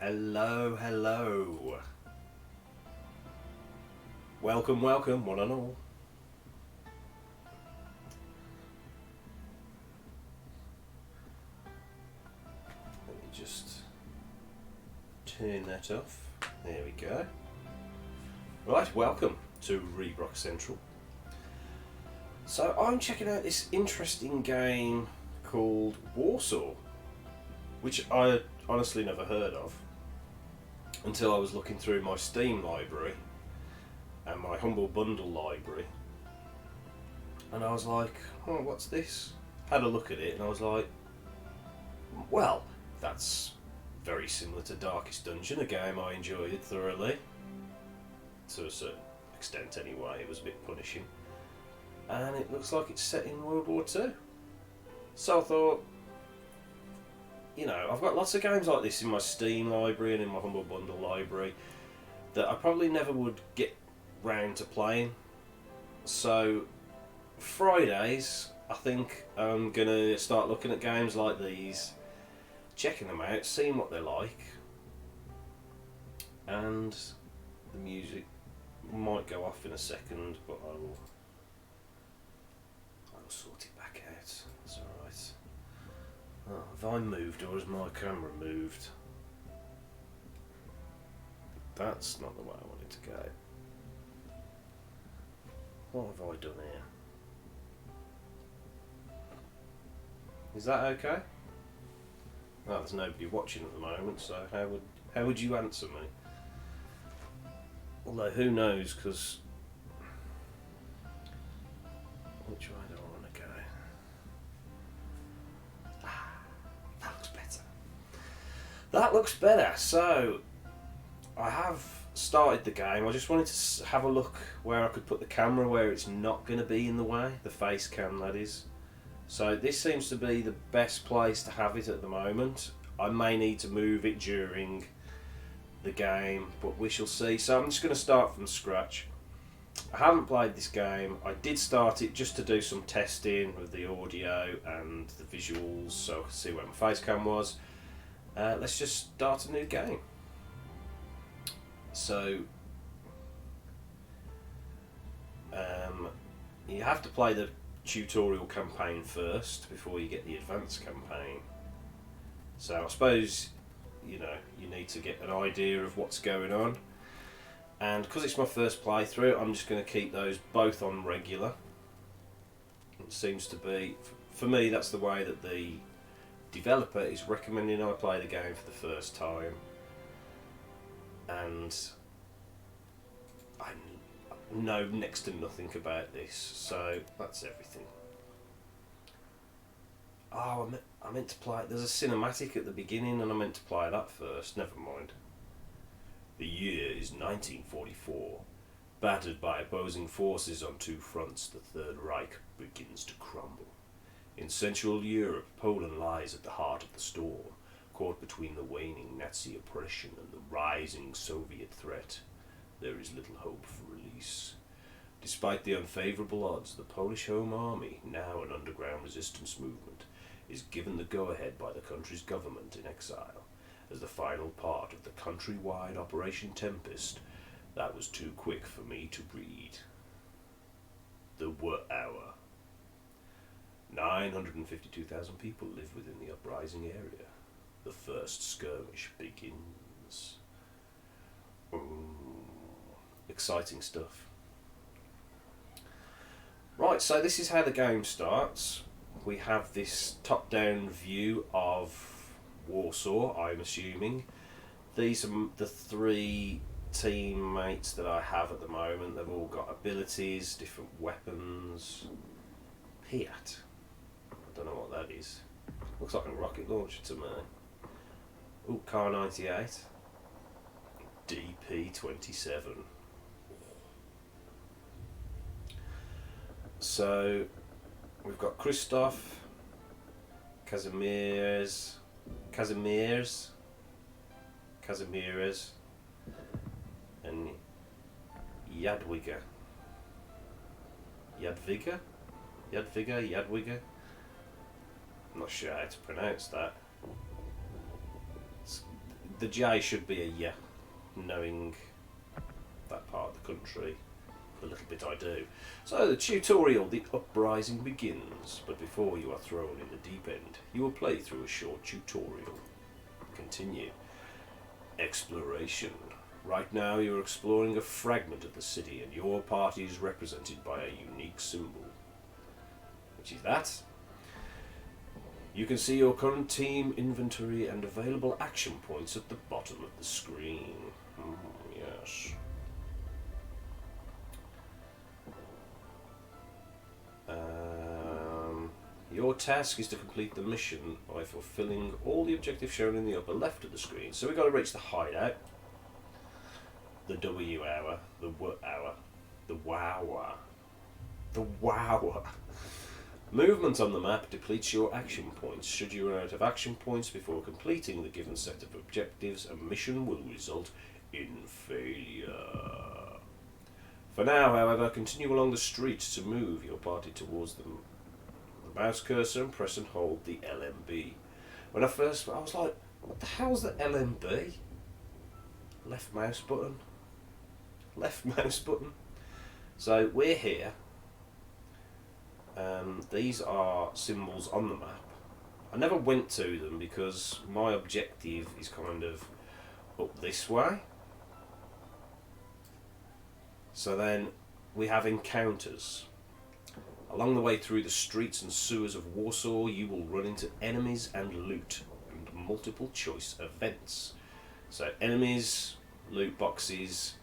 Hello, hello. Welcome, welcome, one and all. Let me just turn that off. There we go. Right, welcome to Rebrock Central. So I'm checking out this interesting game called Warsaw, which I honestly never heard of until I was looking through my Steam library and my Humble Bundle library, and I was like, oh, what's this? Had a look at it and I was like, well, that's very similar to Darkest Dungeon, a game I enjoyed thoroughly, to a certain extent anyway. It was a bit punishing, and it looks like it's set in World War II. So I thought, you know, I've got lots of games like this in my Steam library and in my Humble Bundle library that I probably never would get round to playing. So Fridays, I think I'm going to start looking at games like these, checking them out, seeing what they're like, and the music might go off in a second, but I will sort it back out. It's alright. Oh, have I moved or has my camera moved? That's not the way I want it to go. What have I done here? Is that okay? Well, there's nobody watching at the moment, so how would you answer me? Although who knows, because which way do I want to go? That looks better. That looks better. So I have started the game. I just wanted to have a look where I could put the camera where it's not going to be in the way, the face cam that is. So this seems to be the best place to have it at the moment. I may need to move it during the game, but we shall see. So I'm just going to start from scratch. I haven't played this game. I did start it just to do some testing with the audio and the visuals so I could see where my face cam was. Let's just start a new game. So you have to play the tutorial campaign first before you get the advanced campaign. So I suppose, you know, you need to get an idea of what's going on, and because it's my first playthrough, I'm just going to keep those both on regular. It seems to be, for me, that's the way that the developer is recommending I play the game for the first time, and I know next to nothing about this, so that's everything. Oh, I meant to play. There's a cinematic at the beginning, and I meant to play that first. Never mind. The year is 1944. Battered by opposing forces on two fronts, the Third Reich begins to crumble. In Central Europe, Poland lies at the heart of the storm, caught between the waning Nazi oppression and the rising Soviet threat. There is little hope for release. Despite the unfavourable odds, the Polish Home Army, now an underground resistance movement, is given the go-ahead by the country's government in exile as the final part of the country-wide Operation Tempest that was too quick for me to read. The Hour. 952,000 people live within the uprising area. The first skirmish begins. Ooh, exciting stuff. Right, so this is how the game starts. We have this top-down view of Warsaw, I'm assuming. These are the three teammates that I have at the moment. They've all got abilities, different weapons. Piat. I don't know what that is. Looks like a rocket launcher to me. Ooh, Car 98. DP27. So we've got Christoph, Kazimierz, and Jadwiga. I'm not sure how to pronounce that. It's the J should be a yeah, knowing that part of the country. A little bit I do. So the tutorial, the uprising begins, but before you are thrown in the deep end, you will play through a short tutorial. Continue. Exploration. Right now you are exploring a fragment of the city and your party is represented by a unique symbol. Which is that. You can see your current team inventory and available action points at the bottom of the screen. Yes. Your task is to complete the mission by fulfilling all the objectives shown in the upper left of the screen. So we've got to reach the hideout, the W hour, the W hour, the WOW hour, the WOW. Movement on the map depletes your action points. Should you run out of action points before completing the given set of objectives, a mission will result in failure. For now, however, continue along the street to move your party towards them. Mouse cursor and press and hold the LMB. When I was like, what the hell's the LMB? Left mouse button. Left mouse button. So we're here. These are symbols on the map. I never went to them because my objective is kind of up this way. So then we have encounters. Along the way through the streets and sewers of Warsaw, you will run into enemies and loot, and multiple choice events. So enemies, loot boxes,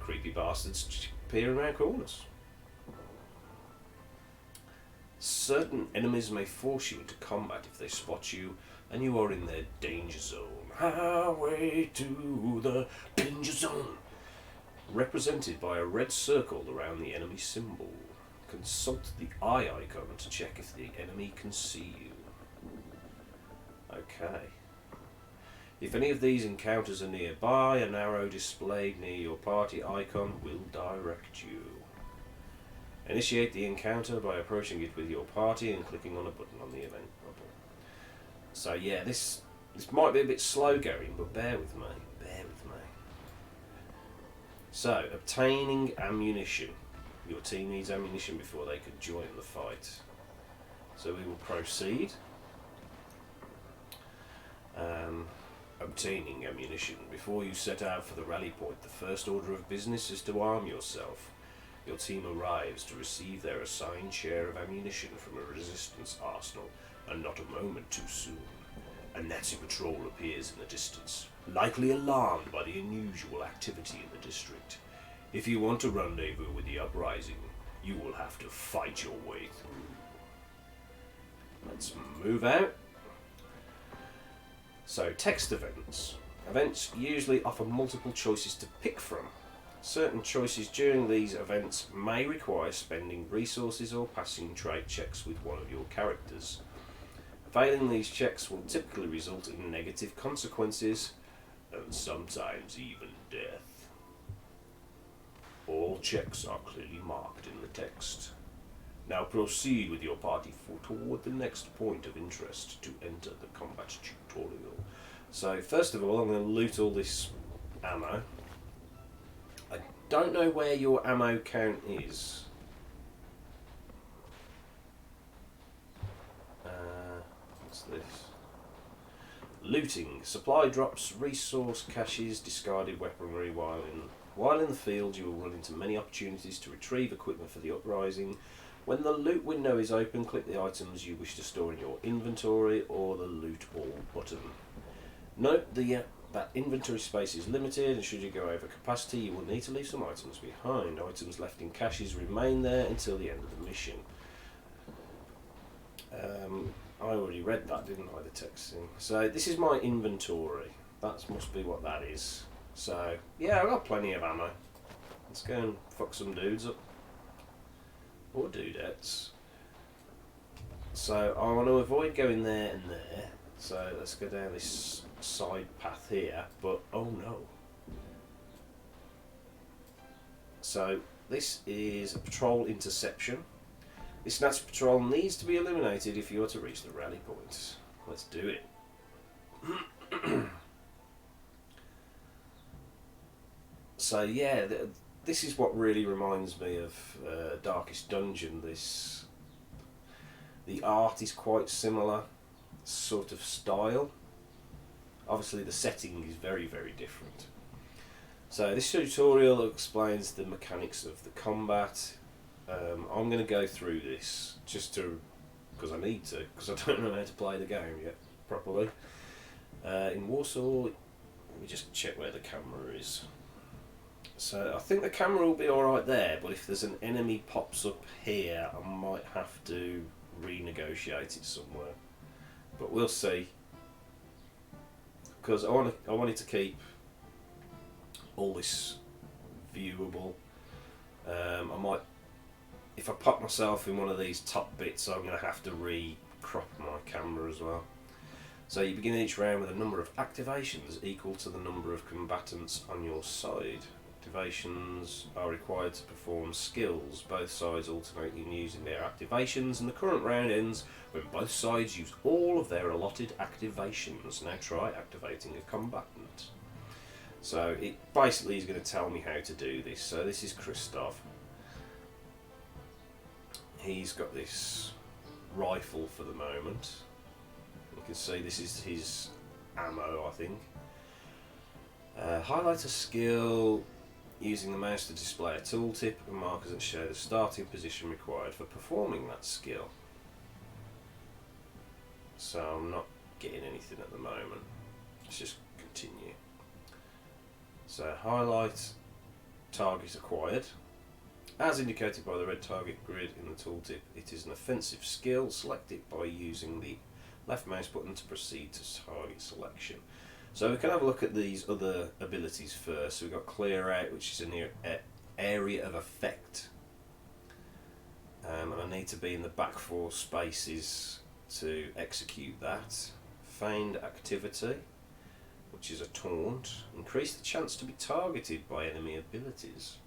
creepy bastards peering around corners. Certain enemies may force you into combat if they spot you, and you are in their danger zone. Highway to the danger zone. Represented by a red circle around the enemy symbol. Consult the eye icon to check if the enemy can see you. Okay. If any of these encounters are nearby, an arrow displayed near your party icon will direct you. Initiate the encounter by approaching it with your party and clicking on a button on the event bubble. So yeah, this might be a bit slow going, but bear with me. Bear with me. So, obtaining ammunition. Your team needs ammunition before they can join the fight. So we will proceed. Obtaining ammunition. Before you set out for the rally point, the first order of business is to arm yourself. Your team arrives to receive their assigned share of ammunition from a resistance arsenal, and not a moment too soon. A Nazi patrol appears in the distance, likely alarmed by the unusual activity in the district. If you want to rendezvous with the uprising, you will have to fight your way through. Let's move out. So, text events. Events usually offer multiple choices to pick from. Certain choices during these events may require spending resources or passing trait checks with one of your characters. Failing these checks will typically result in negative consequences and sometimes even death. All checks are clearly marked in the text. Now proceed with your party toward the next point of interest to enter the combat tutorial. So first of all, I'm going to loot all this ammo. I don't know where your ammo count is. What's this? Looting. Supply drops, resource caches, discarded weaponry. While in the field, you will run into many opportunities to retrieve equipment for the uprising. When the loot window is open, click the items you wish to store in your inventory or the loot all button. Note that inventory space is limited, and should you go over capacity, you will need to leave some items behind. Items left in caches remain there until the end of the mission. I already read that, didn't I, the text thing? So this is my inventory. That must be what that is. So, yeah, I've got plenty of ammo. Let's go and fuck some dudes up. Or dudettes. So, I want to avoid going there and there. So, let's go down this side path here. But, oh no. So, this is a patrol interception. This Nazi patrol needs to be eliminated if you are to reach the rally point. Let's do it. So yeah, this is what really reminds me of Darkest Dungeon. The art is quite similar, sort of style. Obviously the setting is very, very different. So this tutorial explains the mechanics of the combat. I'm going to go through this just because I need to, because I don't know how to play the game yet properly. In Warsaw, let me just check where the camera is. So I think the camera will be alright there, but if there's an enemy pops up here, I might have to renegotiate it somewhere. But we'll see. Because I wanted to keep all this viewable. I might, if I pop myself in one of these top bits, I'm going to have to re-crop my camera as well. So you begin each round with a number of activations equal to the number of combatants on your side. Activations are required to perform skills. Both sides alternate in using their activations, and the current round ends when both sides use all of their allotted activations. Now try activating a combatant. So it basically is going to tell me how to do this. So this is Christoph. He's got this rifle for the moment. You can see this is his ammo, I think. Highlight a skill using the mouse to display a tooltip and markers that show the starting position required for performing that skill. So I'm not getting anything at the moment. Let's just continue. So highlight target acquired. As indicated by the red target grid in the tooltip, it is an offensive skill. Select it by using the left mouse button to proceed to target selection. So we can have a look at these other abilities first. So we've got clear out, which is an area of effect. And I need to be in the back 4 spaces to execute that. Feigned activity, which is a taunt. Increase the chance to be targeted by enemy abilities.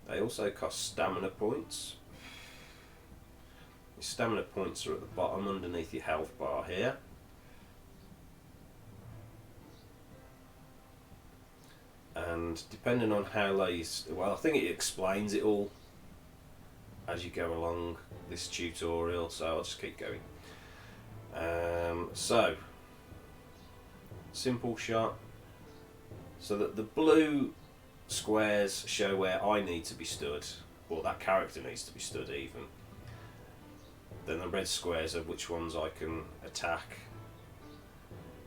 They also cost stamina points. Your stamina points are at the bottom underneath your health bar here. And depending on how low you... Well, I think it explains it all as you go along this tutorial, so I'll just keep going. So, simple shot. So that the blue squares show where I need to be stood, or that character needs to be stood even. Then the red squares are which ones I can attack.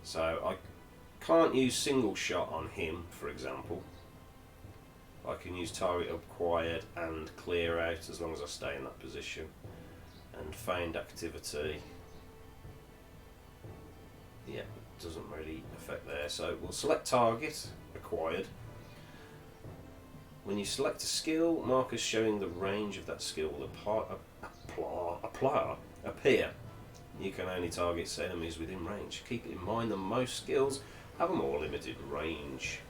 So I can't use single shot on him, for example. I can use target acquired and clear out as long as I stay in that position. And feigned activity, yeah, doesn't really affect there. So we'll select target acquired. When you select a skill, markers showing the range of that skill will appear. You can only target enemies within range. Keep in mind that most skills have a more limited range.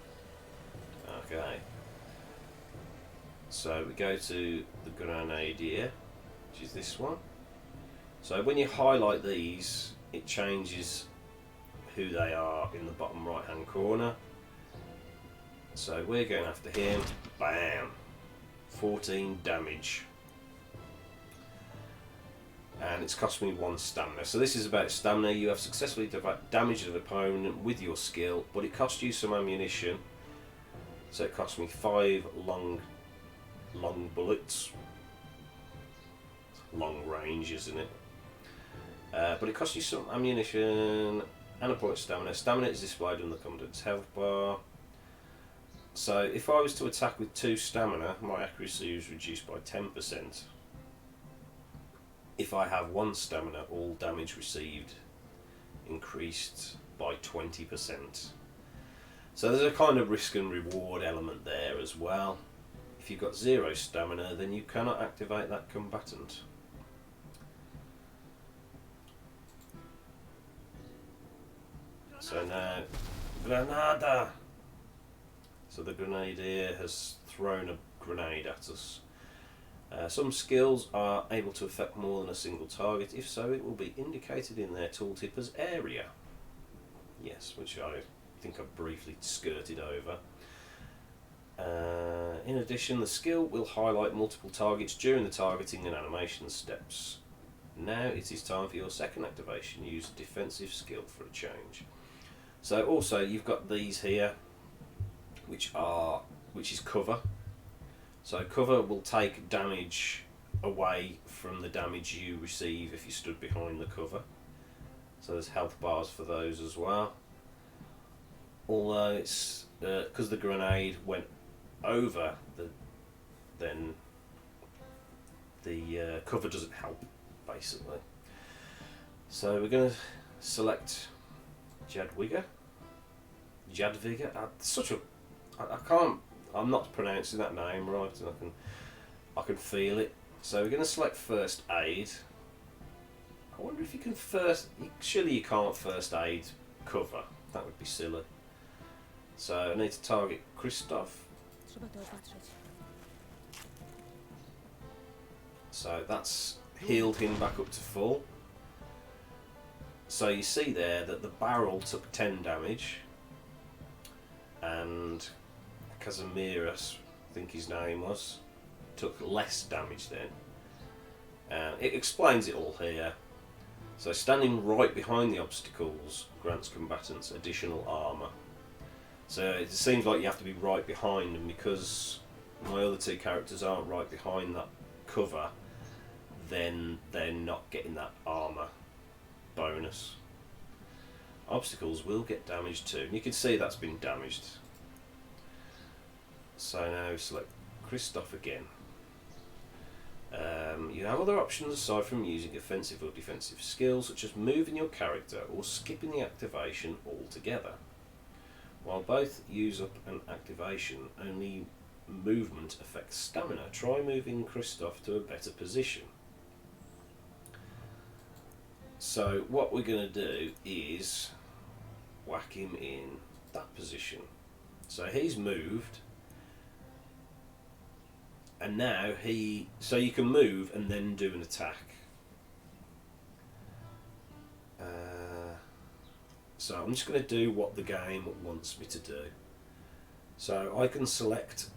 Okay. So we go to the Grenadier, which is this one. So when you highlight these, it changes who they are in the bottom right hand corner. So we're going after him. Bam! 14 damage. And it's cost me 1 stamina. So this is about stamina. You have successfully damaged an opponent with your skill, but it cost you some ammunition. So it cost me 5 long bullets. Long range, isn't it? But it cost you some ammunition and a point of stamina. Stamina is displayed on the combatant's health bar. So if I was to attack with 2 stamina, my accuracy is reduced by 10%. If I have 1 stamina, all damage received increased by 20%. So there's a kind of risk and reward element there as well. If you've got 0 stamina, then you cannot activate that combatant. So now, Granada! So the Grenadier has thrown a grenade at us. Some skills are able to affect more than a single target. If so, it will be indicated in their tooltip as area. Yes, which I think I've briefly skirted over. In addition, the skill will highlight multiple targets during the targeting and animation steps. Now it is time for your second activation. Use a defensive skill for a change. So also you've got these here, which is cover. So cover will take damage away from the damage you receive if you stood behind the cover. So there's health bars for those as well. Although it's because the grenade went over then the cover doesn't help basically. So we're going to select Jadwiga. I'm not pronouncing that name right, and I can feel it. So we're going to select first aid. I wonder if you can surely you can't first aid cover. That would be silly. So I need to target Christoph. So that's healed him back up to full. So you see there that the barrel took 10 damage, and Kazimierz, I think his name was, took less damage then. It explains it all here. So standing right behind the obstacles grants combatants additional armour. So it seems like you have to be right behind, and because my other two characters aren't right behind that cover, then they're not getting that armour bonus. Obstacles will get damaged too, and you can see that's been damaged. So now select Christoph again. You have other options aside from using offensive or defensive skills, such as moving your character or skipping the activation altogether. While both use up an activation, only movement affects stamina. Try moving Christoph to a better position. So what we're going to do is whack him in that position. So he's moved, and now so you can move and then do an attack. So I'm just going to do what the game wants me to do. So I can select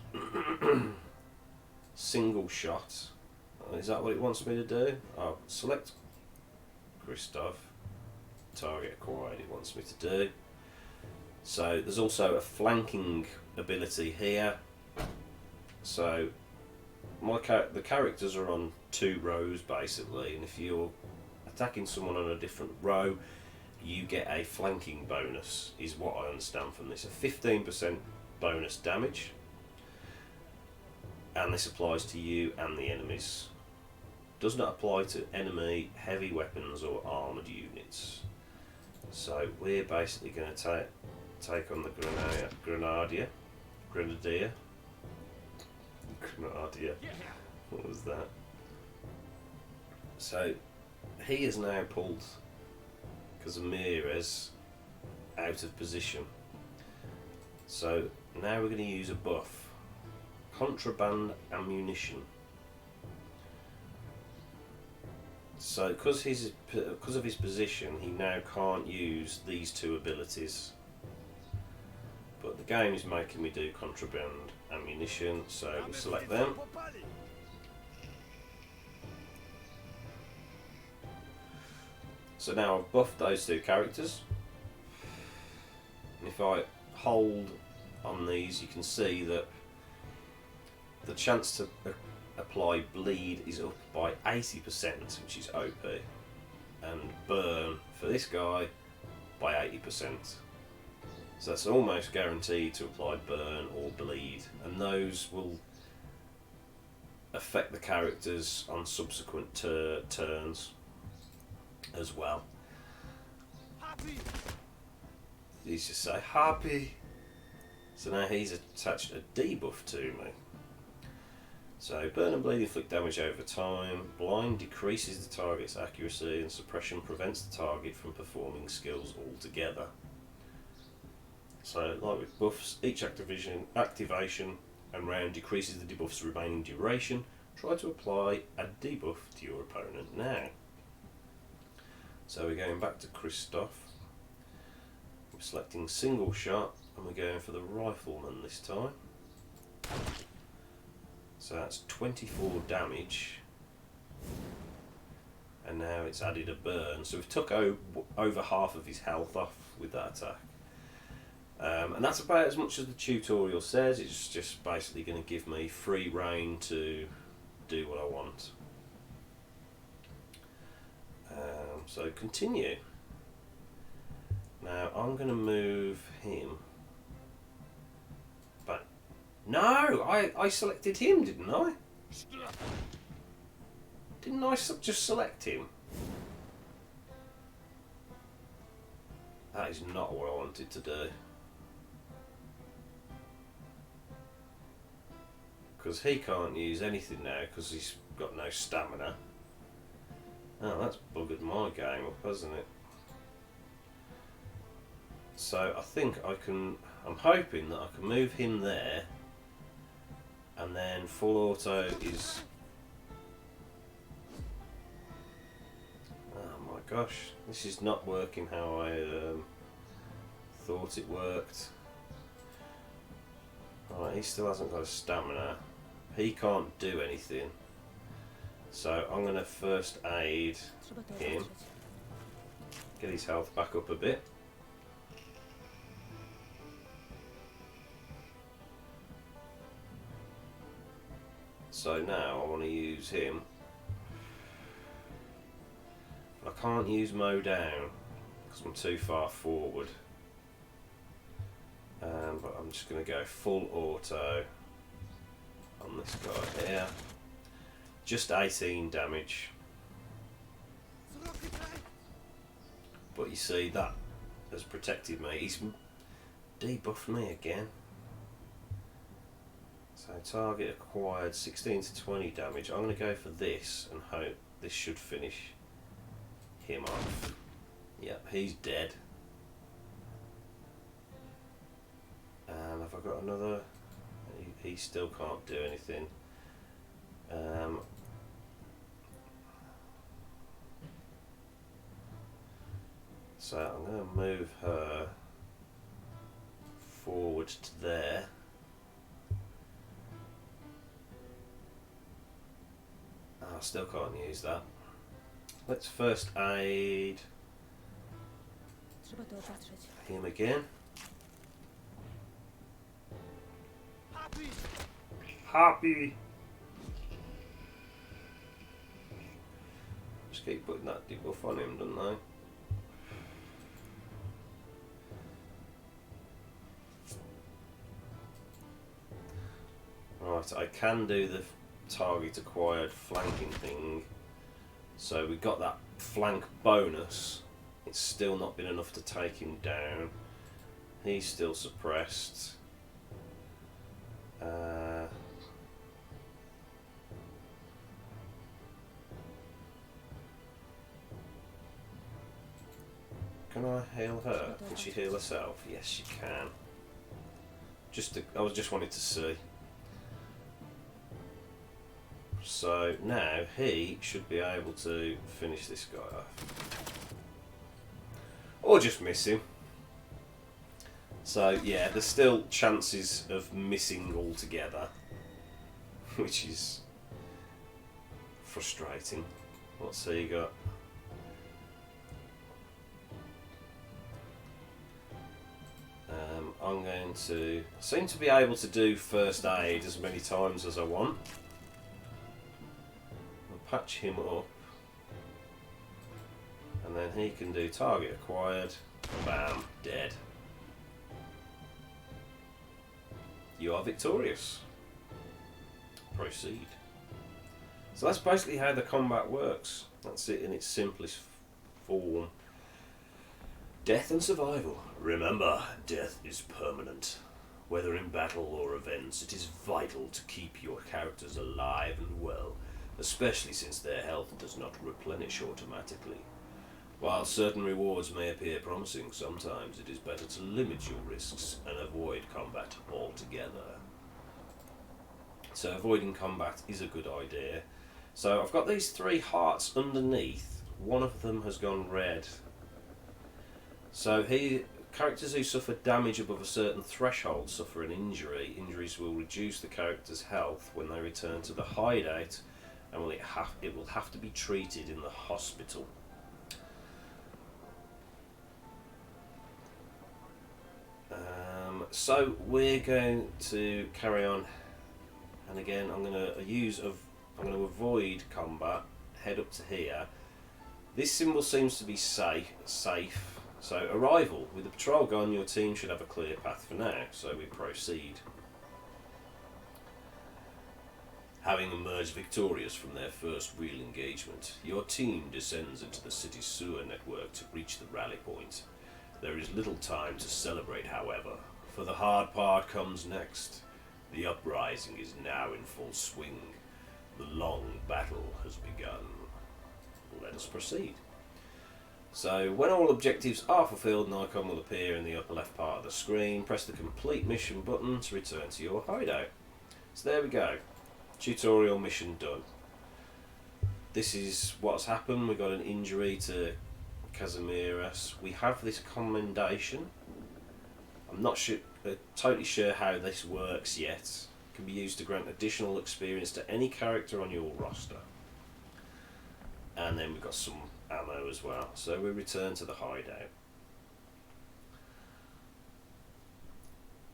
single shot. Is that what it wants me to do? I'll select Christoph, target acquired it wants me to do. So there's also a flanking ability here. So the characters are on 2 rows basically, and if you're attacking someone on a different row, you get a flanking bonus, is what I understand from this. A 15% bonus damage, and this applies to you and the enemies. Does not apply to enemy heavy weapons or armoured units. So we're basically going to take on the Grenadier. What was that? So he has now pulled Kazimierz out of position. So now we're going to use a buff. Contraband ammunition. So because of his position, he now can't use these 2 abilities. But the game is making me do contraband ammunition, so we select them. So now I've buffed those 2 characters. And if I hold on these, you can see that the chance to apply bleed is up by 80%, which is OP, and burn for this guy by 80%. So that's almost guaranteed to apply burn or bleed, and those will affect the characters on subsequent turns as well. Happy. He's just say happy. So now he's attached a debuff to me. So burn and bleed inflict damage over time. Blind decreases the target's accuracy, and suppression prevents the target from performing skills altogether. So like with buffs, each activation and round decreases the debuff's remaining duration. Try to apply a debuff to your opponent now. So we're going back to Christoph. We're selecting single shot and we're going for the rifleman this time. So that's 24 damage. And now it's added a burn. So we've took over half of his health off with that attack. And that's about as much as the tutorial says. It's just basically going to give me free rein to do what I want. So continue. Now I'm going to move him. But no, I selected him, didn't I? Didn't I just select him? That is not what I wanted to do. Because he can't use anything now because he's got no stamina. Oh, that's buggered my game up, hasn't it? So I think I'm hoping that I can move him there, and then full auto is... Oh my gosh, this is not working how I thought it worked. Alright, he still hasn't got a stamina. He can't do anything. So I'm going to first aid him. Get his health back up a bit. So now I want to use him. I can't use mow down because I'm too far forward. But I'm just going to go full auto on this guy here. Just 18 damage. But you see, that has protected me. He's debuffed me again. So target acquired 16 to 20 damage. I'm going to go for this and hope this should finish him off. Yep, he's dead. And have I got another? He still can't do anything. So I'm going to move her forward to there. I still can't use that. Let's first aid him again. Happy! Just keep putting that debuff on him, don't I? Right, I can do the target acquired flanking thing. So we got that flank bonus. It's still not been enough to take him down. He's still suppressed. Can I heal her? Can she heal herself? Yes, she can. I was just wanting to see. So now he should be able to finish this guy off. Or just miss him. So yeah, there's still chances of missing altogether, which is frustrating. What's he got? I'm going to... I seem to be able to do first aid as many times as I want. I'll patch him up. And then he can do target acquired. Bam, dead. You are victorious. Proceed. So that's basically how the combat works. That's it in its simplest form. Death and survival. Remember, death is permanent. Whether in battle or events, it is vital to keep your characters alive and well, especially since their health does not replenish automatically. While certain rewards may appear promising, sometimes it is better to limit your risks and avoid combat altogether. So avoiding combat is a good idea. So I've got these 3 hearts underneath. One of them has gone red. So he characters who suffer damage above a certain threshold suffer an injury. Injuries will reduce the character's health when they return to the hideout, and it will have to be treated in the hospital. So we're going to carry on, and again I'm going to avoid combat. Head up to here. This symbol seems to be safe. So arrival. With the patrol gone, your team should have a clear path for now. So we proceed. Having emerged victorious from their first real engagement, your team descends into the city's sewer network to reach the rally point. There is little time to celebrate, however, for the hard part comes next. The uprising is now in full swing. The long battle has begun. Let us proceed. So, when all objectives are fulfilled, an icon will appear in the upper left part of the screen. Press the complete mission button to return to your hideout. So there we go. Tutorial mission done. This is what's happened. We got an injury to Kazimieras. We have this commendation. I'm not totally sure how this works yet. It can be used to grant additional experience to any character on your roster. And then we've got some ammo as well. So we return to the hideout.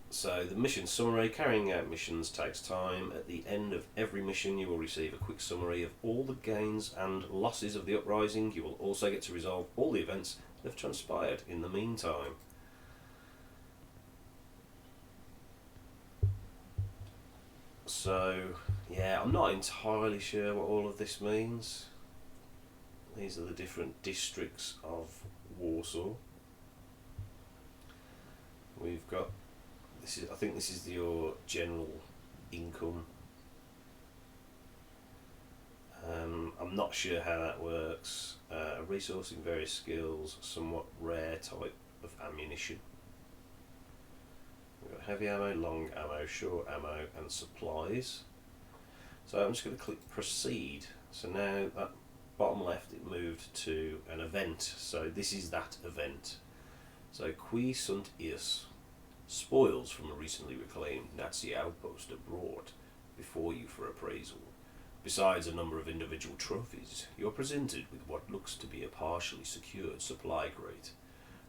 So the mission summary. Carrying out missions takes time. At the end of every mission you will receive a quick summary of all the gains and losses of the uprising. You will also get to resolve all the events that have transpired in the meantime. So yeah, I'm not entirely sure what all of this means. These are the different districts of Warsaw. We've got I think this is your general income. I'm not sure how that works. Resourcing various skills, somewhat rare type of ammunition. We've got heavy ammo, long ammo, short ammo, and supplies. So I'm just going to click proceed. So now that bottom left, it moved to an event. So this is that event. So Qui sunt ius. Spoils from a recently reclaimed Nazi outpost are brought before you for appraisal. Besides a number of individual trophies, you are presented with what looks to be a partially secured supply crate.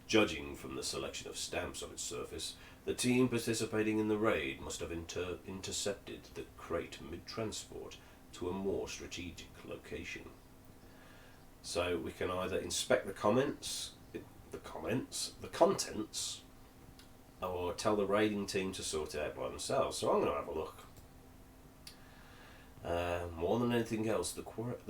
Judging from the selection of stamps on its surface, the team participating in the raid must have intercepted the crate mid-transport to a more strategic location. So we can either inspect the contents, or tell the raiding team to sort it out by themselves. So I'm going to have a look. More than anything else, the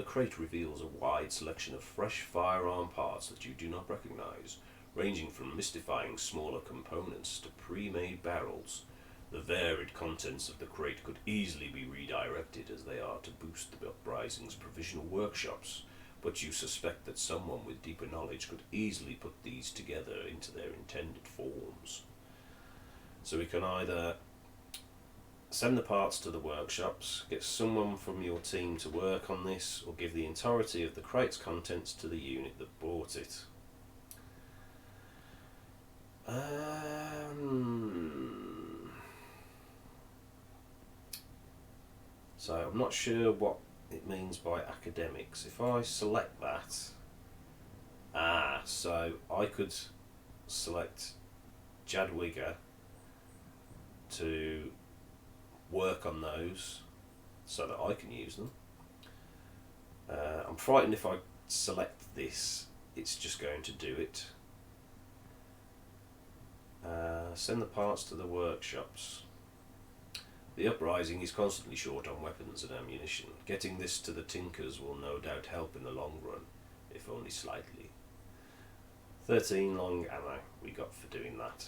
crate reveals a wide selection of fresh firearm parts that you do not recognize, ranging from mystifying smaller components to pre-made barrels. The varied contents of the crate could easily be redirected as they are to boost the uprising's provisional workshops, but you suspect that someone with deeper knowledge could easily put these together into their intended forms. So we can either send the parts to the workshops, get someone from your team to work on this, or give the entirety of the crate's contents to the unit that bought it. So I'm not sure what it means by academics. If I select that, so I could select Jadwiga to work on those so that I can use them. I'm frightened if I select this, it's just going to do it. Send the parts to the workshops. The uprising is constantly short on weapons and ammunition. Getting this to the tinkers will no doubt help in the long run, if only slightly. 13 long ammo we got for doing that.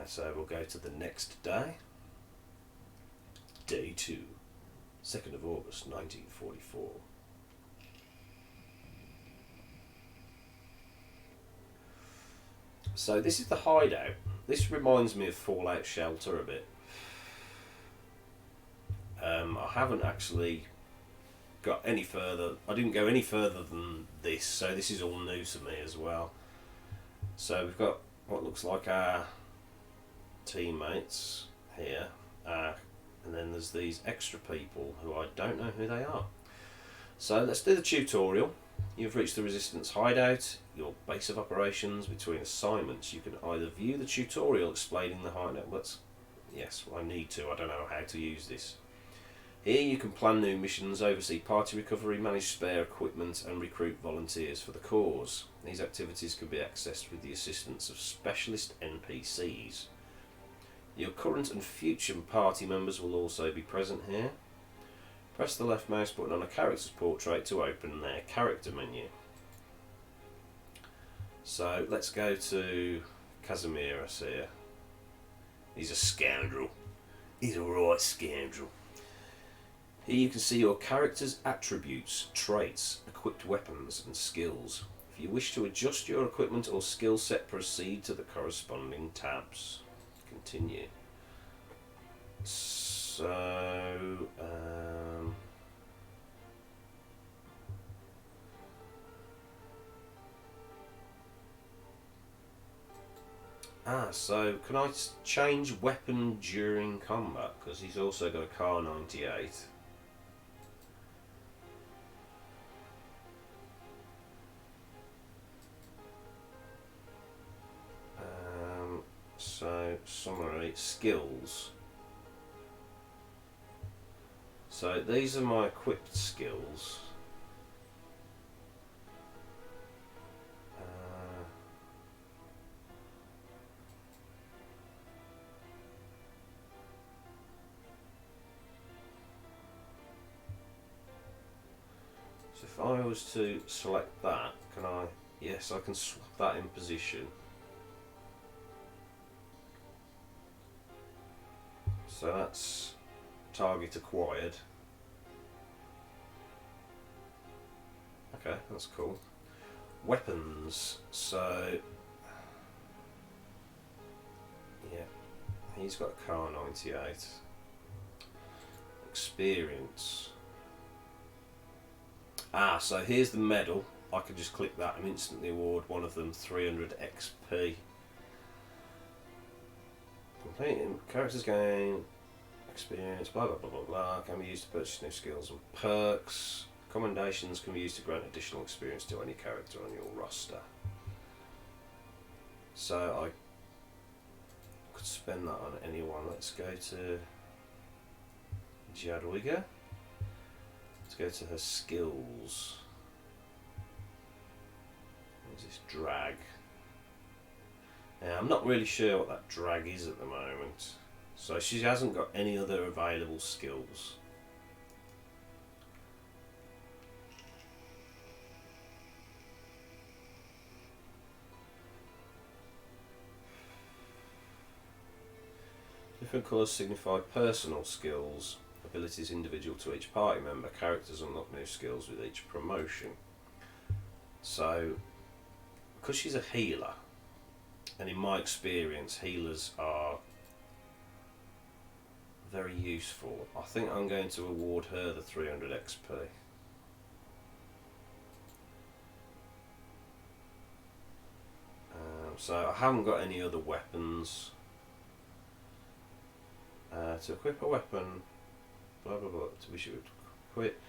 So we'll go to the next day. Day 2, 2nd of August 1944. So this is the hideout. This reminds me of Fallout Shelter a bit. I haven't actually got any further. I didn't go any further than this, so this is all new to me as well. So we've got what looks like our teammates here, and then there's these extra people who I don't know who they are. So let's do the tutorial. You've reached the Resistance hideout, your base of operations. Between assignments, you can either view the tutorial explaining the hideout. Yes, I need to. I don't know how to use this. Here you can plan new missions, oversee party recovery, manage spare equipment and recruit volunteers for the cause. These activities can be accessed with the assistance of specialist NPCs. Your current and future party members will also be present here. Press the left mouse button on a character's portrait to open their character menu. So let's go to Casimiras here. He's a scoundrel. He's a right scoundrel. Here you can see your character's attributes, traits, equipped weapons and skills. If you wish to adjust your equipment or skill set, proceed to the corresponding tabs. Continue. So, so can I change weapon during combat? Because he's also got a Car 98. So, summary, skills. So these are my equipped skills. So if I was to select that, can I? Yes, I can swap that in position. So that's target acquired. Okay, that's cool. Weapons. So, yeah, he's got a Car 98. Experience. So here's the medal. I could just click that and instantly award one of them 300 XP. Completing characters gain experience, blah blah blah blah blah, can be used to purchase new skills and perks. Commendations can be used to grant additional experience to any character on your roster. So I could spend that on anyone. Let's go to Jadwiga. Let's go to her skills. What's this? Drag. Now, I'm not really sure what that drag is at the moment. So she hasn't got any other available skills. Different colours signify personal skills. Abilities individual to each party member. Characters unlock new skills with each promotion. So, because she's a healer, and in my experience, healers are very useful, I think I'm going to award her the 300 XP. So I haven't got any other weapons. To equip a weapon, blah blah blah, we should equip.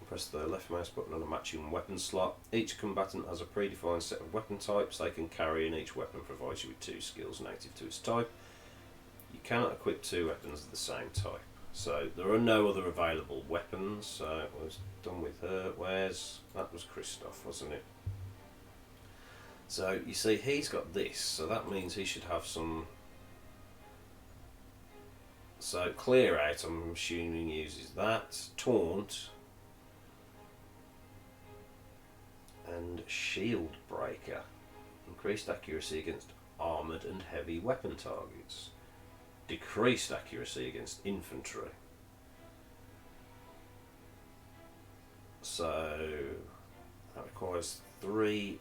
Press the left mouse button on a matching weapon slot. Each combatant has a predefined set of weapon types they can carry, and each weapon provides you with 2 skills native to its type. You cannot equip 2 weapons of the same type. So there are no other available weapons. So I was done with her. That was Christoph, wasn't it? So you see he's got this, so that means he should have some. So clear out, I'm assuming uses that. Taunt. And shield breaker. Increased accuracy against armoured and heavy weapon targets. Decreased accuracy against infantry. So that requires 3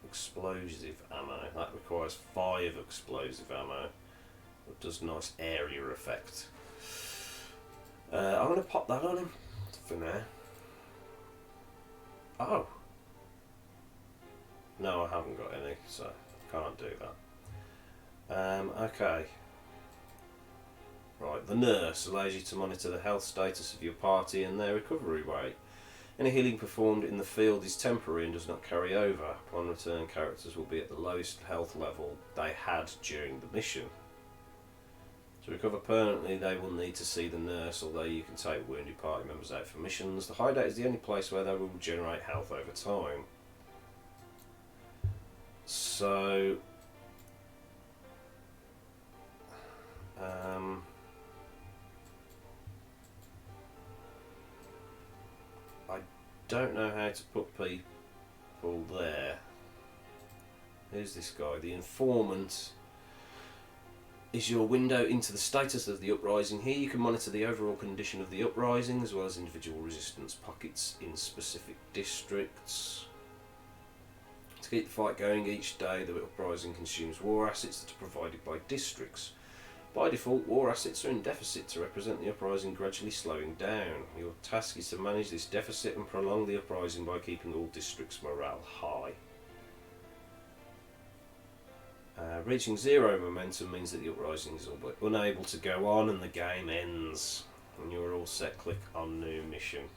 explosive ammo. That requires 5 explosive ammo. It does nice area effect. I'm going to pop that on him for now. Oh. No, I haven't got any, so I can't do that. Okay. Right, the nurse allows you to monitor the health status of your party and their recovery rate. Any healing performed in the field is temporary and does not carry over. Upon return, characters will be at the lowest health level they had during the mission. To recover permanently, they will need to see the nurse, although you can take wounded party members out for missions. The hideout is the only place where they will generate health over time. So, I don't know how to put people there. Who's this guy? The informant is your window into the status of the uprising. Here you can monitor the overall condition of the uprising as well as individual resistance pockets in specific districts. To keep the fight going each day, the uprising consumes war assets that are provided by districts. By default, war assets are in deficit to represent the uprising gradually slowing down. Your task is to manage this deficit and prolong the uprising by keeping all districts' morale high. Reaching zero momentum means that the uprising is all but unable to go on and the game ends. When you are all set, click on new mission.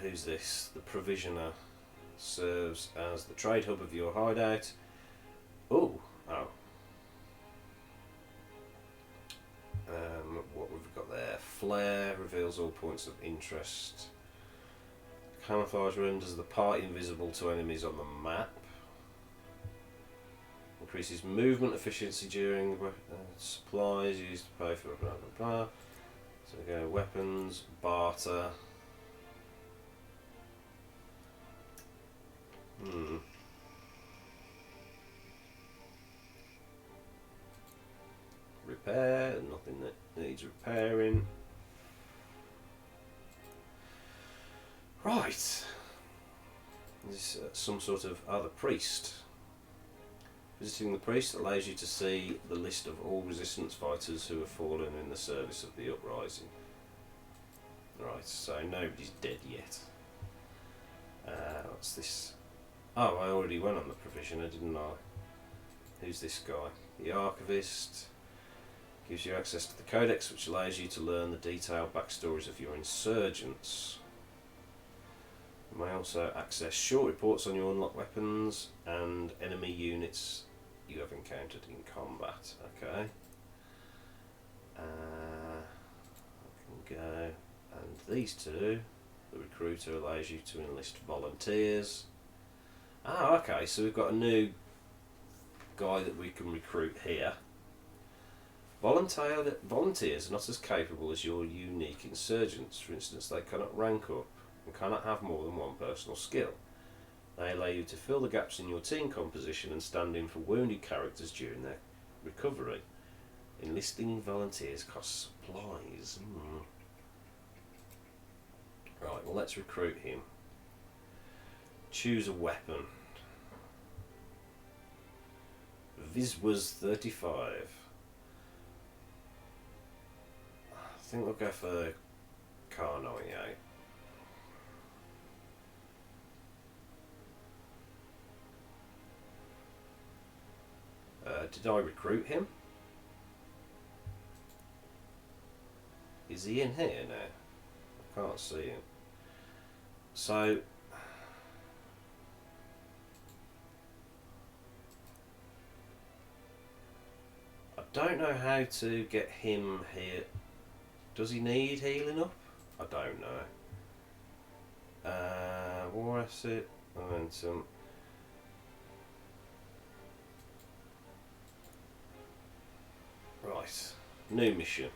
Who's this? The provisioner serves as the trade hub of your hideout. Oh. What we've got there? Flare reveals all points of interest. Camouflage renders the party invisible to enemies on the map. Increases movement efficiency during supplies used to pay for blah blah blah. So we go weapons, barter. Repair, nothing that needs repairing. Right. This is some sort of the priest. Visiting the priest allows you to see the list of all resistance fighters who have fallen in the service of the uprising. Right, so nobody's dead yet. What's this? Oh, I already went on the provisioner, didn't I? Who's this guy? The archivist. Gives you access to the codex, which allows you to learn the detailed backstories of your insurgents. You may also access short reports on your unlocked weapons and enemy units you have encountered in combat. Okay. I can go, and these two, the recruiter allows you to enlist volunteers. Ah, okay, so we've got a new guy that we can recruit here. Volunteers are not as capable as your unique insurgents. For instance, they cannot rank up and cannot have more than one personal skill. They allow you to fill the gaps in your team composition and stand in for wounded characters during their recovery. Enlisting volunteers costs supplies. Right, well, let's recruit him. Choose a weapon. Viz was 35. I think we'll go for Car 98. Did I recruit him? Is he in here now? I can't see him. So I don't know how to get him here. Does he need healing up? I don't know. War asset, momentum. Right, new mission.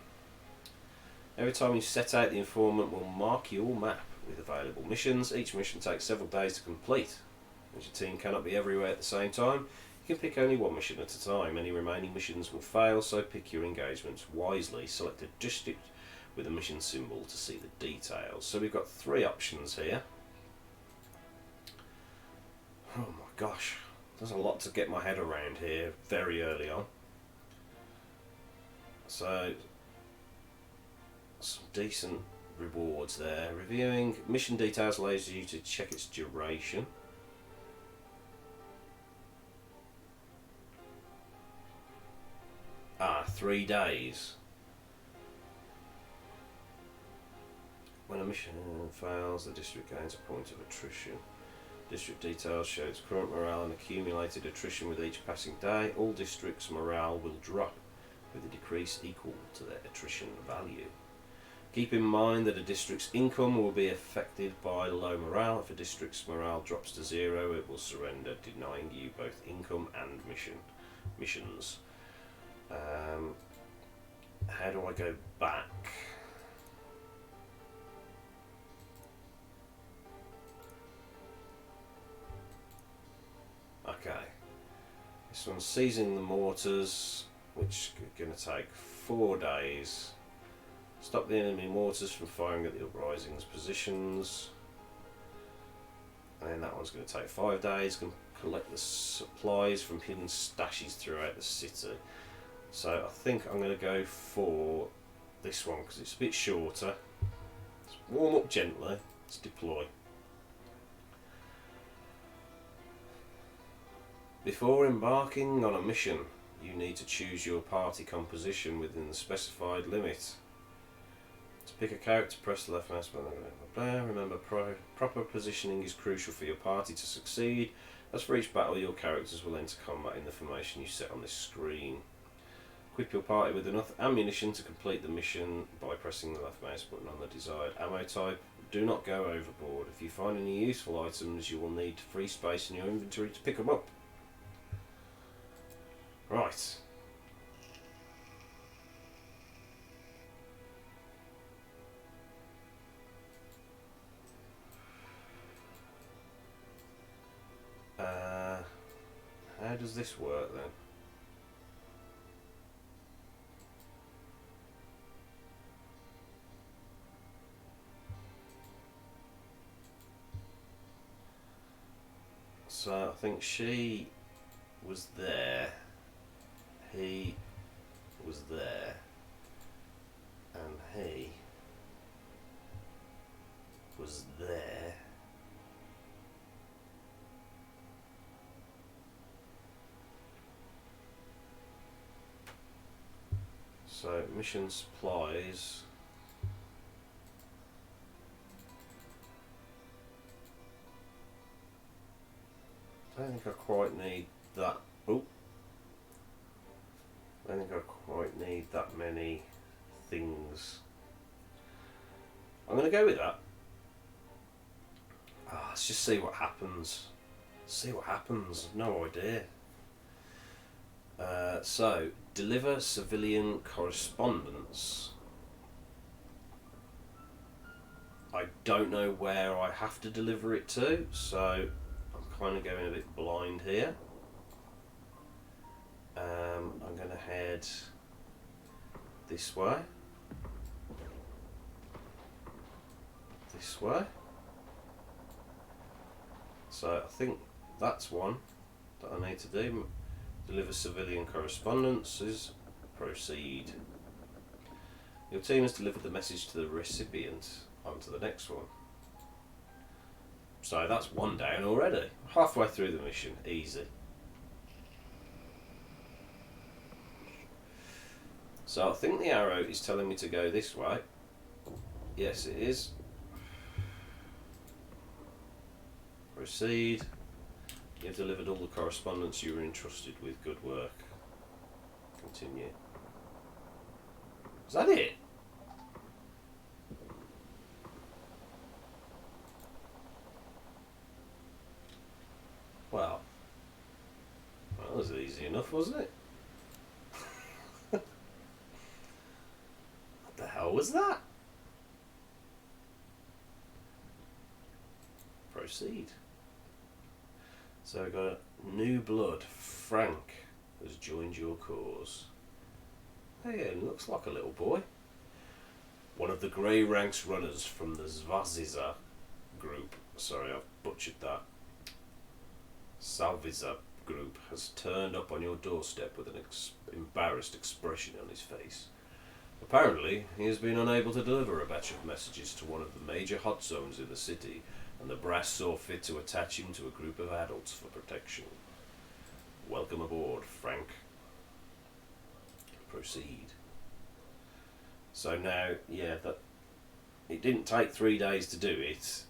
Every time you set out, the informant will mark your map with available missions. Each mission takes several days to complete. As your team cannot be everywhere at the same time, you can pick only one mission at a time. Any remaining missions will fail, so pick your engagements wisely. Select a district with a mission symbol to see the details. So we've got 3 options here. Oh my gosh, there's a lot to get my head around here very early on. So some decent rewards there. Reviewing mission details allows you to check its duration. Ah, 3 days. When a mission fails, the district gains a point of attrition. District details show its current morale and accumulated attrition with each passing day. All districts' morale will drop with a decrease equal to their attrition value. Keep in mind that a district's income will be affected by low morale. If a district's morale drops to 0, it will surrender, denying you both income and missions. How do I go back? Okay. This one's seizing the mortars, which is going to take 4 days. Stop the enemy mortars from firing at the uprising's positions. And then that one's going to take 5 days. Can collect the supplies from hidden stashes throughout the city. So I think I'm going to go for this one because it's a bit shorter. Let's warm up gently. Let's deploy. Before embarking on a mission, you need to choose your party composition within the specified limit. To pick a character, press the left mouse button. Remember, proper positioning is crucial for your party to succeed, as for each battle your characters will enter combat in the formation you set on this screen. Equip your party with enough ammunition to complete the mission by pressing the left mouse button on the desired ammo type. Do not go overboard. If you find any useful items, you will need free space in your inventory to pick them up. Right. How does this work then? So I think she was there, he was there, and he was there. So mission supplies. I don't think I quite need that. Oh, I don't think I quite need that many things. I'm going to go with that. Let's just see what happens. See what happens. No idea. So, deliver civilian correspondence. I don't know where I have to deliver it to, so I'm kind of going a bit blind here. I'm going to head this way. This way. So I think that's one that I need to do. Deliver civilian correspondences. Proceed. Your team has delivered the message to the recipient. On to the next one. So that's one down already. Halfway through the mission. Easy. So I think the arrow is telling me to go this way. Yes, it is. Proceed. You have delivered all the correspondence you were entrusted with. Good work. Continue. Is that it? Well, that was easy enough, wasn't it? What the hell was that? Proceed. So we've got new blood. Frank has joined your cause. Hey, he looks like a little boy. One of the Grey Ranks runners from the Zvaziza group. Sorry, I've butchered that. Salviza group has turned up on your doorstep with an embarrassed expression on his face. Apparently, he has been unable to deliver a batch of messages to one of the major hot zones in the city, and the brass saw fit to attach him to a group of adults for protection. Welcome aboard, Frank. Proceed. So now, yeah, that it didn't take 3 days to do it.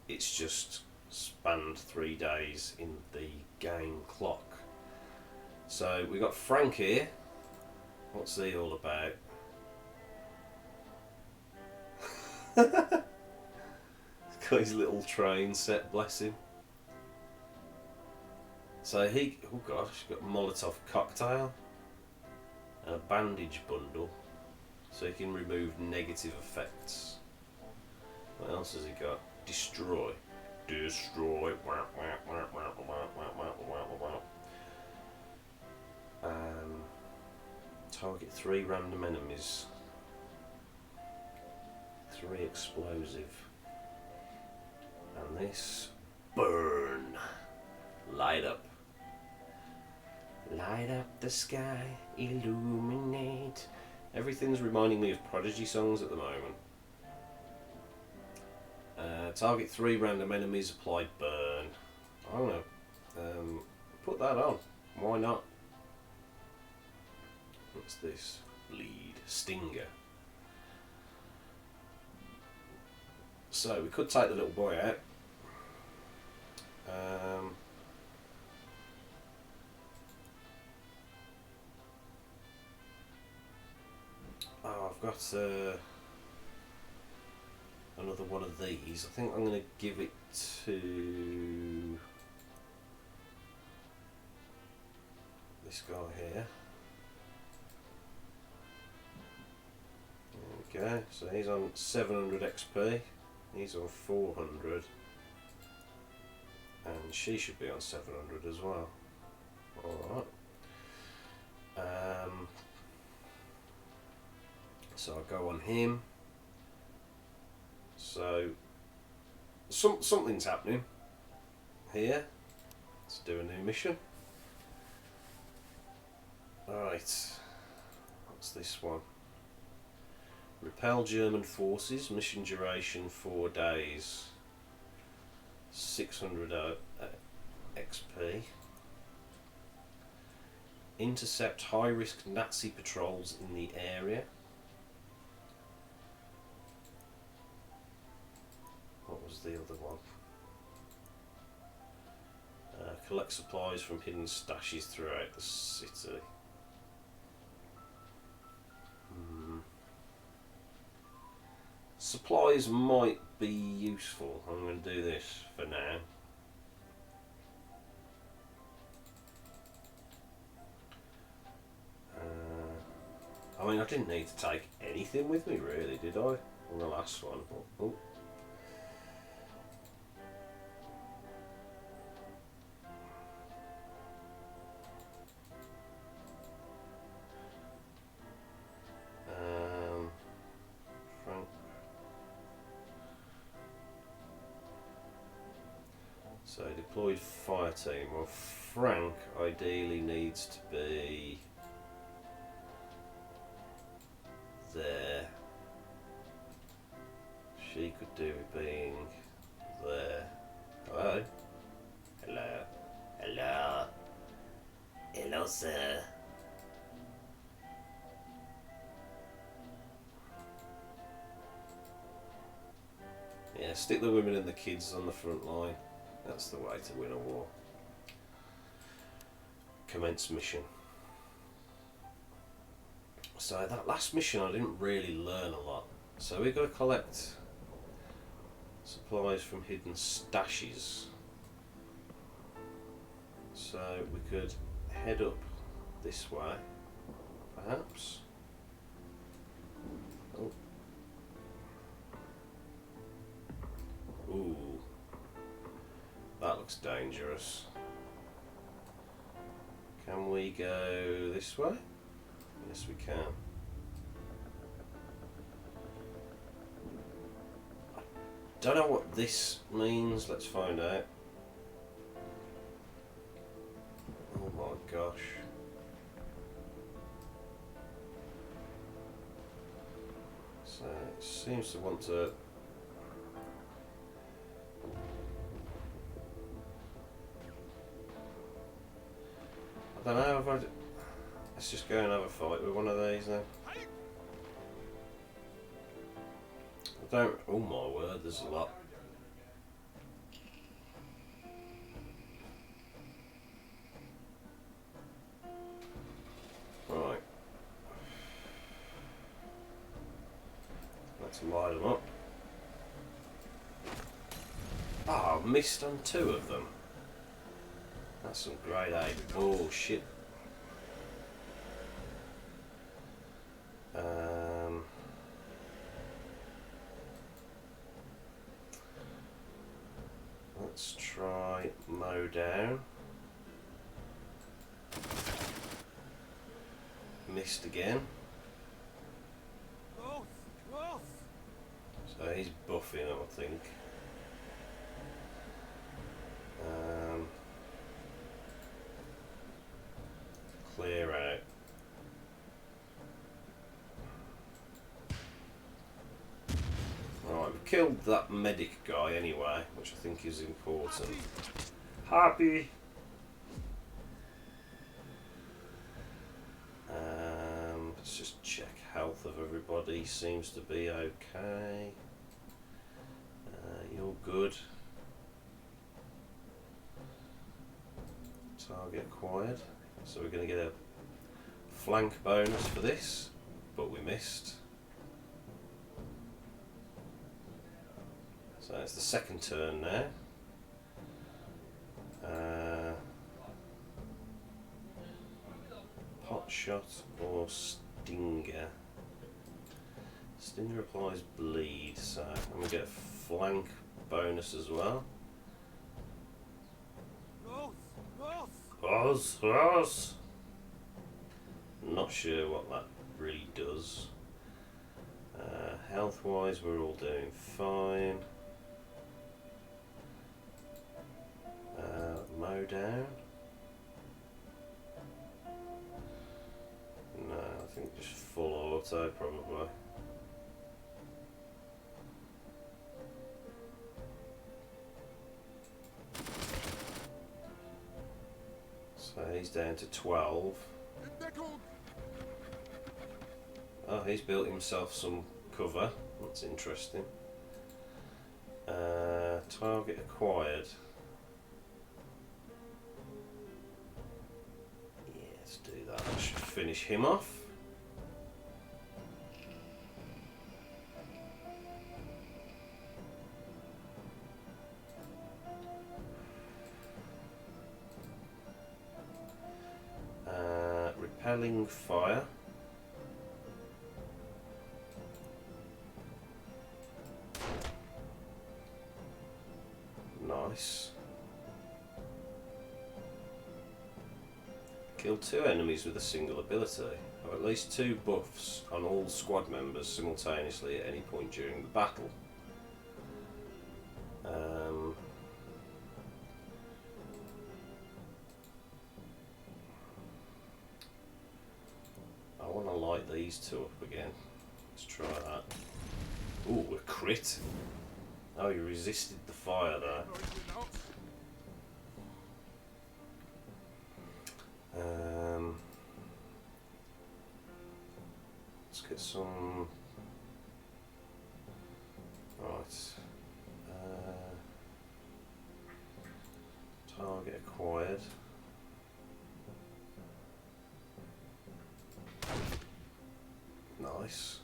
It's just spanned 3 days in the game clock. So we got Frank here. What's he all about? Got his little train set, bless him. So he, oh gosh, got a Molotov cocktail and a bandage bundle, so he can remove negative effects. What else has he got? Destroy. Destroy. Target 3 random enemies. 3 explosive. And this, burn. Light up. Light up the sky, illuminate. Everything's reminding me of Prodigy songs at the moment. Target 3 random enemies, apply burn. I don't know. Put that on. Why not? What's this? Bleed. Stinger. So we could take the little boy out. I've got another one of these. I think I'm going to give it to this guy here. There we go. So he's on 700 XP. He's on 400. And she should be on 700 as well. Alright. So I'll go on him. So something's happening here. Let's do a new mission. Alright. What's this one? Repel German forces. Mission duration 4 days. 600 XP. Intercept high-risk Nazi patrols in the area. What was the other one? Collect supplies from hidden stashes throughout the city. Supplies might be useful. I'm going to do this for now. I mean, I didn't need to take anything with me, really, did I? On the last one. Oh. Frank. So deployed fire team. Well, Frank ideally needs to be there. She could do with being there. Hello? Hello? Hello? Hello, sir? Yeah, stick the women and the kids on the front line. That's the way to win a war. Commence mission. So that last mission I didn't really learn a lot. So we've got to collect supplies from hidden stashes. So we could head up this way, perhaps. Oh. Ooh. That looks dangerous. Can we go this way? Yes, we can. I don't know what this means. Let's find out. Oh my gosh. So it seems to want to. I don't know if I. Let's just go and have a fight with one of these then. I don't. Oh my word, there's a lot. Right. Let's light them up. Ah, I missed on 2 of them. That's some grade A bullshit. Let's try mow down. Missed again. So he's buffing, I think. Clear out. Right, we've killed that medic guy anyway, which I think is important. Happy! Let's just check health of everybody. Seems to be okay. You're good. Target acquired. So we're going to get a flank bonus for this, but we missed. So it's the second turn now. Pot shot or stinger. Stinger applies bleed, so I'm going to get a flank bonus as well. Ross. Not sure what that really does. Health wise we're all doing fine. Mow down. No, I think just full auto probably. So he's down to 12. Oh, he's built himself some cover. That's interesting. Target acquired. Yeah, let's do that. That should finish him off. Repelling fire. Nice. Kill 2 enemies with a single ability. Have at least 2 buffs on all squad members simultaneously at any point during the battle. I want to light these 2 up again. Let's try that. Ooh, a crit. Oh, you resisted the fire there. Let's get some. Right. Target acquired. Nice.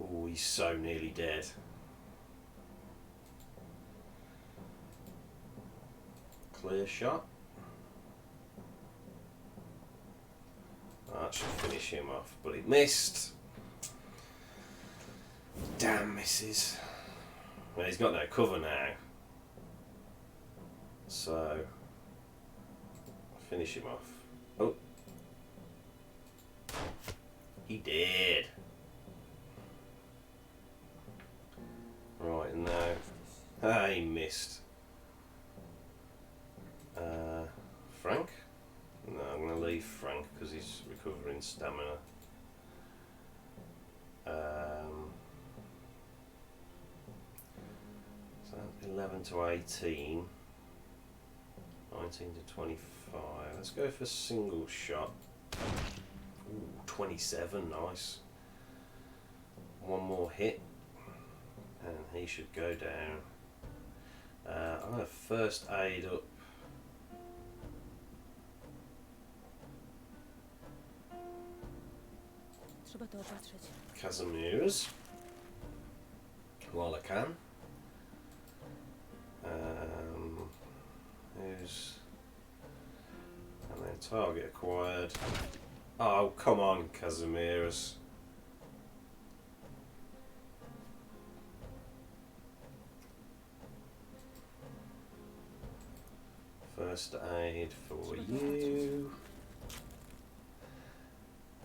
Oh, he's so nearly dead. Clear shot. That should finish him off, but it missed. Damn misses. Well, he's got no cover now. So, I'll finish him off. Oh. He did. Right, and now... Ah, he missed. Frank? No, I'm going to leave Frank because he's recovering stamina. So 11 to 18. 19 to 25. Let's go for single shot. Ooh, 27, nice. One more hit. And he should go down. I'm going to first aid up. Casimirs. While I can. Who's... And then target acquired. Oh, come on, Casimirs. First aid for you.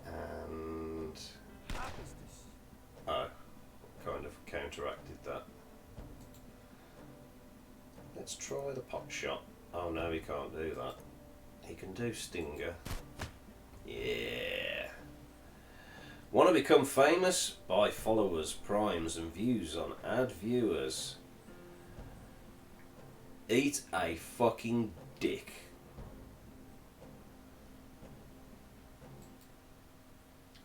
And... Oh, kind of counteracted that. Let's try the pot shot. Oh no, he can't do that. He can do Stinger. Yeah. Want to become famous? Buy followers, primes and views on ad viewers. Eat a fucking dick.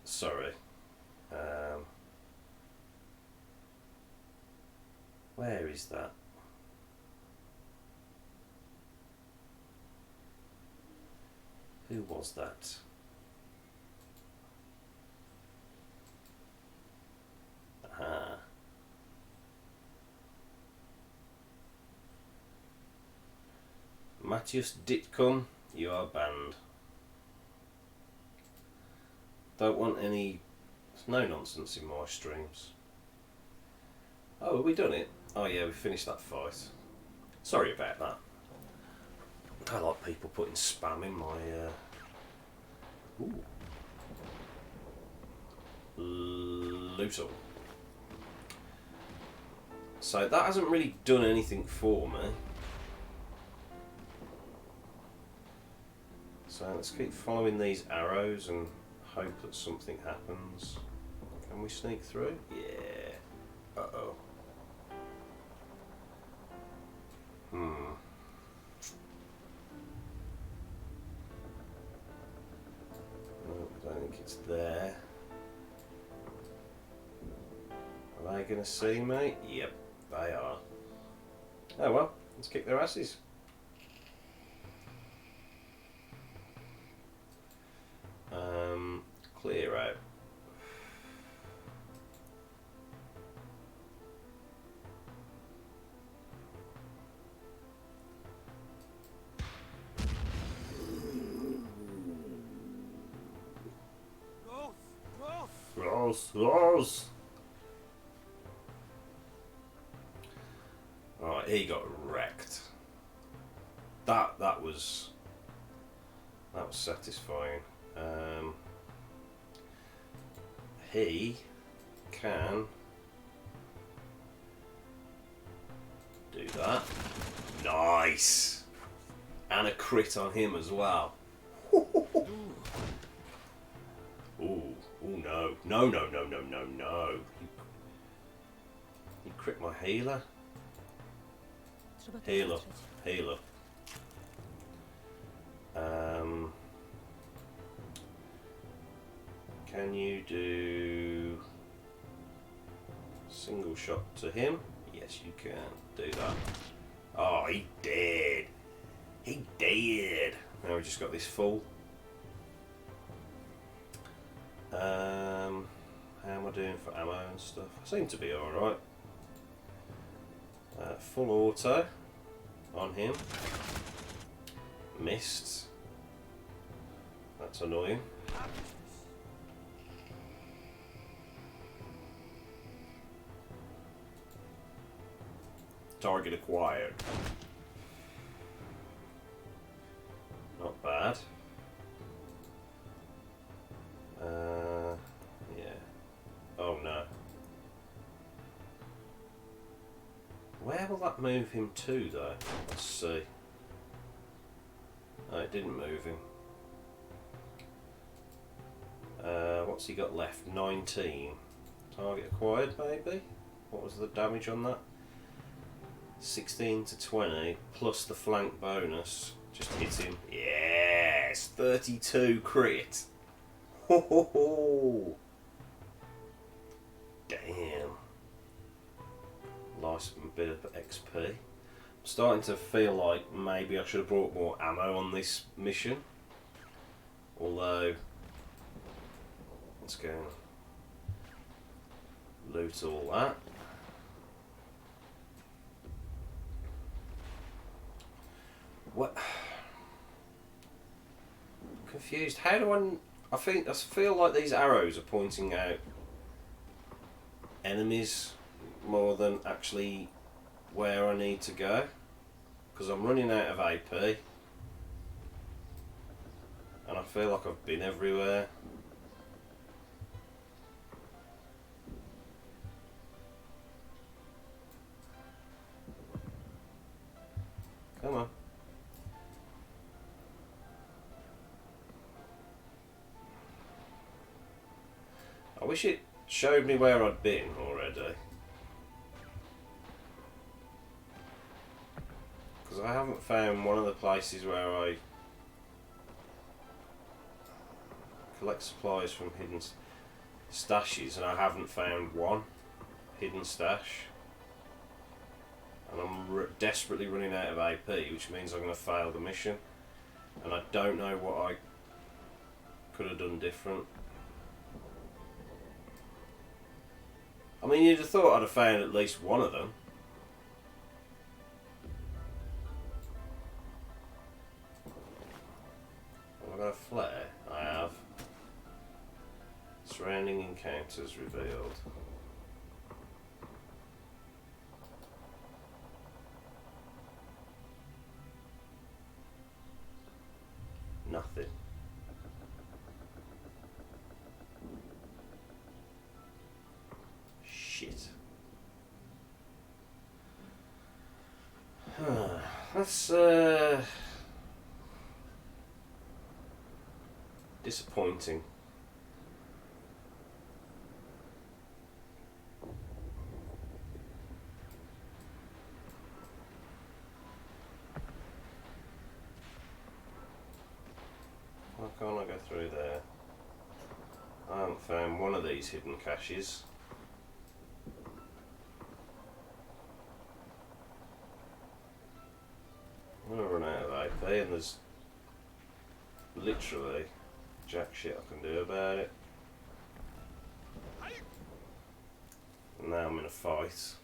Sorry. Where is that? Who was that? Aha. Matthias Ditcom, you are banned. Don't want any... There's no nonsense in my streams. Oh, have we done it? Oh yeah, we finished that fight. Sorry about that. I like people putting spam in my... Ooh. Luto. So that hasn't really done anything for me. So let's keep following these arrows and hope that something happens. Can we sneak through? Yeah. Uh-oh. No, I don't think it's there. Are they going to see me? Yep, they are. Oh well, let's kick their asses. Clear out. Rose. Alright, he got wrecked. That was satisfying. He can do that. Nice! And a crit on him as well. Ooh, no. No. You crit my healer? Healer. Can you do single shot to him? Yes, you can do that. Oh, he did. Now we just got this full. How am I doing for ammo and stuff? I seem to be alright. Full auto on him. Missed. That's annoying. Target acquired. Not bad. move him to though? Let's see. No, it didn't move him. What's he got left? 19. Target acquired, maybe? What was the damage on that? 16 to 20, plus the flank bonus. Just hit him. Yes! 32 crit! Ho ho ho! Damn. Nice bit of XP. I'm starting to feel like maybe I should have brought more ammo on this mission. Although, let's go and loot all that. What? I'm confused. How do I feel like these arrows are pointing out enemies more than actually where I need to go, because I'm running out of AP and I feel like I've been everywhere. Come on. I wish it showed me where I'd been already, because I haven't found one of the places where I collect supplies from hidden stashes, and I haven't found one hidden stash, and I'm desperately running out of AP, which means I'm going to fail the mission, and I don't know what I could have done different. I mean, you'd have thought I'd have found at least one of them. Have I got a flare? I have. Surrounding encounters revealed. Nothing. Shit. That's disappointing. Why can't I go through there? I haven't found one of these hidden caches. I'm gonna run out of AP and there's literally jack shit I can do about it. And now I'm in a fight.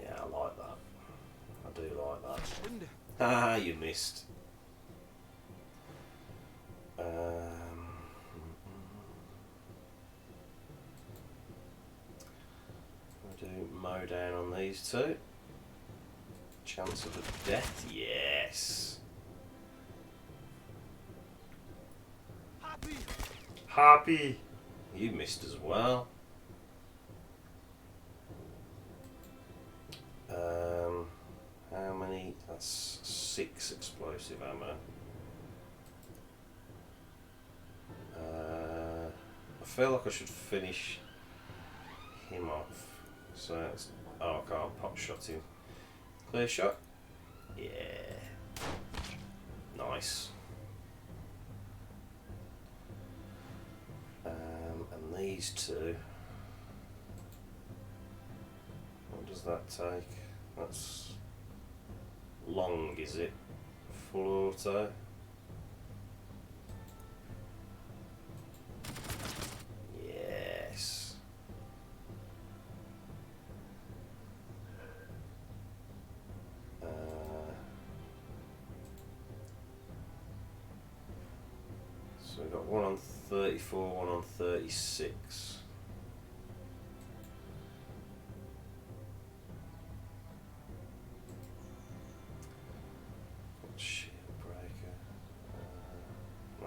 Yeah, I like that. I do like that. Ah, you missed. I'll do mow down on these two. Chance of a death, yes. Happy. You missed as well. How many? That's 6 explosive ammo. I feel like I should finish him off. So it's, oh, I can't pop shot him. Clear shot. Yeah. Nice. And these two. What does that take? That's long, is it? Full auto. Yes. So we've got one on 34, one on 36. Shield breaker.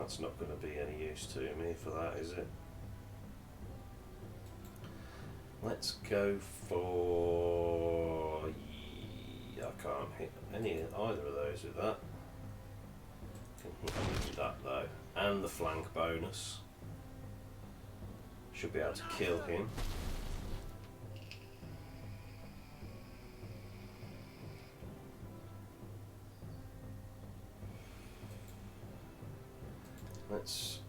That's not going to be any use to me for that, is it? Let's go for... I can't hit either of those with that. Can hit with that though. And the flank bonus. Should be able to kill him. Let's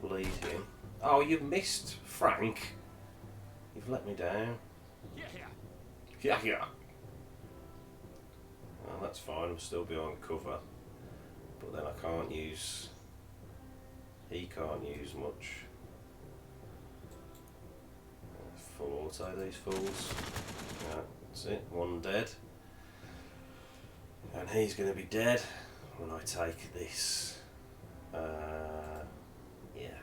lead him. Oh, you've missed, Frank. You've let me down. Yeah. Well, that's fine. I'm still behind cover. But then I can't use... He can't use much. Full auto, these fools. Yeah, that's it. One dead. And he's going to be dead when I take this. Yeah.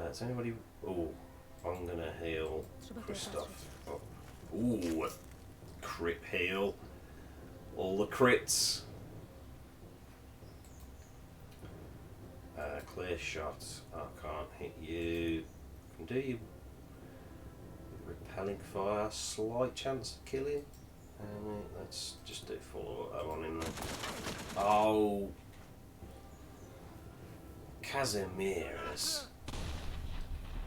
Is anybody... Oh, I'm going to heal Christoph up. Ooh, crit heal. All the crits. Clear shot. I can't hit you. Can do you. Repelling fire. Slight chance of killing. Let's just do full auto on him then. Oh. Casimirs.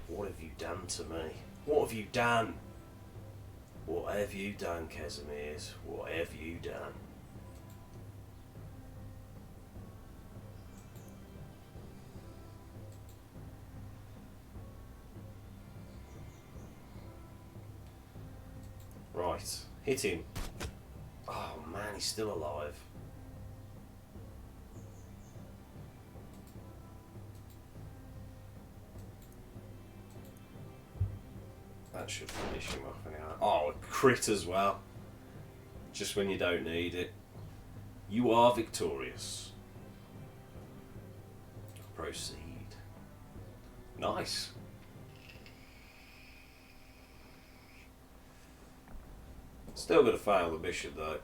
What have you done to me? What have you done? What have you done, Casimirs? What have you done? Right, hit him. Oh man, he's still alive. That should finish him off anyhow. Oh, a crit as well. Just when you don't need it. You are victorious. Proceed. Nice. Still going to fail the mission though.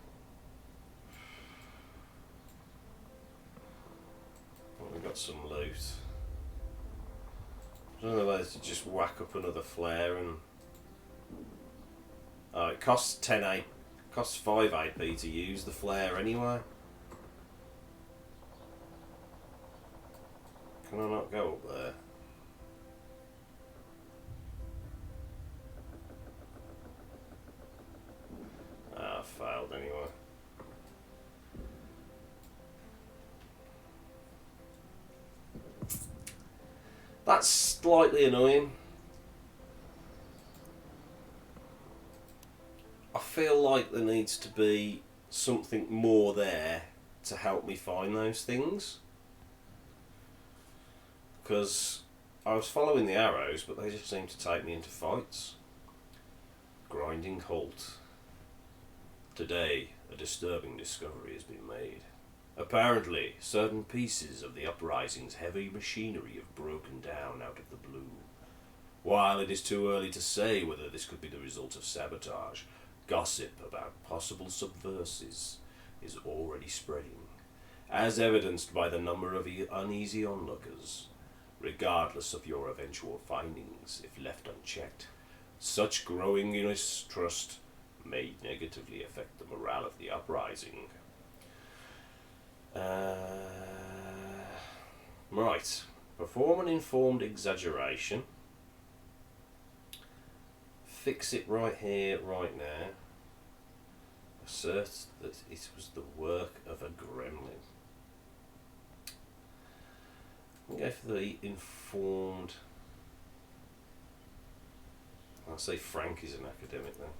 We've got some loot. I don't know whether to just whack up another flare and... Oh, it costs 5 AP to use the flare anyway. Can I not go up there? Ah, I failed anyway. That's slightly annoying. I feel like there needs to be something more there to help me find those things. Because I was following the arrows, but they just seemed to take me into fights. Grinding halt. Today, a disturbing discovery has been made. Apparently, certain pieces of the uprising's heavy machinery have broken down out of the blue. While it is too early to say whether this could be the result of sabotage, gossip about possible subversives is already spreading, as evidenced by the number of uneasy onlookers. Regardless of your eventual findings, if left unchecked, such growing mistrust may negatively affect the morale of the uprising. Right. Perform an informed exaggeration. Fix it right here, right now. Assert that it was the work of a gremlin. I'll go for the informed... I'll say Frank is an academic then.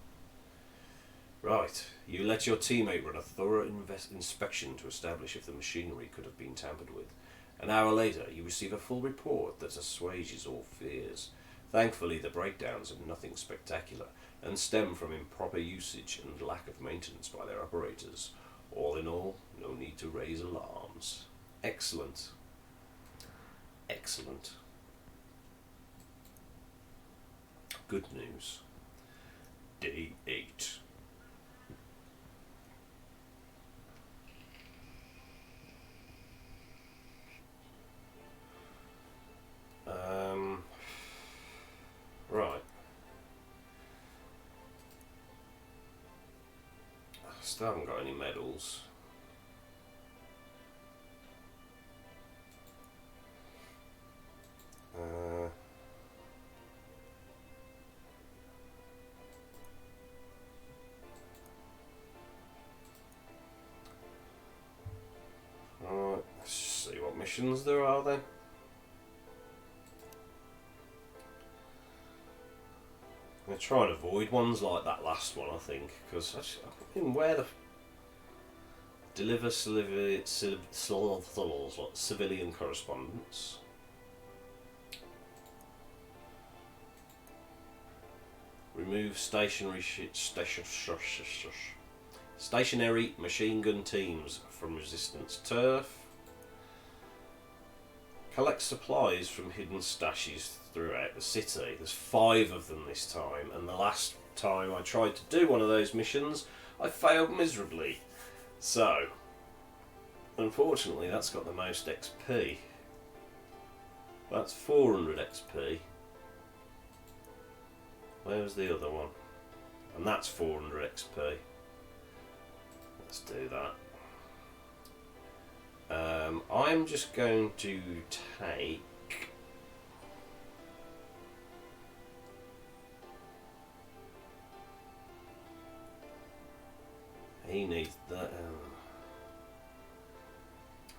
Right, you let your teammate run a thorough inspection to establish if the machinery could have been tampered with. An hour later, you receive a full report that assuages all fears. Thankfully, the breakdowns are nothing spectacular and stem from improper usage and lack of maintenance by their operators. All in all, no need to raise alarms. Excellent. Excellent. Good news. Day 8. Still haven't got any medals. Right, let's just see what missions there are then. I'm going to try and avoid ones like that last one, I think, because I mean, where the deliver civilian correspondence. Remove stationary machine gun teams from resistance turf. Collect supplies from hidden stashes throughout the city. There's 5 of them this time, and the last time I tried to do one of those missions, I failed miserably. So, unfortunately, that's got the most XP. That's 400 XP. Where was the other one? And that's 400 XP. Let's do that. I'm just going to take... He needs that.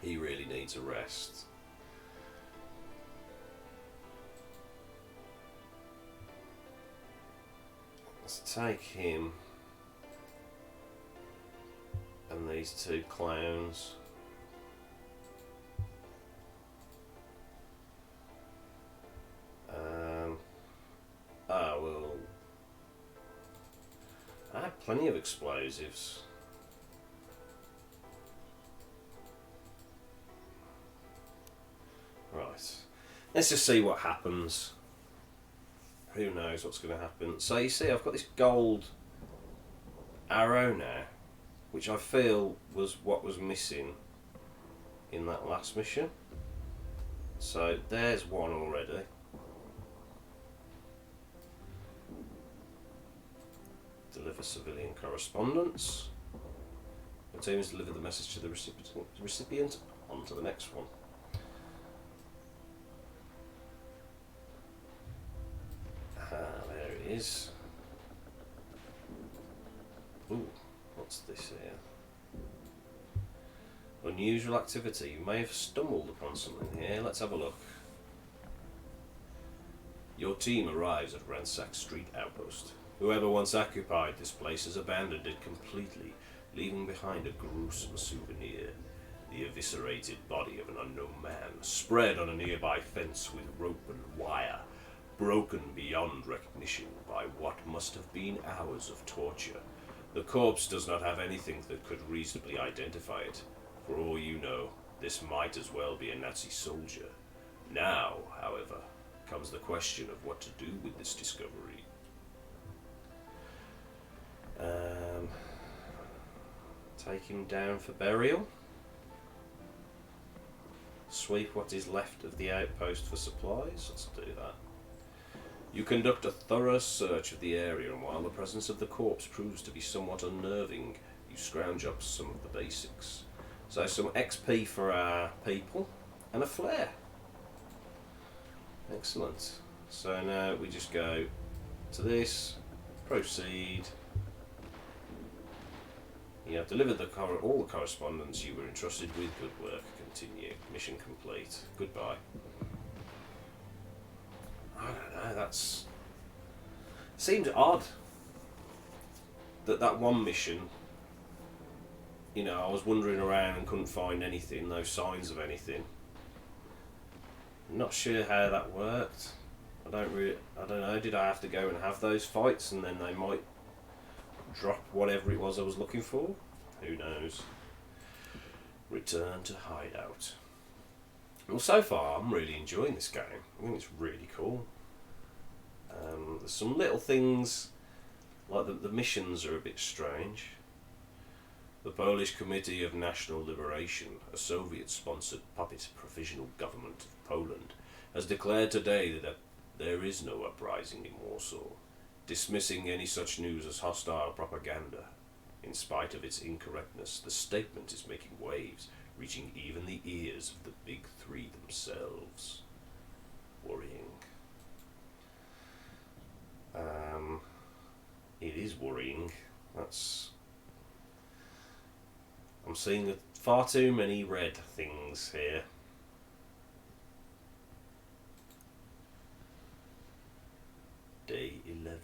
He really needs a rest. Let's take him and these 2 clowns. Well, I have plenty of explosives. Right, let's just see what happens. Who knows what's going to happen. So you see, I've got this gold arrow now, which I feel was what was missing in that last mission. So there's one already. Deliver civilian correspondence. The team has delivered the message to the recipient. On to the next one. There it is. Ooh, what's this here? Unusual activity. You may have stumbled upon something here. Let's have a look. Your team arrives at Ransack Street Outpost. Whoever once occupied this place has abandoned it completely, leaving behind a gruesome souvenir. The eviscerated body of an unknown man, spread on a nearby fence with rope and wire, broken beyond recognition by what must have been hours of torture. The corpse does not have anything that could reasonably identify it. For all you know, this might as well be a Nazi soldier. Now, however, comes the question of what to do with this discovery. Take him down for burial. Sweep what is left of the outpost for supplies. Let's do that. You conduct a thorough search of the area, and while the presence of the corpse proves to be somewhat unnerving, you scrounge up some of the basics. So some XP for our people, and a flare. Excellent. So now we just go to this, proceed. You have delivered all the correspondence you were entrusted with. Good work. Continue. Mission complete. Goodbye. I don't know, that's... Seemed odd that one mission, you know, I was wandering around and couldn't find anything, no signs of anything. I'm not sure how that worked. I don't know, did I have to go and have those fights and then they might drop whatever it was I was looking for? Who knows? Return to hideout. Well, so far I'm really enjoying this game. I think it's really cool. There's some little things, like the missions are a bit strange. The Polish Committee of National Liberation, a Soviet-sponsored puppet provisional government of Poland, has declared today that there is no uprising in Warsaw, dismissing any such news as hostile propaganda. In spite of its incorrectness, the statement is making waves, reaching even the ears of the big three themselves. Worrying. It is worrying. I'm seeing far too many red things here. Day 11.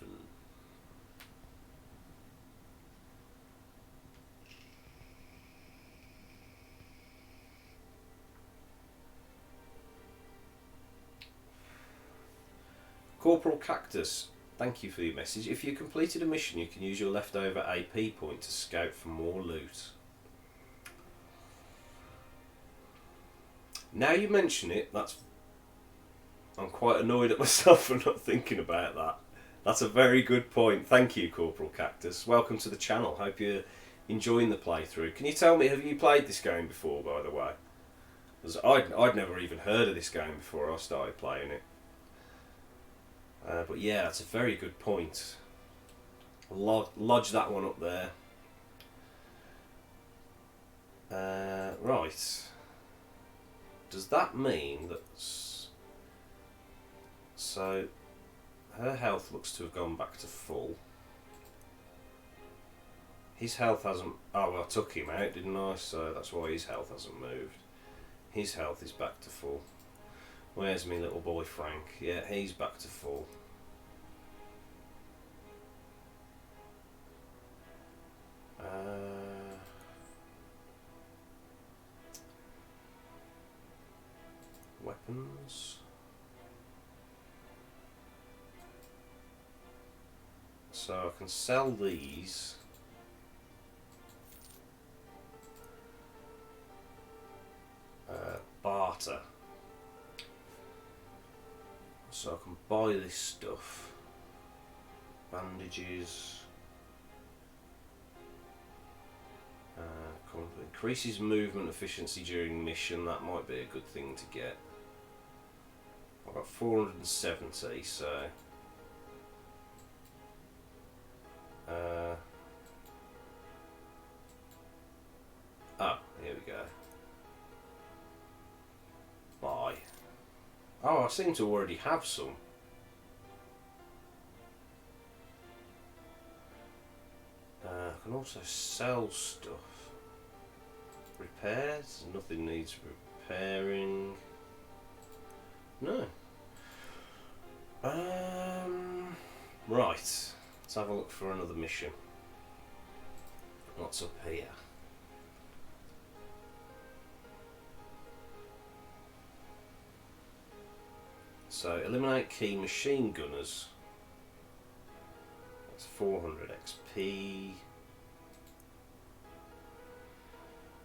Corporal Cactus, thank you for your message. If you completed a mission, you can use your leftover AP point to scout for more loot. Now you mention it, I'm quite annoyed at myself for not thinking about that. That's a very good point. Thank you, Corporal Cactus. Welcome to the channel. Hope you're enjoying the playthrough. Can you tell me, have you played this game before, by the way? Because I'd never even heard of this game before I started playing it. But yeah, that's a very good point. Lodge that one up there. Right. Does that mean that... So, her health looks to have gone back to full. His health hasn't... Oh, well, I took him out, didn't I? So that's why his health hasn't moved. His health is back to full. Where's me little boy Frank? Yeah, he's back to full. Weapons. So I can sell these. Barter. So I can buy this stuff. Bandages. Increases movement efficiency during mission. That might be a good thing to get. I've got 470, so... here we go. Buy. Oh, I seem to already have some. I can also sell stuff. Repairs? Nothing needs repairing. No. Right. Let's have a look for another mission. What's up here? So, eliminate key machine gunners. That's 400 XP.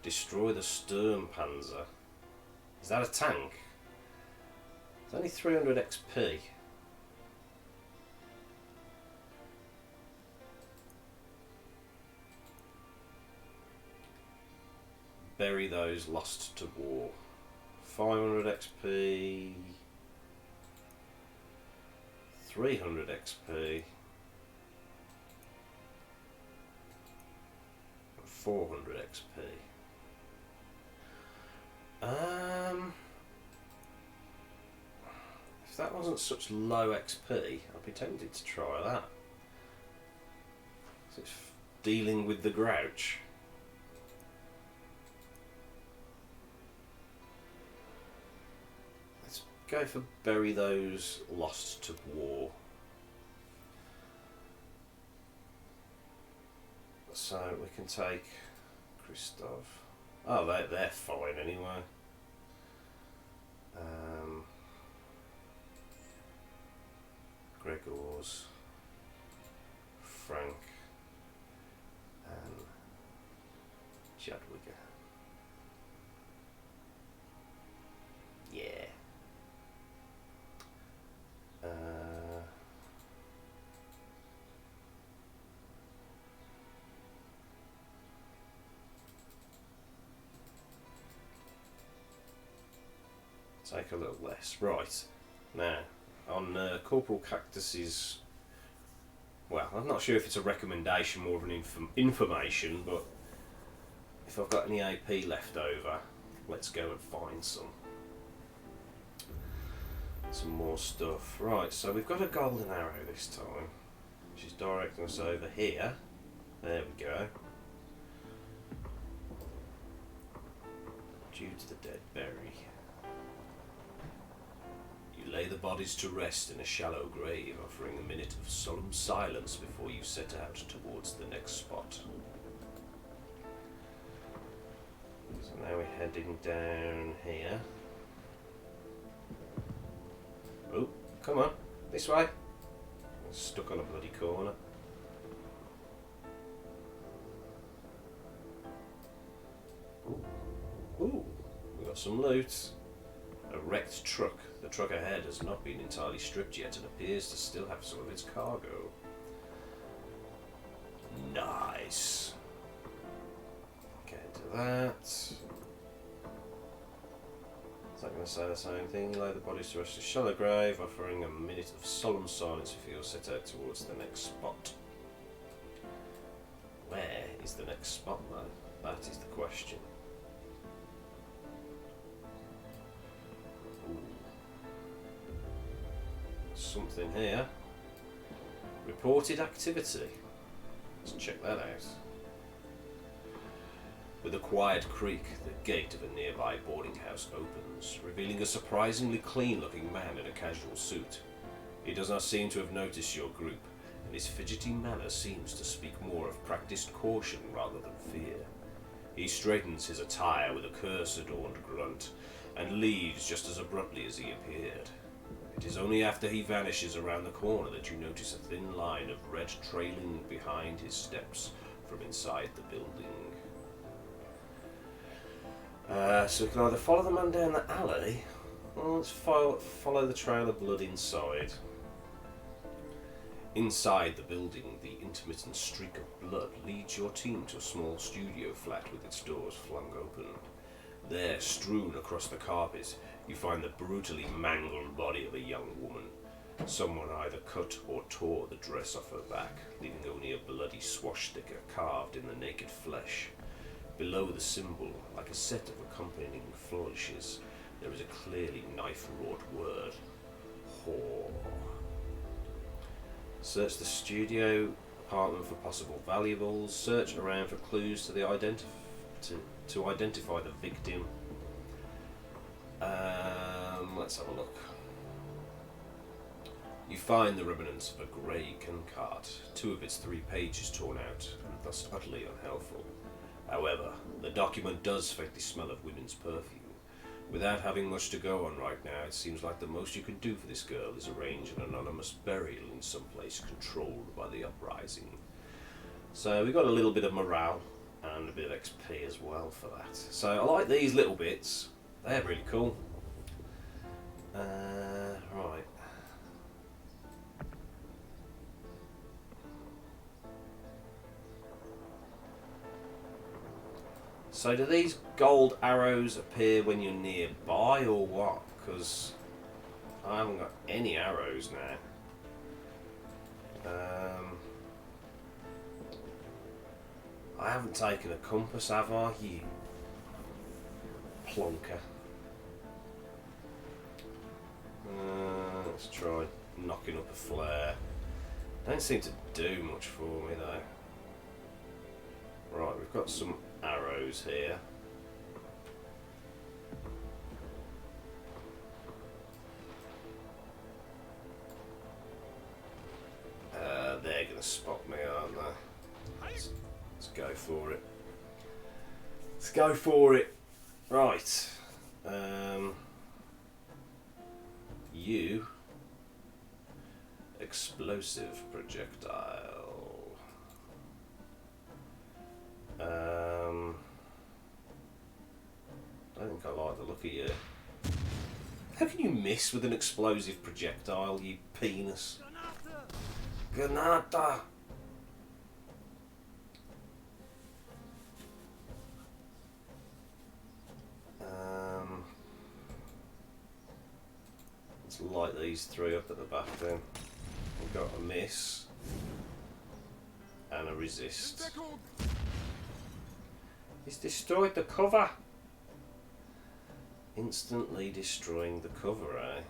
Destroy the Sturmpanzer. Is that a tank? It's only 300 XP. Bury those lost to war. 500 XP. 300 XP. 400 XP. If that wasn't such low XP, I'd be tempted to try that. So it's dealing with the grouch. Let's go for bury those lost to war. So we can take Christoph. Oh, they're fine anyway. Gregor's, Frank, and Jadwiger. Yeah. Take a little less. Right. Now, on Corporal Cactus's well, I'm not sure if it's a recommendation more of an information, but if I've got any AP left over, let's go and find some more stuff. Right, so we've got a golden arrow this time, which is directing us over here. There we go. Due to the dead berry. You lay the bodies to rest in a shallow grave, offering a minute of solemn silence before you set out towards the next spot. So now we're heading down here. Oh, come on, this way. I'm stuck on a bloody corner. Ooh, we got some loot. A wrecked truck. The truck ahead has not been entirely stripped yet and appears to still have some of its cargo. Nice. Get into that. Is that going to say the same thing? Lay the bodies to rest in a shallow grave, offering a minute of solemn silence if you're set out towards the next spot. Where is the next spot, though? That is the question. Ooh. Something here. Reported activity. Let's check that out. With a quiet creak, the gate of a nearby boarding house opens, revealing a surprisingly clean-looking man in a casual suit. He does not seem to have noticed your group, and his fidgety manner seems to speak more of practiced caution rather than fear. He straightens his attire with a curse-adorned grunt, and leaves just as abruptly as he appeared. It is only after he vanishes around the corner that you notice a thin line of red trailing behind his steps from inside the building. So we can either follow the man down the alley, or let's follow the trail of blood inside. Inside the building, the intermittent streak of blood leads your team to a small studio flat with its doors flung open. There, strewn across the carpet, you find the brutally mangled body of a young woman. Someone either cut or tore the dress off her back, leaving only a bloody swastika carved in the naked flesh. Below the symbol, like a set of accompanying flourishes, there is a clearly knife-wrought word: whore. Search the studio apartment for possible valuables. Search around for clues to identify the victim. Let's have a look. You find the remnants of a grey gun cart, 2 of its 3 pages torn out, and thus utterly unhelpful. However, the document does faintly smell of women's perfume. Without having much to go on right now, it seems like the most you can do for this girl is arrange an anonymous burial in some place controlled by the uprising. So we got a little bit of morale and a bit of XP as well for that. So I like these little bits. They're really cool. Right. So do these gold arrows appear when you're nearby or what? Because I haven't got any arrows now. I haven't taken a compass, have I? You plonker. Let's try knocking up a flare. Don't seem to do much for me though. Right, we've got some arrows here. They're going to spot me, aren't they? Let's go for it. Let's go for it. Right. You. Explosive projectile. I don't think I like the look of you. How can you miss with an explosive projectile, you penis? Granata! Let's light these 3 up at the back then. We've got a miss. and a resist. He's destroyed the cover. Instantly destroying the cover, eh?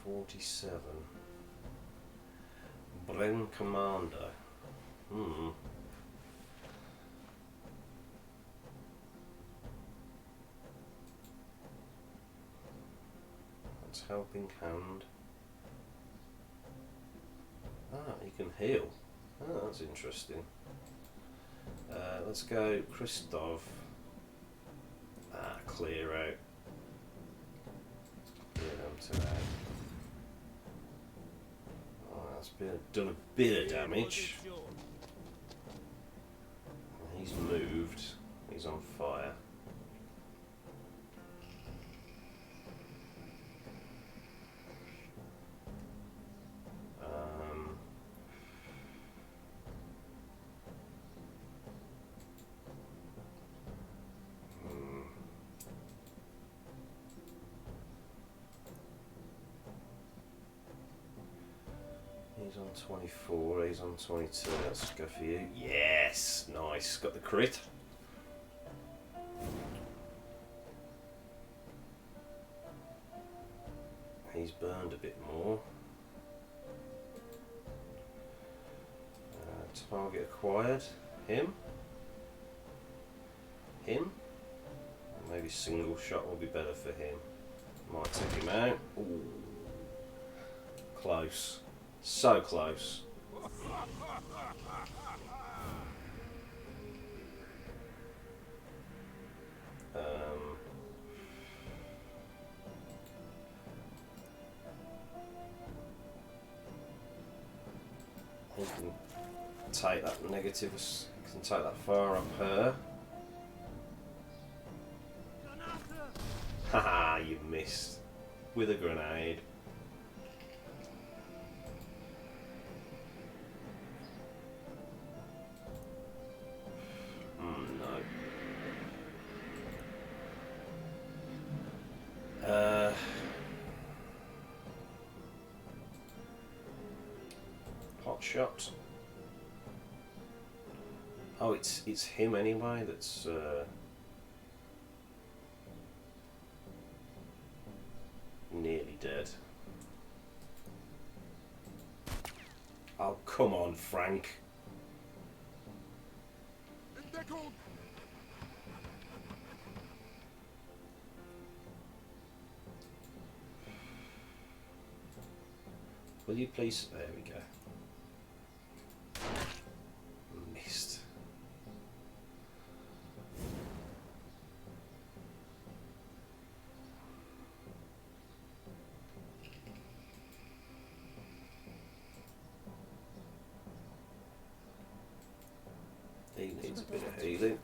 47. Bren Commander. That's helping hand. Ah, he can heal. Ah, that's interesting. Let's go Christoph. Ah, clear out. Clear them to out. Oh, that's done a bit of damage. He's moved. He's on fire. He's on 24, he's on 22, let's go for you. Yes! Nice, got the crit. He's burned a bit more. Target acquired. Him. Maybe single shot will be better for him. Might take him out. Ooh. Close. So close. He can take that negative, he can take that fire up her. Haha, you missed with a grenade. No. Hot shot. Oh, it's him anyway. That's nearly dead. Oh, come on, Frank. Will you please? There we go. Missed. He needs a bit of healing.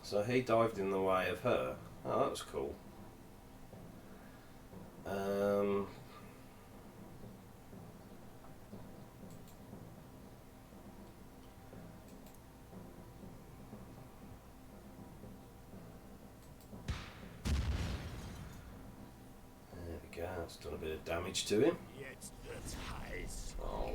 So he dived in the way of her. Oh, that was cool. There we go. That's done a bit of damage to him. Oh.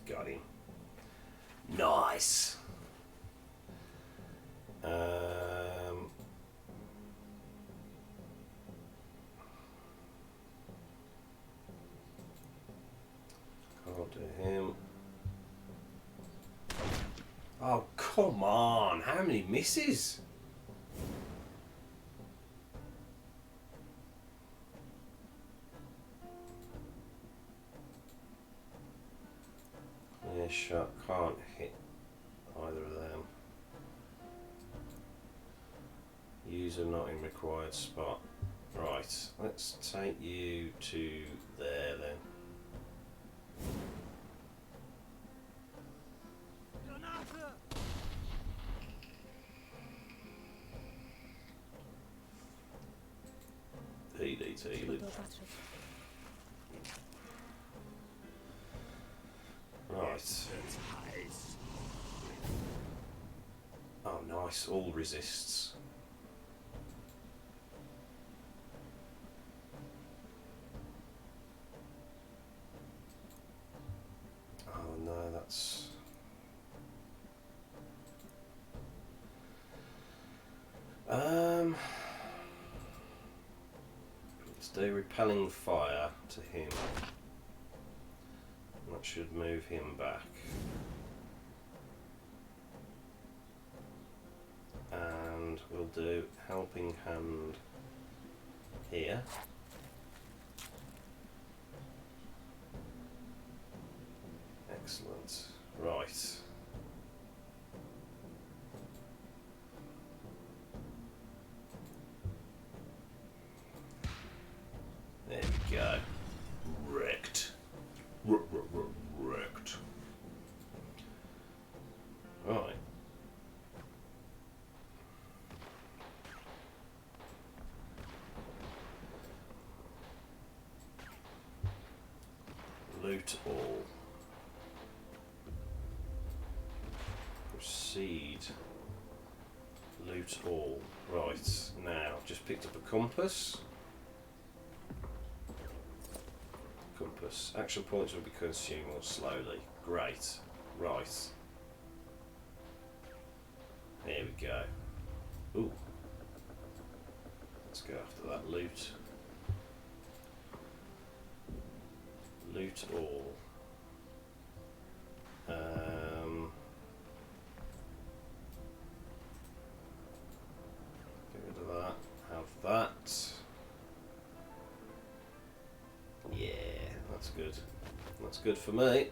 Got him. Nice. Can't do him. Oh, come on. How many misses? Yeah, shot can't hit either of them. User not in required spot. Right, let's take you to there then. needs healing. Right. Oh, nice. All resists. Oh no, that's... Let's do repelling fire to him. That should move him back. And we'll do helping hand here. Excellent. Right. There we go. Wrecked. Wrecked. Right. Loot all. Proceed. Loot all. Right, now, just picked up a compass. Compass. Action points will be consumed more slowly. Great. Right. Here we go. Ooh. Let's go after that loot. Loot all. Get rid of that. Have that. Yeah, that's good. That's good for me.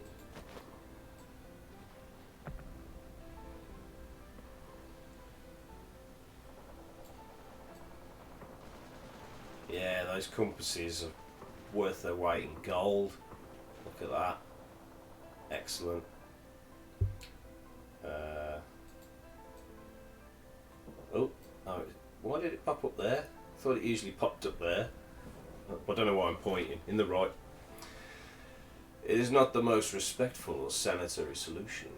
Yeah, those compasses are worth their weight in gold. Look at that. Excellent. Oh, why did it pop up there? I thought it usually popped up there. I don't know why I'm pointing. In the right. It is not the most respectful or sanitary solution,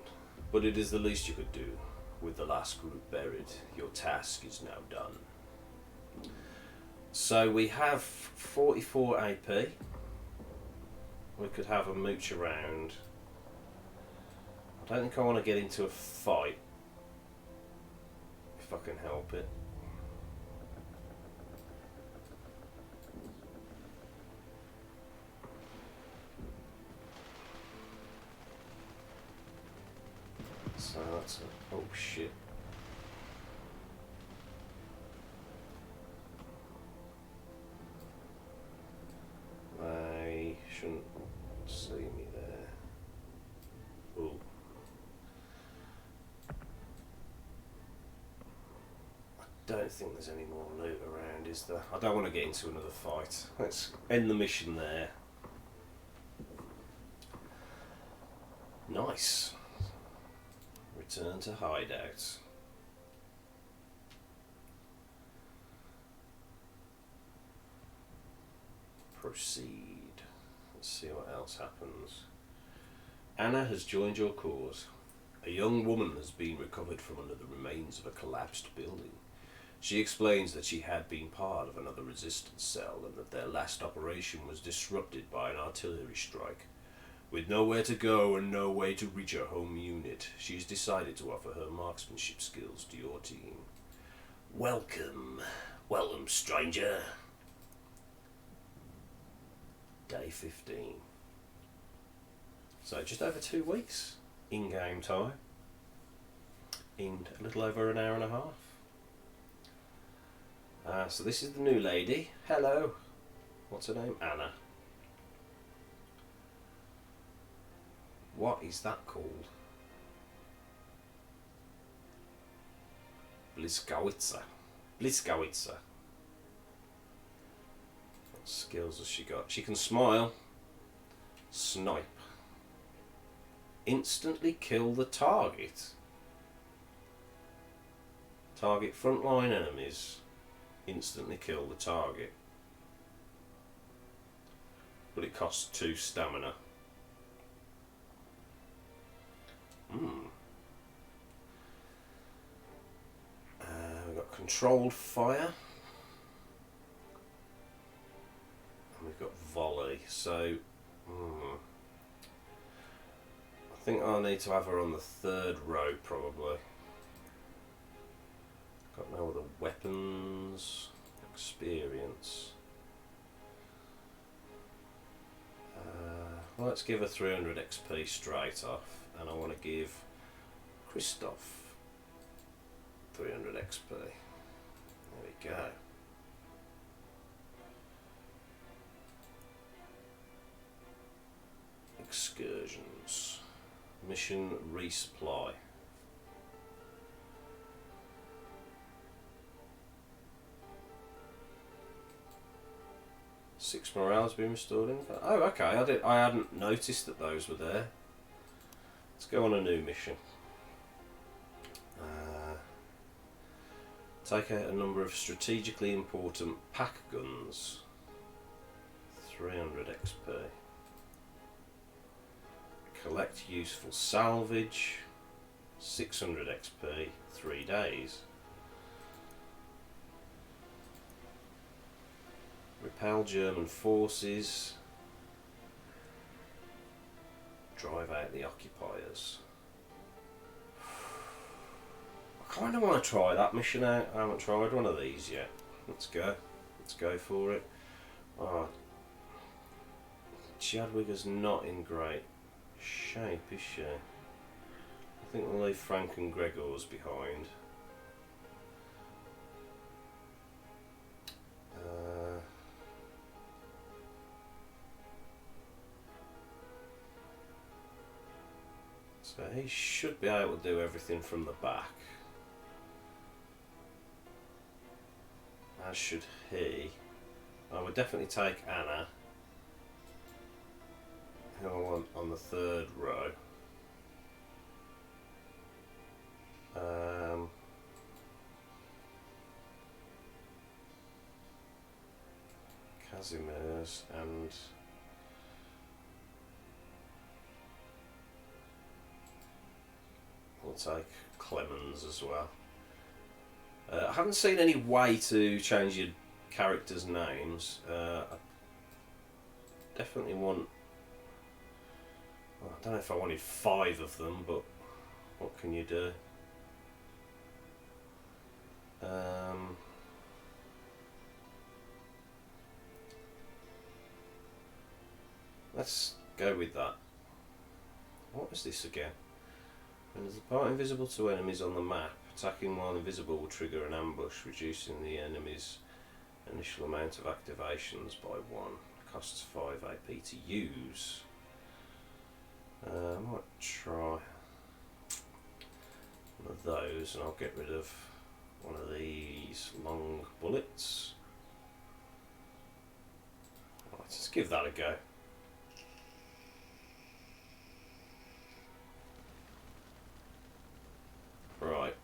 but it is the least you could do. With the last group buried, your task is now done. So we have 44 AP. We could have a mooch around. I don't think I want to get into a fight, if I can help it. So that's a... oh shit. They shouldn't see me there. Ooh. I don't think there's any more loot around, is there? I don't want to get into another fight. Let's end the mission there. Nice. Return to hideout. Proceed. Let's see what else happens. Anna has joined your cause. A young woman has been recovered from under the remains of a collapsed building. She explains that she had been part of another resistance cell and that their last operation was disrupted by an artillery strike. With nowhere to go and no way to reach her home unit, she has decided to offer her marksmanship skills to your team. Welcome. Welcome, stranger. Day 15. So just over 2 weeks in-game time. In a little over an hour and a half. So this is the new lady. Hello. What's her name? Anna. What is that called? Bliskowitzer. Bliskowitzer. What skills has she got? She can smile. Snipe. Instantly kill the target. Target frontline enemies. Instantly kill the target. but it costs 2 stamina. We've got controlled fire. And we've got volley. So, I think I'll need to have her on the 3rd row probably. Got no other weapons. Experience. Well, let's give her 300 XP straight off, and I want to give Christoph 300 XP. There we go. Excursions. Mission resupply. 6 morale's been restored in. Oh, okay. I hadn't noticed that those were there. Let's go on a new mission. Take out a number of strategically important pack guns. 300 XP. Collect useful salvage. 600 XP. 3 days. Repel German forces. Drive out the occupiers. I kind of want to try that mission out. I haven't tried one of these yet. Let's go. Let's go for it. Oh, Chadwigger's not in great shape, is she? I think we'll leave Frank and Gregor's behind. So he should be able to do everything from the back. As should he. I would definitely take Anna, who I want on the 3rd row. Casimir's and we'll take Clemens as well. I haven't seen any way to change your characters' names. I definitely want... Well, I don't know if I wanted 5 of them, but what can you do? Let's go with that. What is this again? When there's a part invisible to enemies on the map, attacking while invisible will trigger an ambush, reducing the enemy's initial amount of activations by 1. Costs 5 AP to use. I might try one of those and I'll get rid of one of these long bullets. Right, let's give that a go. Right.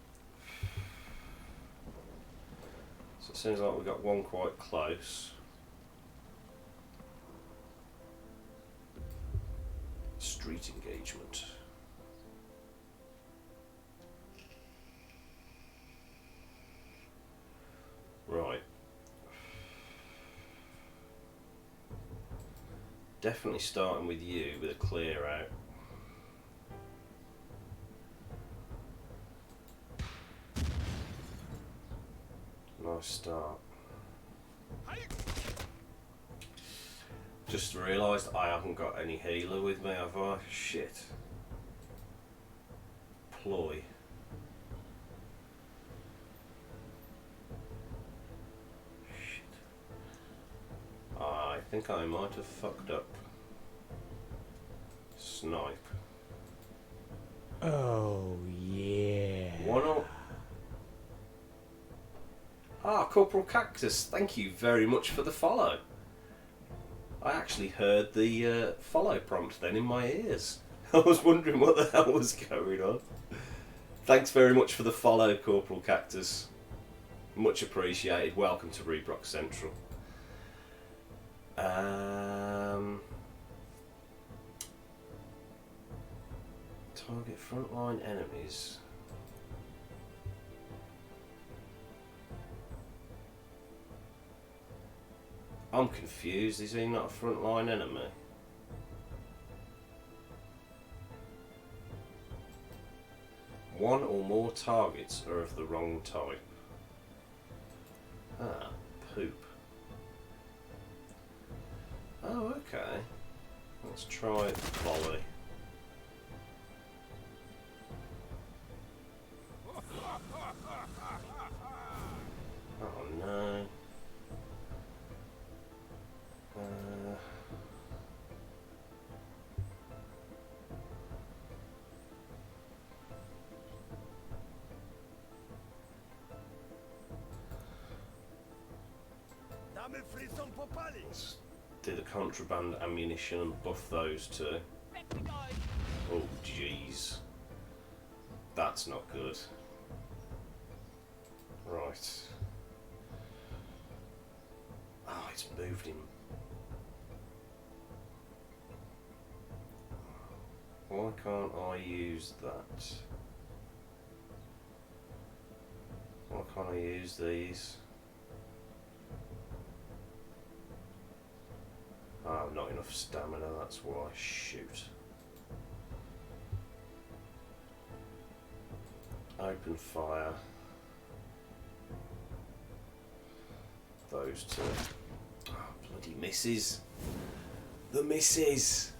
So it seems like we've got one quite close. Street engagement. Right. Definitely starting with you with a clear out. Nice start. Just realised I haven't got any healer with me, have I? Shit. Ploy. Shit. I think I might have fucked up. Snipe. Oh, yeah. 1-0. Ah, Corporal Cactus, thank you very much for the follow. I actually heard the follow prompt then in my ears. I was wondering what the hell was going on. Thanks very much for the follow, Corporal Cactus. Much appreciated. Welcome to Rebrox Central. Target frontline enemies. I'm confused. Is he not a frontline enemy? One or more targets are of the wrong type. Ah, poop. Oh, okay. Let's try volley. Oh no. Let's do the contraband ammunition and buff those two. Oh jeez. That's not good. Right. Oh, it's moved him. Why can't I use that? Why can't I use these? Oh, not enough stamina, that's why. Shoot. Open fire. Those two. Oh, bloody misses. The misses.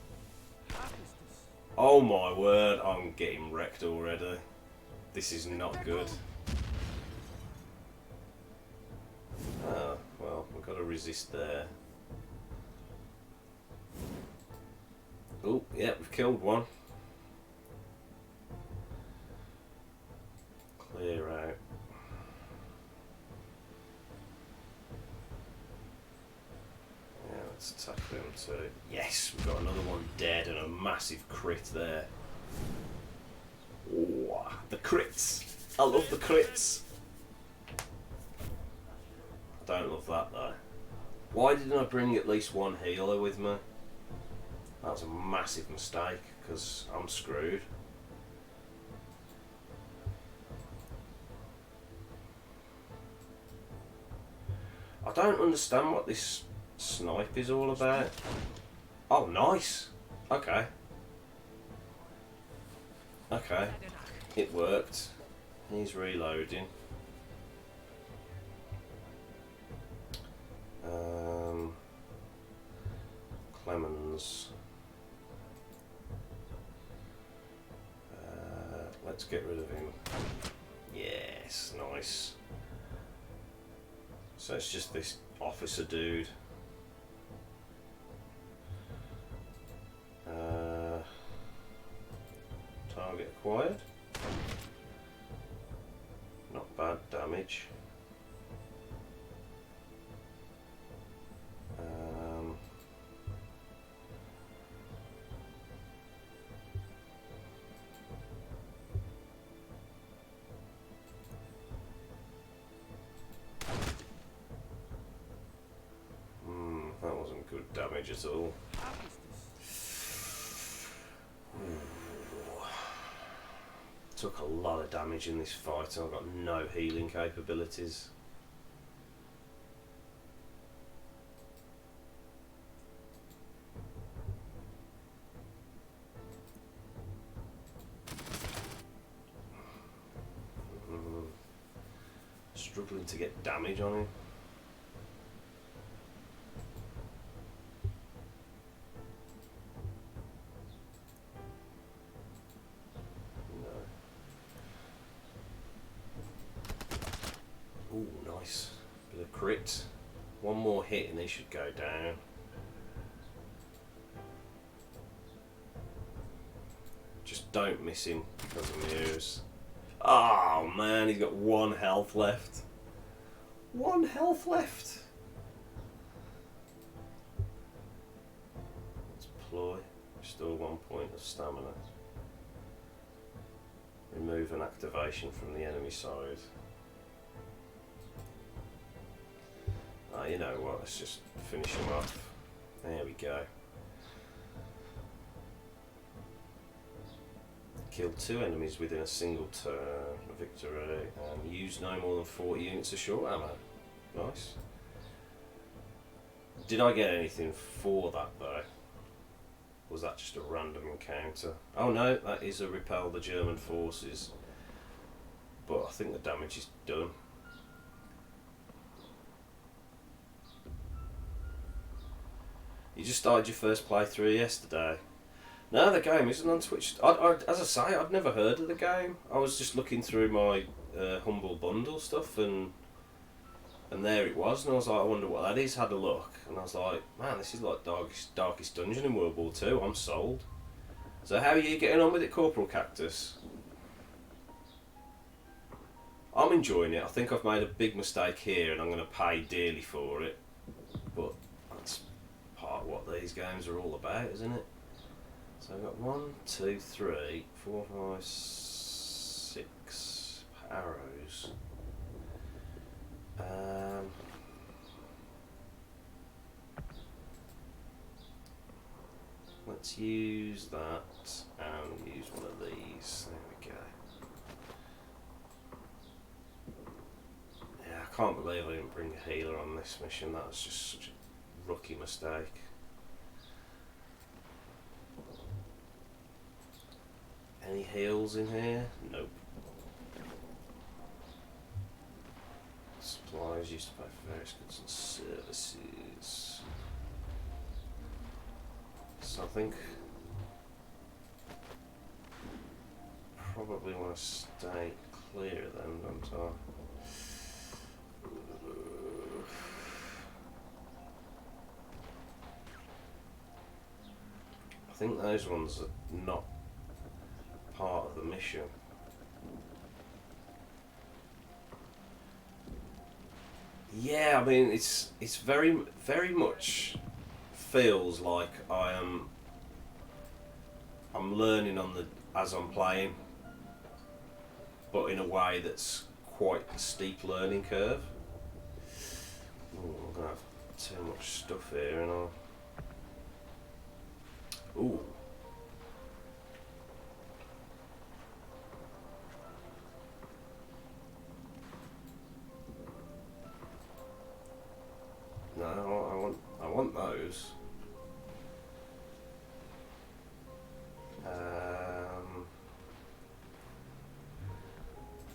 Oh my word, I'm getting wrecked already. This is not good. Oh, well, we've got to resist there. Oh, yeah, we've killed one. Clear out. Yeah, let's tackle him too. Yes, we've got another one dead and a massive crit there. Oh, the crits! I love the crits! I don't love that though. Why didn't I bring at least one healer with me? That was a massive mistake, because I'm screwed. I don't understand what this snipe is all about. Oh, nice. Okay. Okay. It worked. He's reloading. Clemens. Let's get rid of him. Yes, nice. So it's just this officer dude. Target acquired. Not bad damage. That wasn't good damage at all. Took a lot of damage in this fight and I've got no healing capabilities. Struggling to get damage on him. Ooh, nice. Bit of crit. One more hit and he should go down. Just don't miss him because of Muse. Oh man, he's got 1 health left. 1 health left. Let's ploy. Restore 1 point of stamina. Remove an activation from the enemy side. You know what, let's just finish him off. There we go. Kill 2 enemies within a single turn. Victory. Use no more than 40 units of short ammo. Nice. Did I get anything for that though? Was that just a random encounter? Oh no, that is a repel the German forces. But I think the damage is done. You just started your first playthrough yesterday. No, the game isn't on Twitch. As I say, I'd never heard of the game. I was just looking through my Humble Bundle stuff and there it was, and I was like, I wonder what that is. Had a look, and I was like, man, this is like darkest dungeon in World War Two. I'm sold. So how are you getting on with it, Corporal Cactus? I'm enjoying it. I think I've made a big mistake here, and I'm going to pay dearly for it. But that's part of what these games are all about, isn't it? So I've got 1, 2, 3, 4, 5, 6 arrows. Let's use that and use one of these. There we go. Yeah, I can't believe I didn't bring a healer on this mission. That was just such a rookie mistake. Any heals in here? Nope. Supplies used to pay for various goods and services. So I think probably want to stay clear then, don't I? I think those ones are not part of the mission. Yeah, I mean it's very much feels like I'm learning on the as I'm playing, but in a way that's quite a steep learning curve. Ooh, I'm gonna have too much stuff here, and I'll. Ooh. No, I want those. I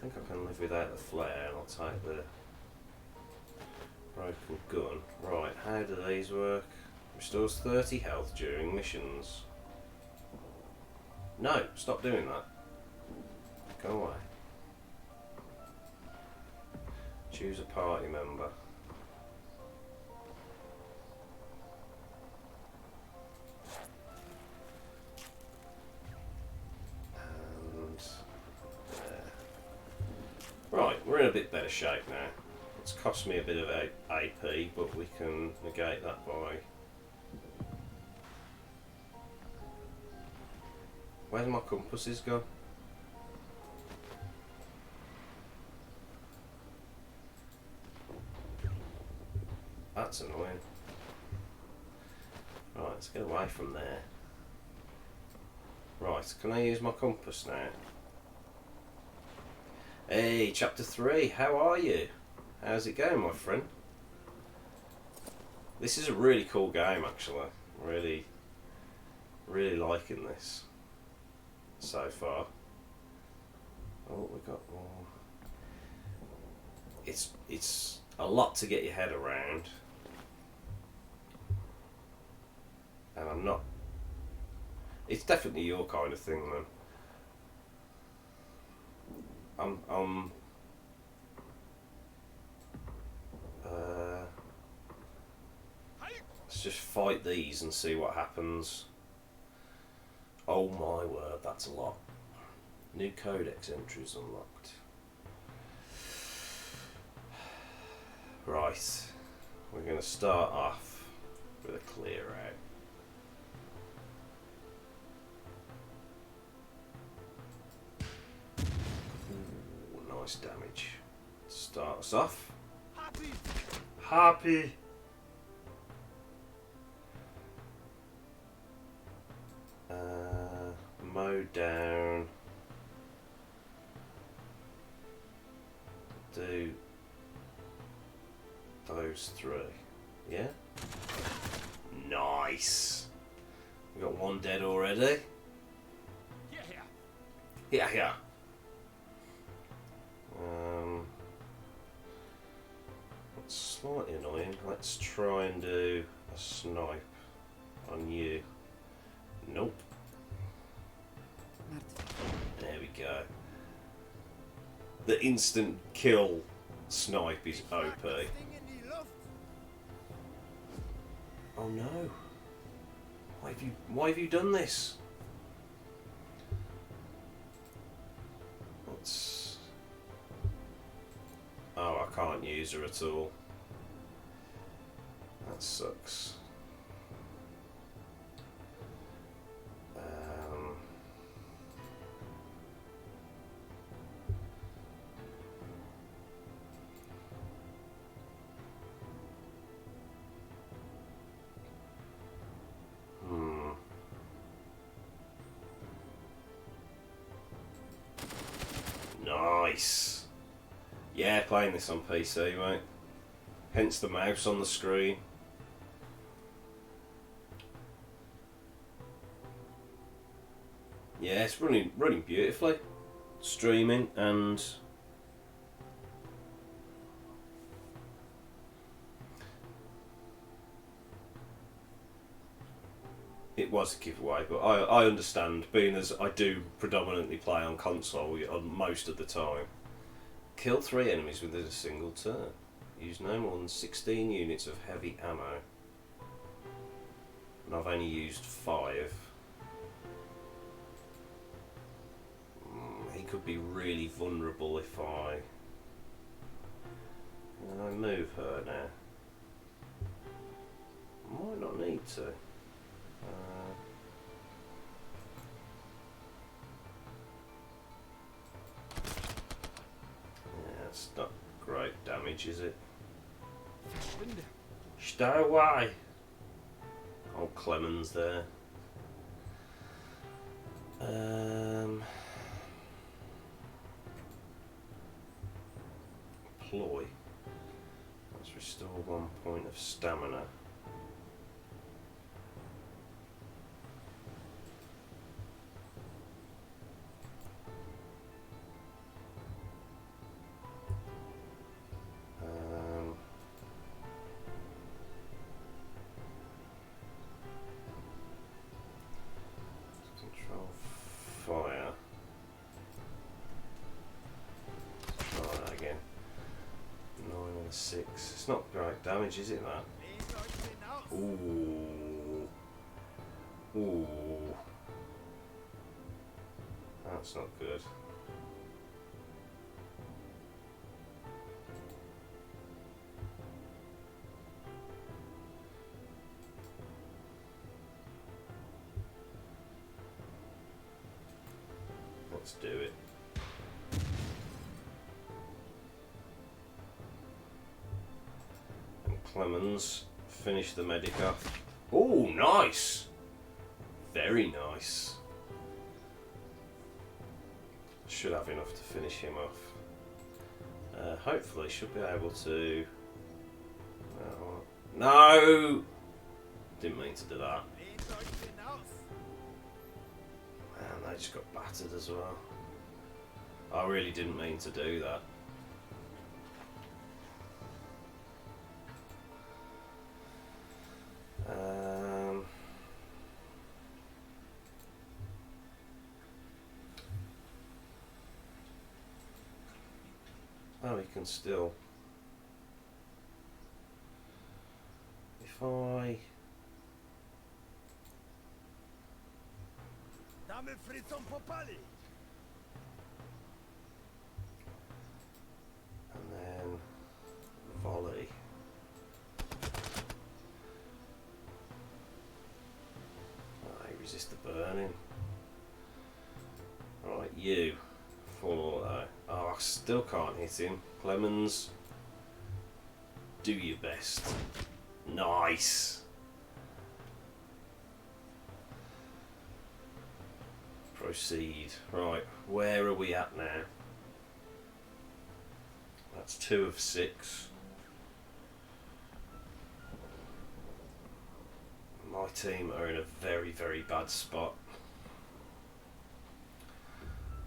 think I can live without the flare, and I'll take the broken gun. Right, how do these work? Restores 30 health during missions. No, stop doing that. Go away. Choose a party member. Right, we're in a bit better shape now. It's cost me a bit of AP, but we can negate that by... Where's my compasses go? That's annoying. Right, let's get away from there. Right, can I use my compass now? Hey, chapter 3, how are you? How's it going, my friend? This is a really cool game, actually. Really liking this so far. Oh, we got more. It's a lot to get your head around, and I'm not. It's definitely your kind of thing, man. Let's just fight these and see what happens. Oh my word, that's a lot. New codex entries unlocked. Right, we're going to start off with a clear out. Ooh, nice damage. Start us off. Happy. Mode down. do those three. Yeah? Nice! We got one dead already. Yeah, yeah. That's slightly annoying. Let's try and do a snipe on you. Nope. There we go. The instant kill snipe is OP. Oh no. Why have you done this? Let's... Oh, I can't use her at all. That sucks. Nice. Yeah, playing this on PC, mate. Hence the mouse on the screen. Yeah, it's running beautifully. Streaming and it was a giveaway, but I understand, being as I do predominantly play on console on most of the time. Kill 3 enemies within a single turn. Use no more than 16 units of heavy ammo. And I've only used 5. He could be really vulnerable if I move her now. Might not need to. Yeah, it's not great damage, is it? Stay away! Old Clemens there. Ploy. Let's restore 1 point of stamina. Control fire. Try that again. 9 and 6. It's not great damage, is it, that? Ooh. Ooh. That's not good. Let's do it. And Clemens, finish the medic off. Oh, nice! Very nice. Should have enough to finish him off. Hopefully should be able to... No! Didn't mean to do that. Man, they just got battered as well. I really didn't mean to do that. Oh, he can still... If I... And then volley. I resist the burning. Right, you. Full auto. Oh, I still can't hit him. Clemens, do your best. Nice. Proceed. Right, where are we at now? That's 2 of 6. My team are in a very, very bad spot.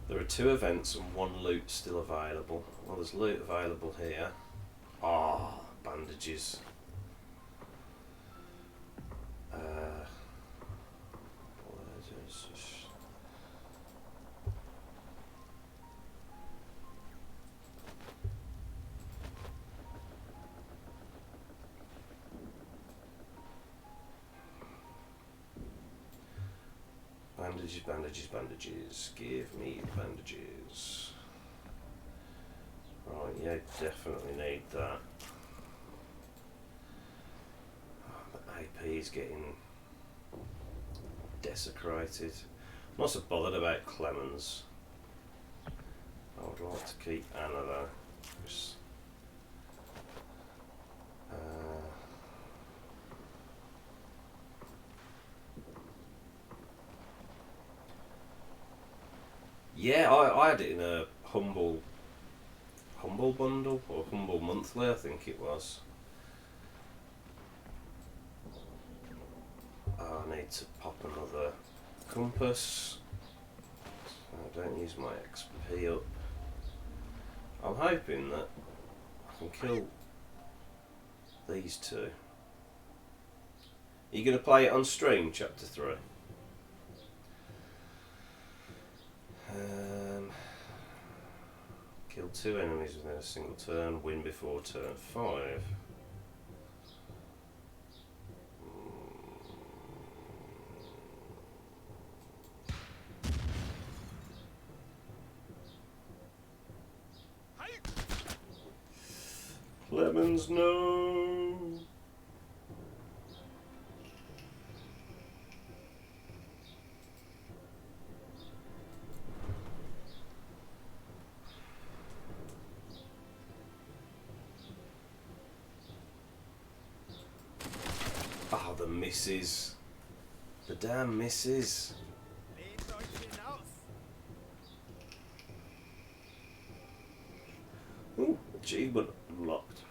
There are 2 events and 1 loot still available. Well, there's loot available here. Ah, bandages. Bandages, bandages, bandages. Give me bandages. Right, yeah, definitely need that. Oh, but AP is getting desecrated. I'm not so bothered about Clemens. I would like to keep Anna though. Just, yeah, I had it in a humble bundle or humble monthly, I think it was. Oh, I need to pop another compass. So I don't use my XP up. I'm hoping that I can kill these 2. Are you going to play it on stream, Chapter 3? Kill 2 enemies within a single turn, win before turn 5. Lemons, no! Oh, the misses. The damn misses. Ooh, achievement unlocked.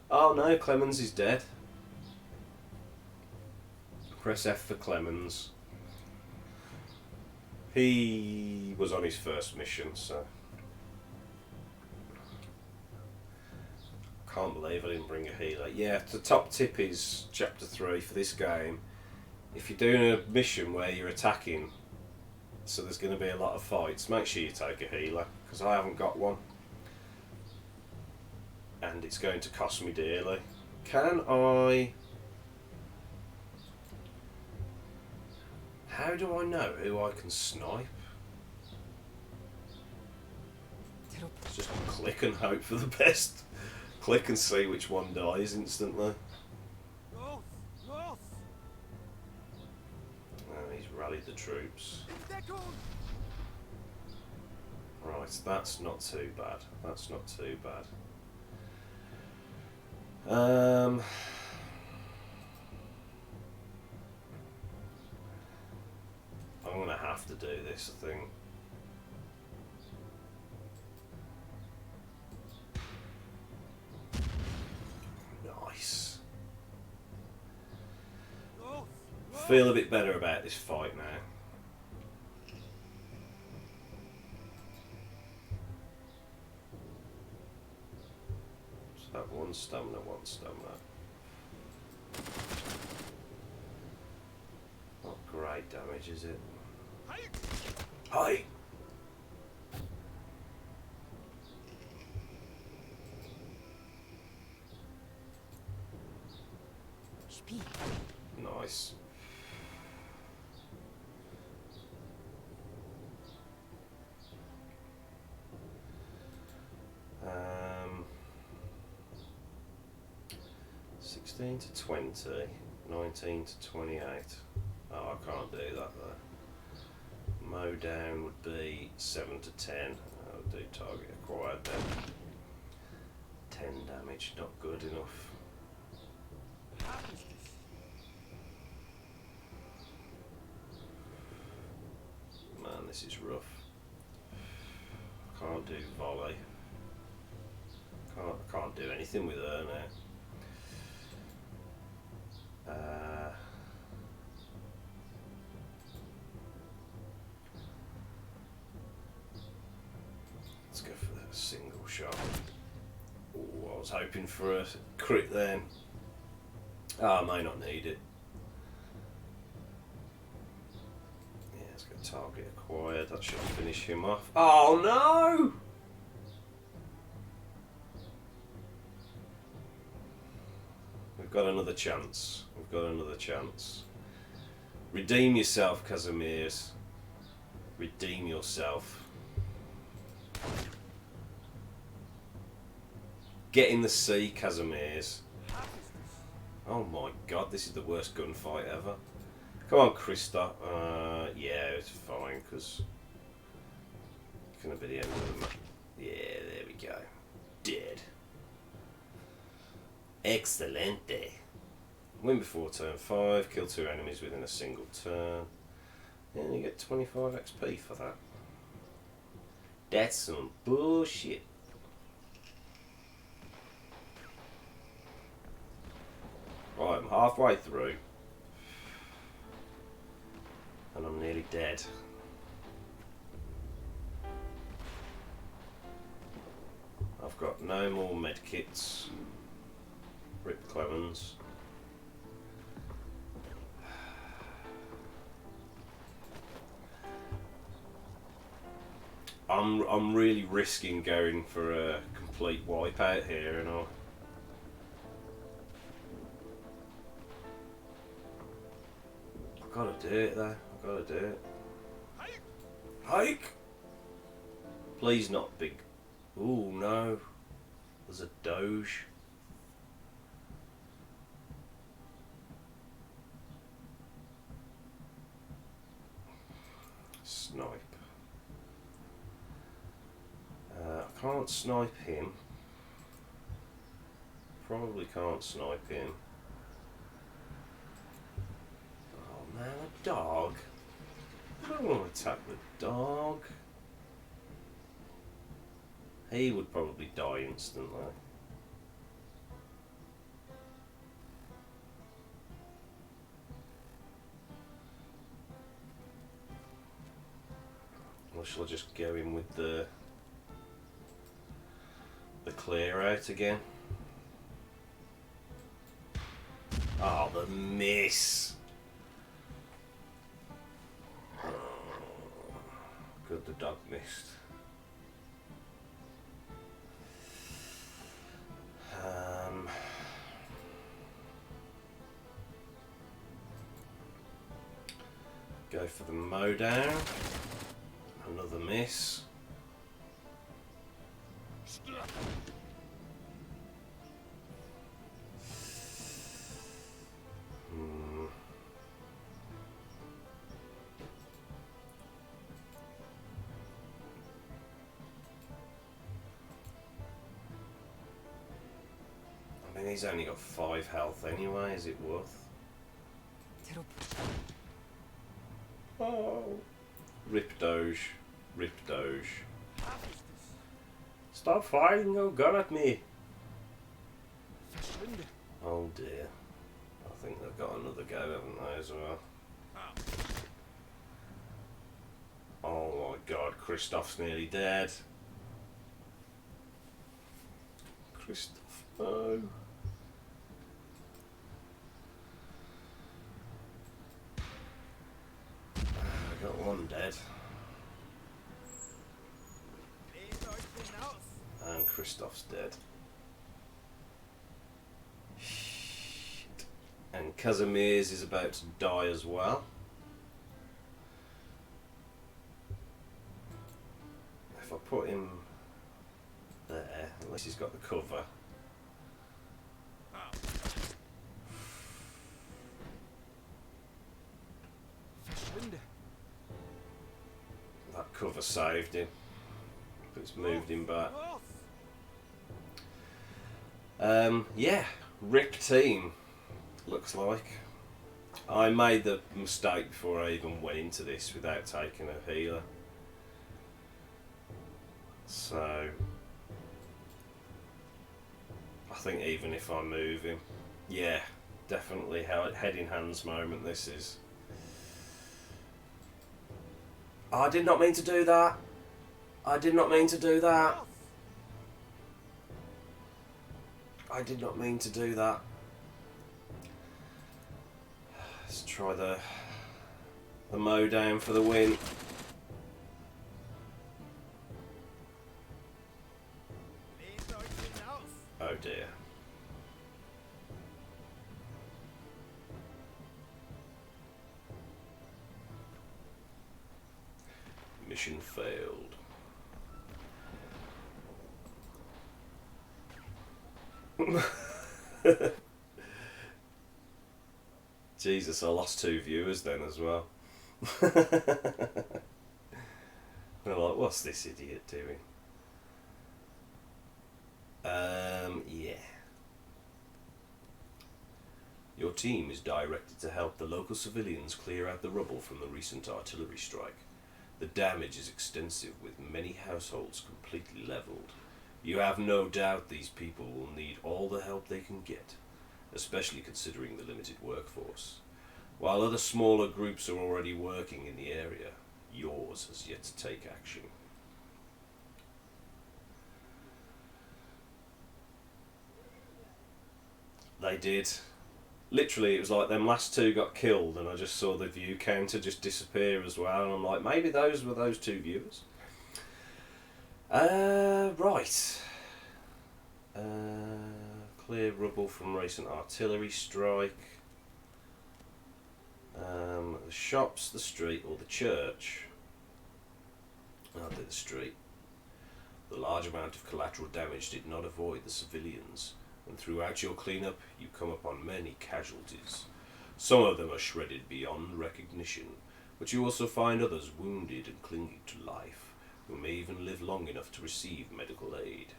Oh no, Clemens is dead. Press F for Clemens. He was on his first mission, so... Can't believe I didn't bring a healer. Yeah, the top tip is Chapter 3 for this game. If you're doing a mission where you're attacking, so there's going to be a lot of fights, make sure you take a healer, because I haven't got one. And it's going to cost me dearly. Can I... How do I know who I can snipe? Just click and hope for the best. Click and see which one dies instantly. Oh, he's rallied the troops. Right, that's not too bad. That's not too bad. I'm gonna have to do this, I think. Nice. Feel a bit better about this fight now. So that 1 stamina, 1 stamina. Not great damage, is it? Hi! Nice. Um, 16 to 20, 19 to 28. Oh, I can't do that though. Mow down would be 7 to 10. I'll do target acquired then. 10 damage, not good enough. Man, this is rough. Can't do volley. I can't do anything with her now. Let's go for that single shot. Ooh, I was hoping for a crit then. I may not need it. Yeah, let's go target acquired. That should finish him off. Oh no! We've got another chance. We've got another chance. Redeem yourself, Casimirs. Redeem yourself. Get in the sea, Casimirs. Oh my god, this is the worst gunfight ever. Come on, Krista. Yeah, it's fine, because it's going to be the end of the match. Yeah, there we go. Dead. Excelente. Win before turn 5, kill 2 enemies within a single turn. And you get 25 XP for that. That's some bullshit. Right, I'm halfway through. And I'm nearly dead. I've got no more medkits. Rip Clemens. I'm really risking going for a complete wipeout here, you know. I've got to do it though. I've got to do it. Hike! Please not big. Ooh no. There's a Doge. Snipe. I can't snipe him. Probably can't snipe him. Oh man, a dog. I don't want to attack the dog. He would probably die instantly. Or shall I just go in with the clear out again? Oh, the miss! Oh, good, the dog missed. Go for the mow down. Another miss. I mean, he's only got 5 health anyway, is it worth? Oh. Rip Doge. Rip Doge. Stop firing your gun at me! Oh dear. I think they've got another go, haven't they, as well? Oh my god, Christoph's nearly dead. Christoph, no. I got one dead. And Christoph's dead. Shit. And Casimirs is about to die as well. If I put him there, unless he's got the cover. That cover saved him. But it's moved him back. Yeah, Rick team, looks like. I made the mistake before I even went into this without taking a healer. So, think even if I move him, yeah, definitely head in hands moment this is. I did not mean to do that. I did not mean to do that. I did not mean to do that. Let's try the mow down for the win. Oh dear. Mission failed. Jesus, I lost 2 viewers then as well. They're like, what's this idiot doing? Yeah. Your team is directed to help the local civilians clear out the rubble from the recent artillery strike. The damage is extensive, with many households completely leveled. You have no doubt these people will need all the help they can get, especially considering the limited workforce. While other smaller groups are already working in the area, yours has yet to take action. They did. Literally, it was like them last 2 got killed, and I just saw the view counter just disappear as well, and I'm like, maybe those were those 2 viewers. Right. Clear rubble from recent artillery strike. The shops, the street, or the church. I'll do the street. The large amount of collateral damage did not avoid the civilians, and throughout your cleanup you come upon many casualties. Some of them are shredded beyond recognition, but you also find others wounded and clinging to life, who may even live long enough to receive medical aid.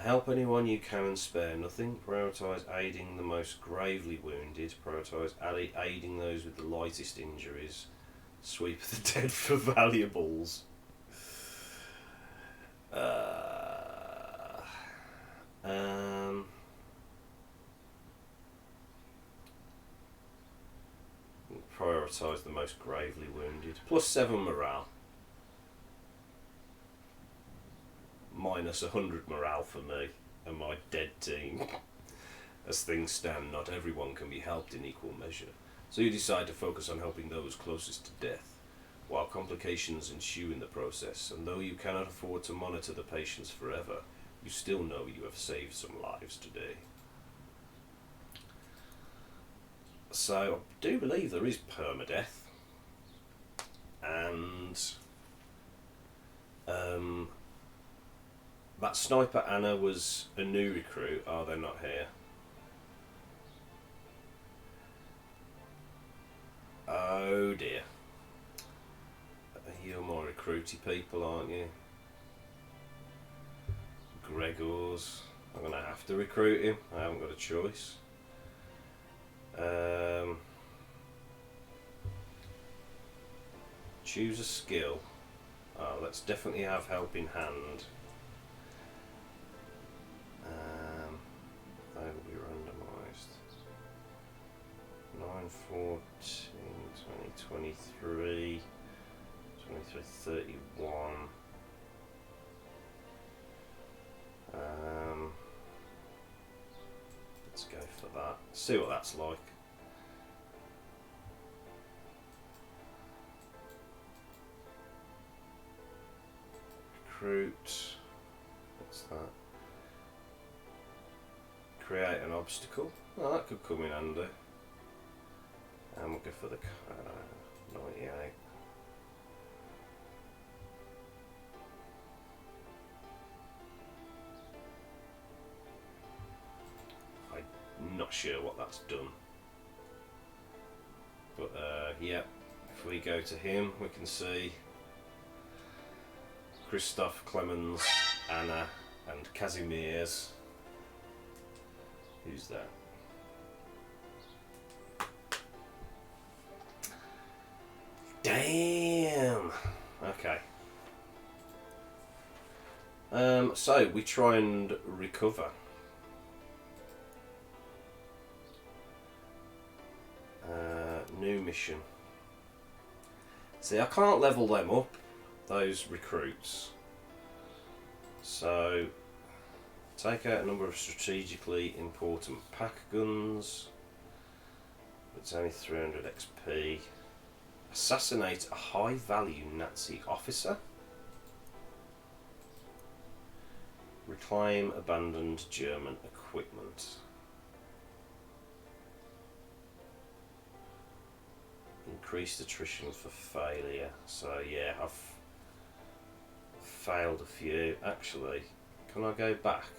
Help anyone you can and spare nothing. Prioritise aiding the most gravely wounded. Prioritise aiding those with the lightest injuries. Sweep the dead for valuables. Prioritise the most gravely wounded. +7 morale. Minus 100 morale for me and my dead team. As things stand, not everyone can be helped in equal measure, so you decide to focus on helping those closest to death, while complications ensue in the process, and though you cannot afford to monitor the patients forever, you still know you have saved some lives today. So, I do believe there is permadeath, and that sniper Anna was a new recruit. Oh, they're not here. Oh dear. You're more recruity people, aren't you? Gregor's. I'm going to have to recruit him. I haven't got a choice. Choose a skill. Oh, let's definitely have help in hand. They will be randomised. 9, 14, 20, 23, 23, 31. Let's go for that. See what that's like. Recruit. What's that? Create an obstacle. Oh, that could come in handy. And we'll go for the 98. I'm not sure what that's done. But yeah, if we go to him, we can see Christoph, Clemens, Anna, and Kazimierz. Who's that? Damn! Okay. So we try and recover. New mission. See, I can't level them up, those recruits. So, take out a number of strategically important pack guns. It's only 300 XP. Assassinate a high-value Nazi officer. Reclaim abandoned German equipment. Increased attrition for failure. So yeah, I've failed a few. Actually, can I go back?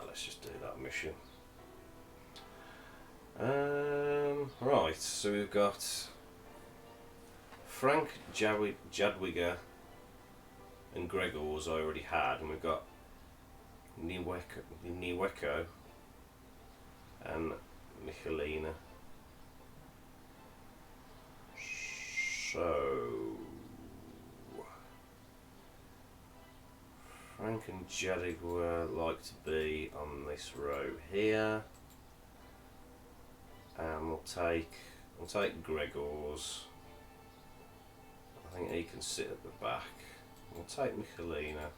Let's just do that mission. Right, so we've got Frank Jadwiger and Gregor's I already had, and we've got Niweko and Michalina. So Frank and Jadwiger like to be on this row here, and we'll take Gregor's. I think he can sit at the back. We'll take Michalina.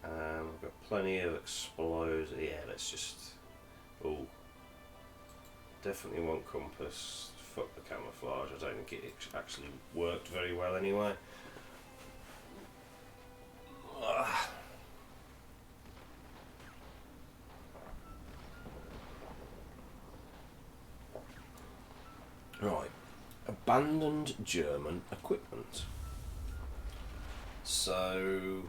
We've got plenty of explosives. Yeah, let's just. Oh, definitely want compass. Fuck the camouflage. I don't think it actually worked very well anyway. Right, abandoned German equipment. So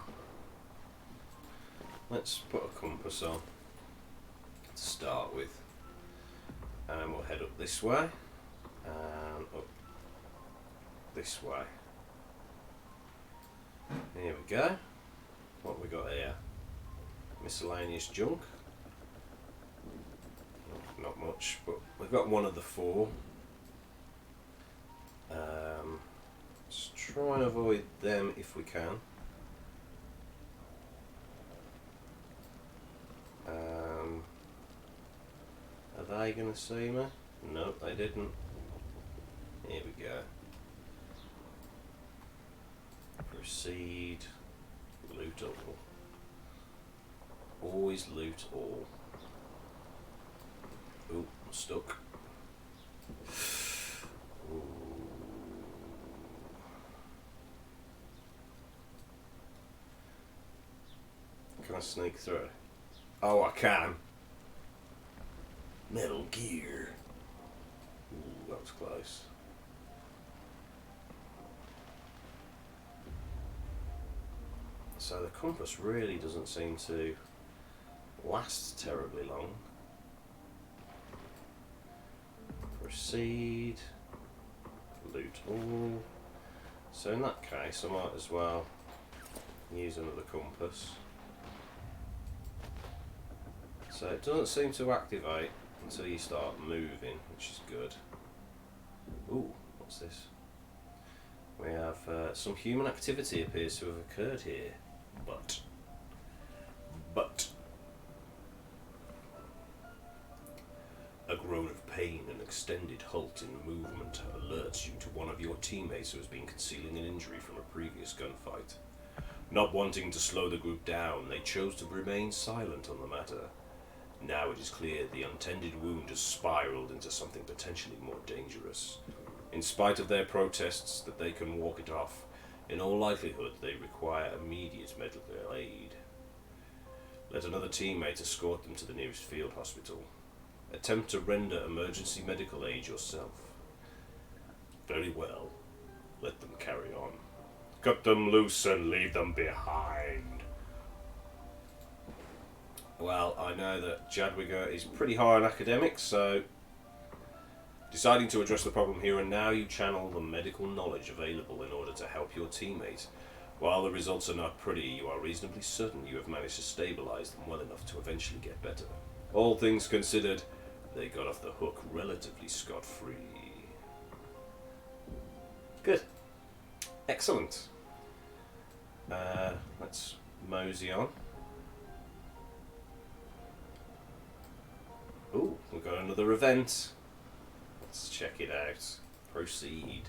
let's put a compass on to start with, and we'll head up this way and up this way. Here we go. What have we got here? Miscellaneous junk. Not much, but we've got one of the four. Let's try and avoid them if we can. Are they going to see me? No, they didn't. Here we go. Proceed. Loot all. Always loot all. Ooh, I'm stuck. Ooh. Can I sneak through? Oh, I can. Metal Gear. Ooh, that was close. So the compass really doesn't seem to last terribly long. Proceed. Loot all. So in that case I might as well use another compass. So it doesn't seem to activate until you start moving, which is good. Ooh, what's this? We have some human activity appears to have occurred here, but a groan of pain and extended halt in movement alerts you to one of your teammates who has been concealing an injury from a previous gunfight. Not wanting to slow the group down, they chose to remain silent on the matter. Now it is clear the untended wound has spiraled into something potentially more dangerous. In spite of their protests that they can walk it off, in all likelihood they require immediate medical aid. Let another teammate escort them to the nearest field hospital. Attempt to render emergency medical aid yourself. Very well. Let them carry on. Cut them loose and leave them behind. Well, I know that Jadwiger is pretty high on academics, so deciding to address the problem here and now, you channel the medical knowledge available in order to help your teammates. While the results are not pretty, you are reasonably certain you have managed to stabilize them well enough to eventually get better. All things considered, they got off the hook relatively scot-free. Good. Excellent. Let's mosey on. Ooh, we've got another event. Let's check it out. Proceed.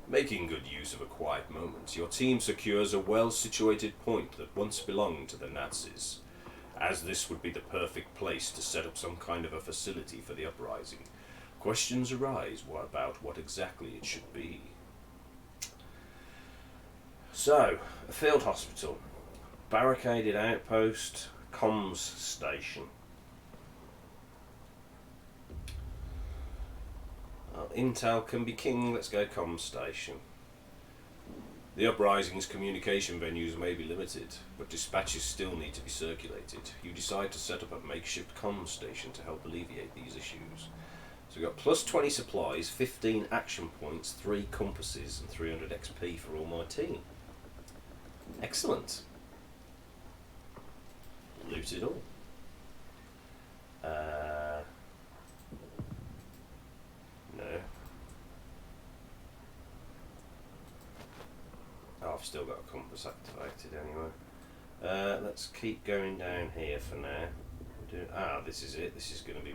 Making good use of a quiet moment, your team secures a well-situated point that once belonged to the Nazis. As this would be the perfect place to set up some kind of a facility for the uprising, questions arise about what exactly it should be. So, a field hospital, barricaded outpost, comms station. Well, intel can be king, let's go comms station. The uprising's communication venues may be limited, but dispatches still need to be circulated. You decide to set up a makeshift comms station to help alleviate these issues. So we've got plus 20 supplies, 15 action points, 3 compasses, and 300 XP for all my team. Excellent. Loot it all. No. Oh, I've still got a compass activated anyway. Let's keep going down here for now. This is it. This is going to be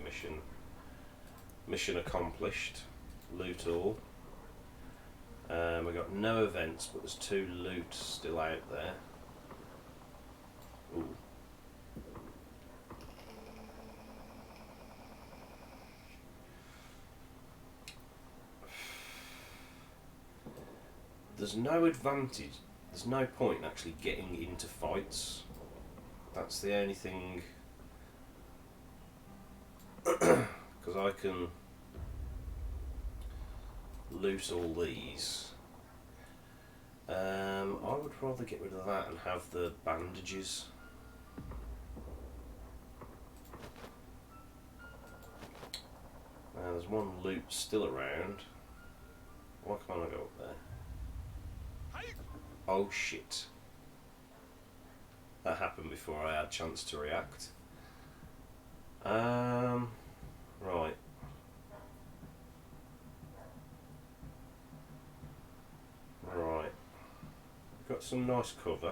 mission accomplished. Loot all. We've got no events, but there's 2 loot still out there. Ooh. There's no advantage, there's no point in actually getting into fights. That's the only thing. Because I can loot all these. I would rather get rid of that and have the bandages. Now there's one loot still around. Why can't I go up there? Oh shit. That happened before I had a chance to react. Right. Right. Got some nice cover.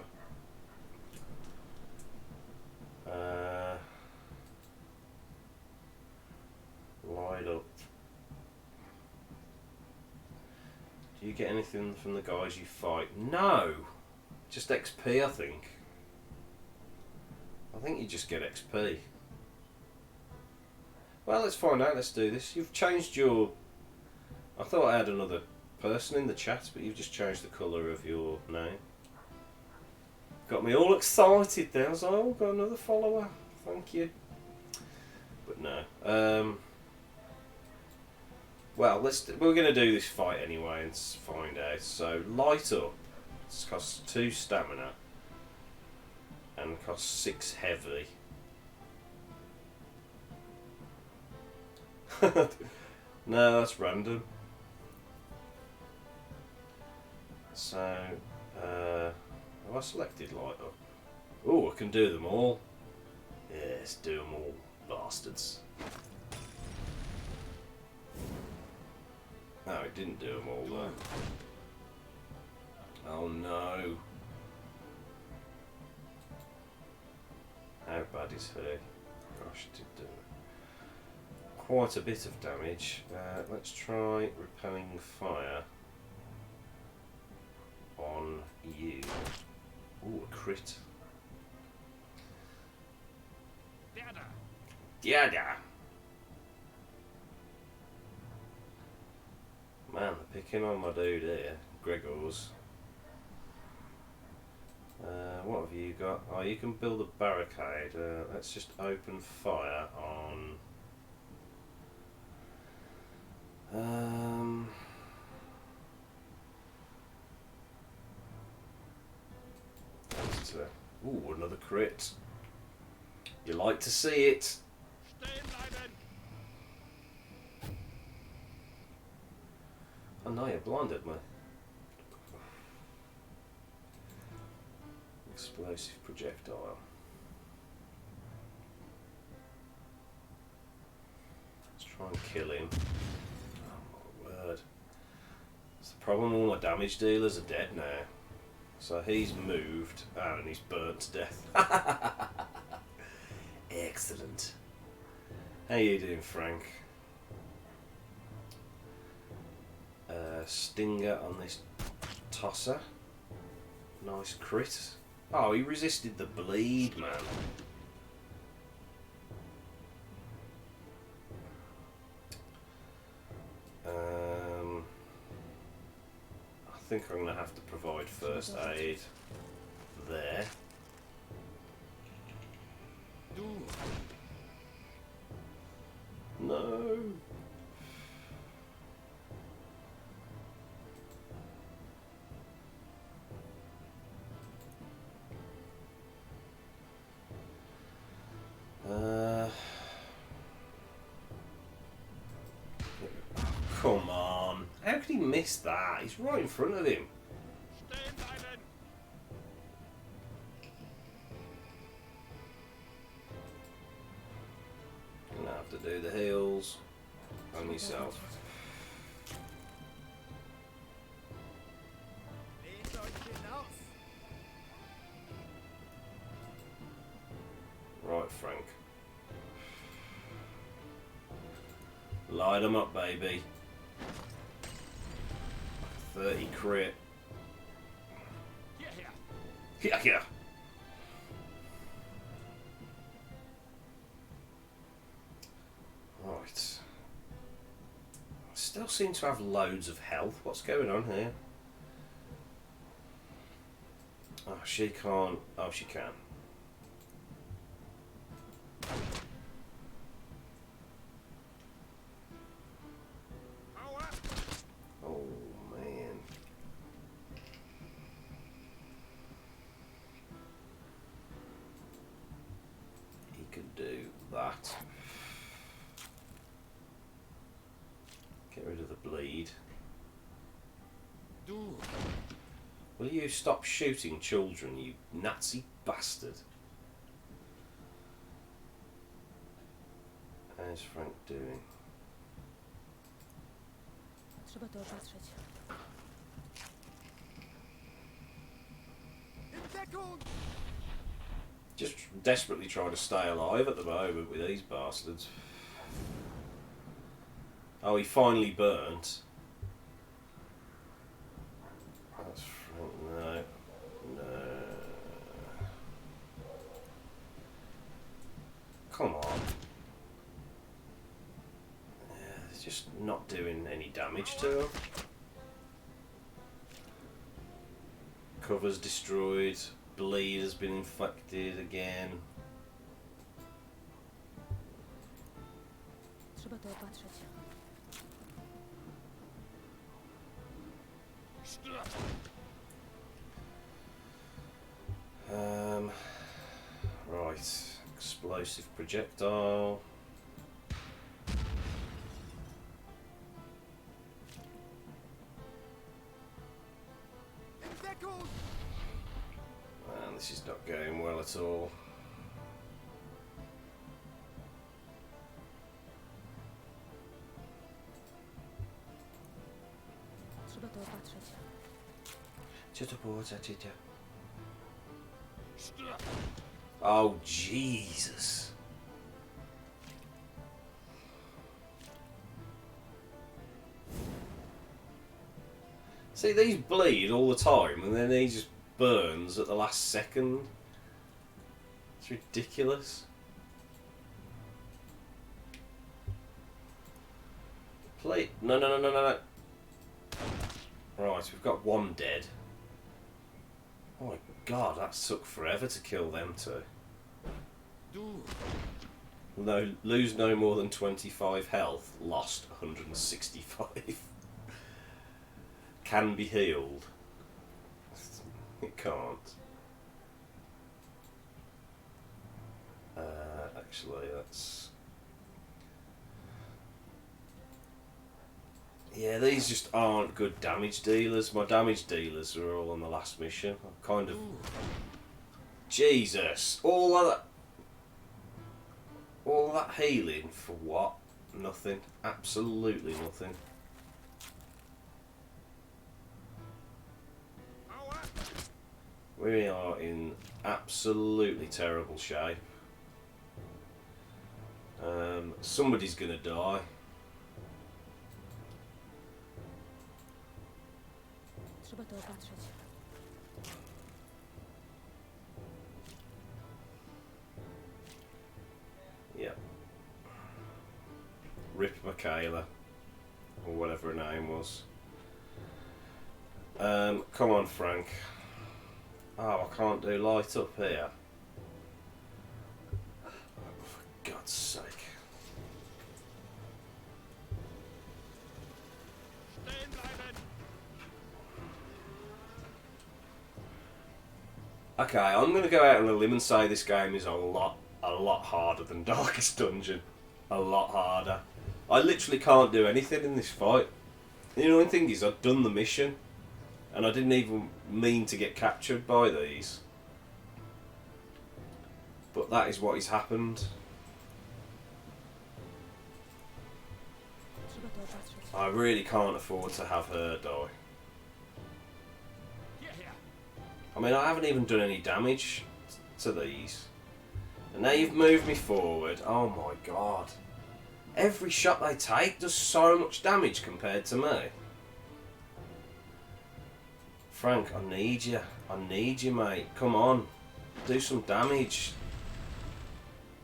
Light up. Do you get anything from the guys you fight? No! Just XP, I think. I think you just get XP. Well, let's find out. Let's do this. You've changed your... I thought I had another person in the chat, but you've just changed the colour of your name. Got me all excited there. I was like, oh, got another follower. Thank you. But no. Well, we're going to do this fight anyway and find out. So, light up. It costs 2 stamina. And costs 6 heavy. No, that's random. So, have I selected light up? Oh, I can do them all. Yes, do them all, bastards. No, it didn't do them all though. Oh no. How bad is her? Gosh, it did do quite a bit of damage. Let's try repelling fire on you. Ooh, a crit. Dada! Man, they're picking on my dude here, Gregor's. What have you got? Oh, you can build a barricade. Let's just open fire on... Ooh, another crit. You like to see it. Oh no, you blinded me. Explosive projectile. Try and kill him. Oh my word. It's the problem, all my damage dealers are dead now. So he's moved, and he's burnt to death. Excellent. How you doing, Frank? Stinger on this tosser. Nice crit. Oh, he resisted the bleed, man. I think I'm going to have to provide first aid there. No. Come on. How could he miss that? He's right in front of him. Gonna have to do the heals on yourself. Right, Frank. Light 'em up, baby. 30 crit. Yeah. Right. Still seem to have loads of health. What's going on here? Oh, she can't. Oh, she can. Oh, man. He could do that. Get rid of the bleed. Will you stop shooting children, you Nazi bastard? How's Frank doing? Trzeba to opatrzyć. Just desperately trying to stay alive at the moment with these bastards. Oh, he finally burnt. That's no. Come on. Yeah, it's just not doing any damage to him. Cover's destroyed. Bleed has been infected again. Trzeba to opatrzyć. Right. Explosive projectile. And this is not going well at all. Trzeba to opatrzyć. Co to było za ciecia? Oh, Jesus. See, these bleed all the time and then he just burns at the last second. It's ridiculous. Play. No. Right, we've got one dead. Oh my god, that took forever to kill them two. No, lose no more than 25 health, lost 165. Can be healed. It can't. Actually, that's... Yeah, these just aren't good damage dealers. My damage dealers are all on the last mission. I'm kind of... Jesus! All that healing for what? Nothing. Absolutely nothing. We are in absolutely terrible shape. Somebody's gonna die. Trzeba to opatrzeć. Yep. Rip Michaela, or whatever her name was. Come on, Frank. Oh, I can't do light up here. For God's sake. Okay, I'm going to go out on a limb and say this game is a lot harder than Darkest Dungeon. A lot harder. I literally can't do anything in this fight. The only thing is, I've done the mission, and I didn't even mean to get captured by these. But that is what has happened. Trzeba to opatrzeć. I really can't afford to have her die. I mean, I haven't even done any damage to these. And now you've moved me forward. Oh my god. Every shot they take does so much damage compared to me. Frank, I need you. I need you, mate. Come on. Do some damage.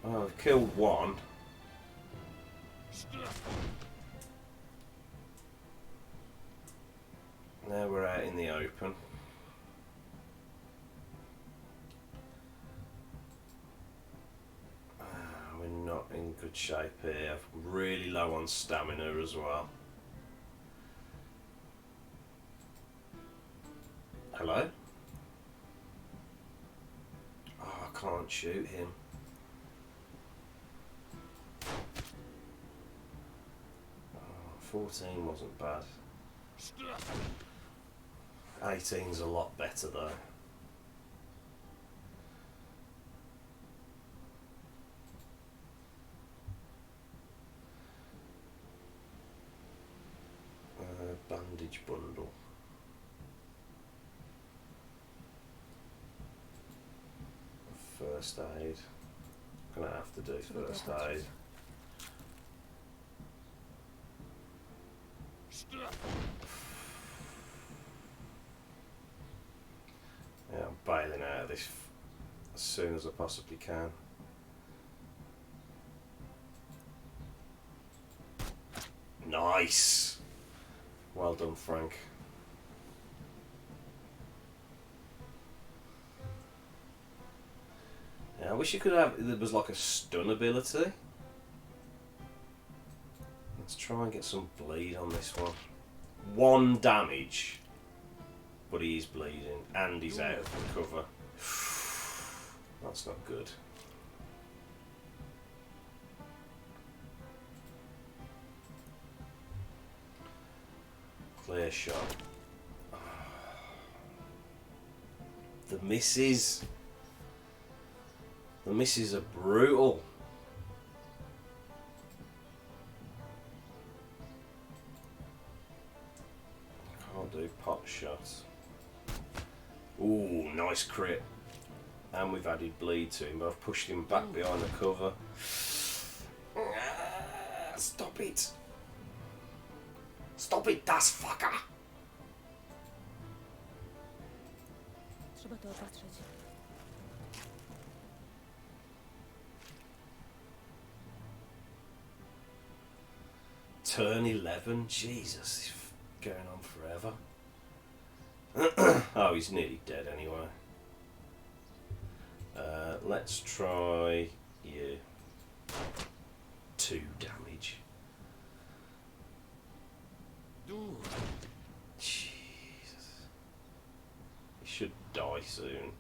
Oh, I've killed one. Now we're out in the open. We're not in good shape here. I'm really low on stamina as well. Hello? Oh, I can't shoot him. Oh, 14 wasn't bad. 18's a lot better though. Bandage bundle. First aid. Gonna have to do first aid. Yeah, I'm bailing out of this as soon as I possibly can. Nice! Well done, Frank. Yeah, I wish you could have. There was like a stun ability. Let's try and get some bleed on this one. 1 damage, but he is bleeding and he's out of the cover. That's not good. Clear shot. The misses. The misses are brutal. Can't do pot shots. Ooh, nice crit. And we've added bleed to him, but I've pushed him back behind the cover. Stop it. Stop it, das fucker! Trzeba to opatrzeć. Turn 11? Jesus, he's going on forever. Oh, he's nearly dead anyway. Let's try you. 2 damage. Jesus. He should die soon.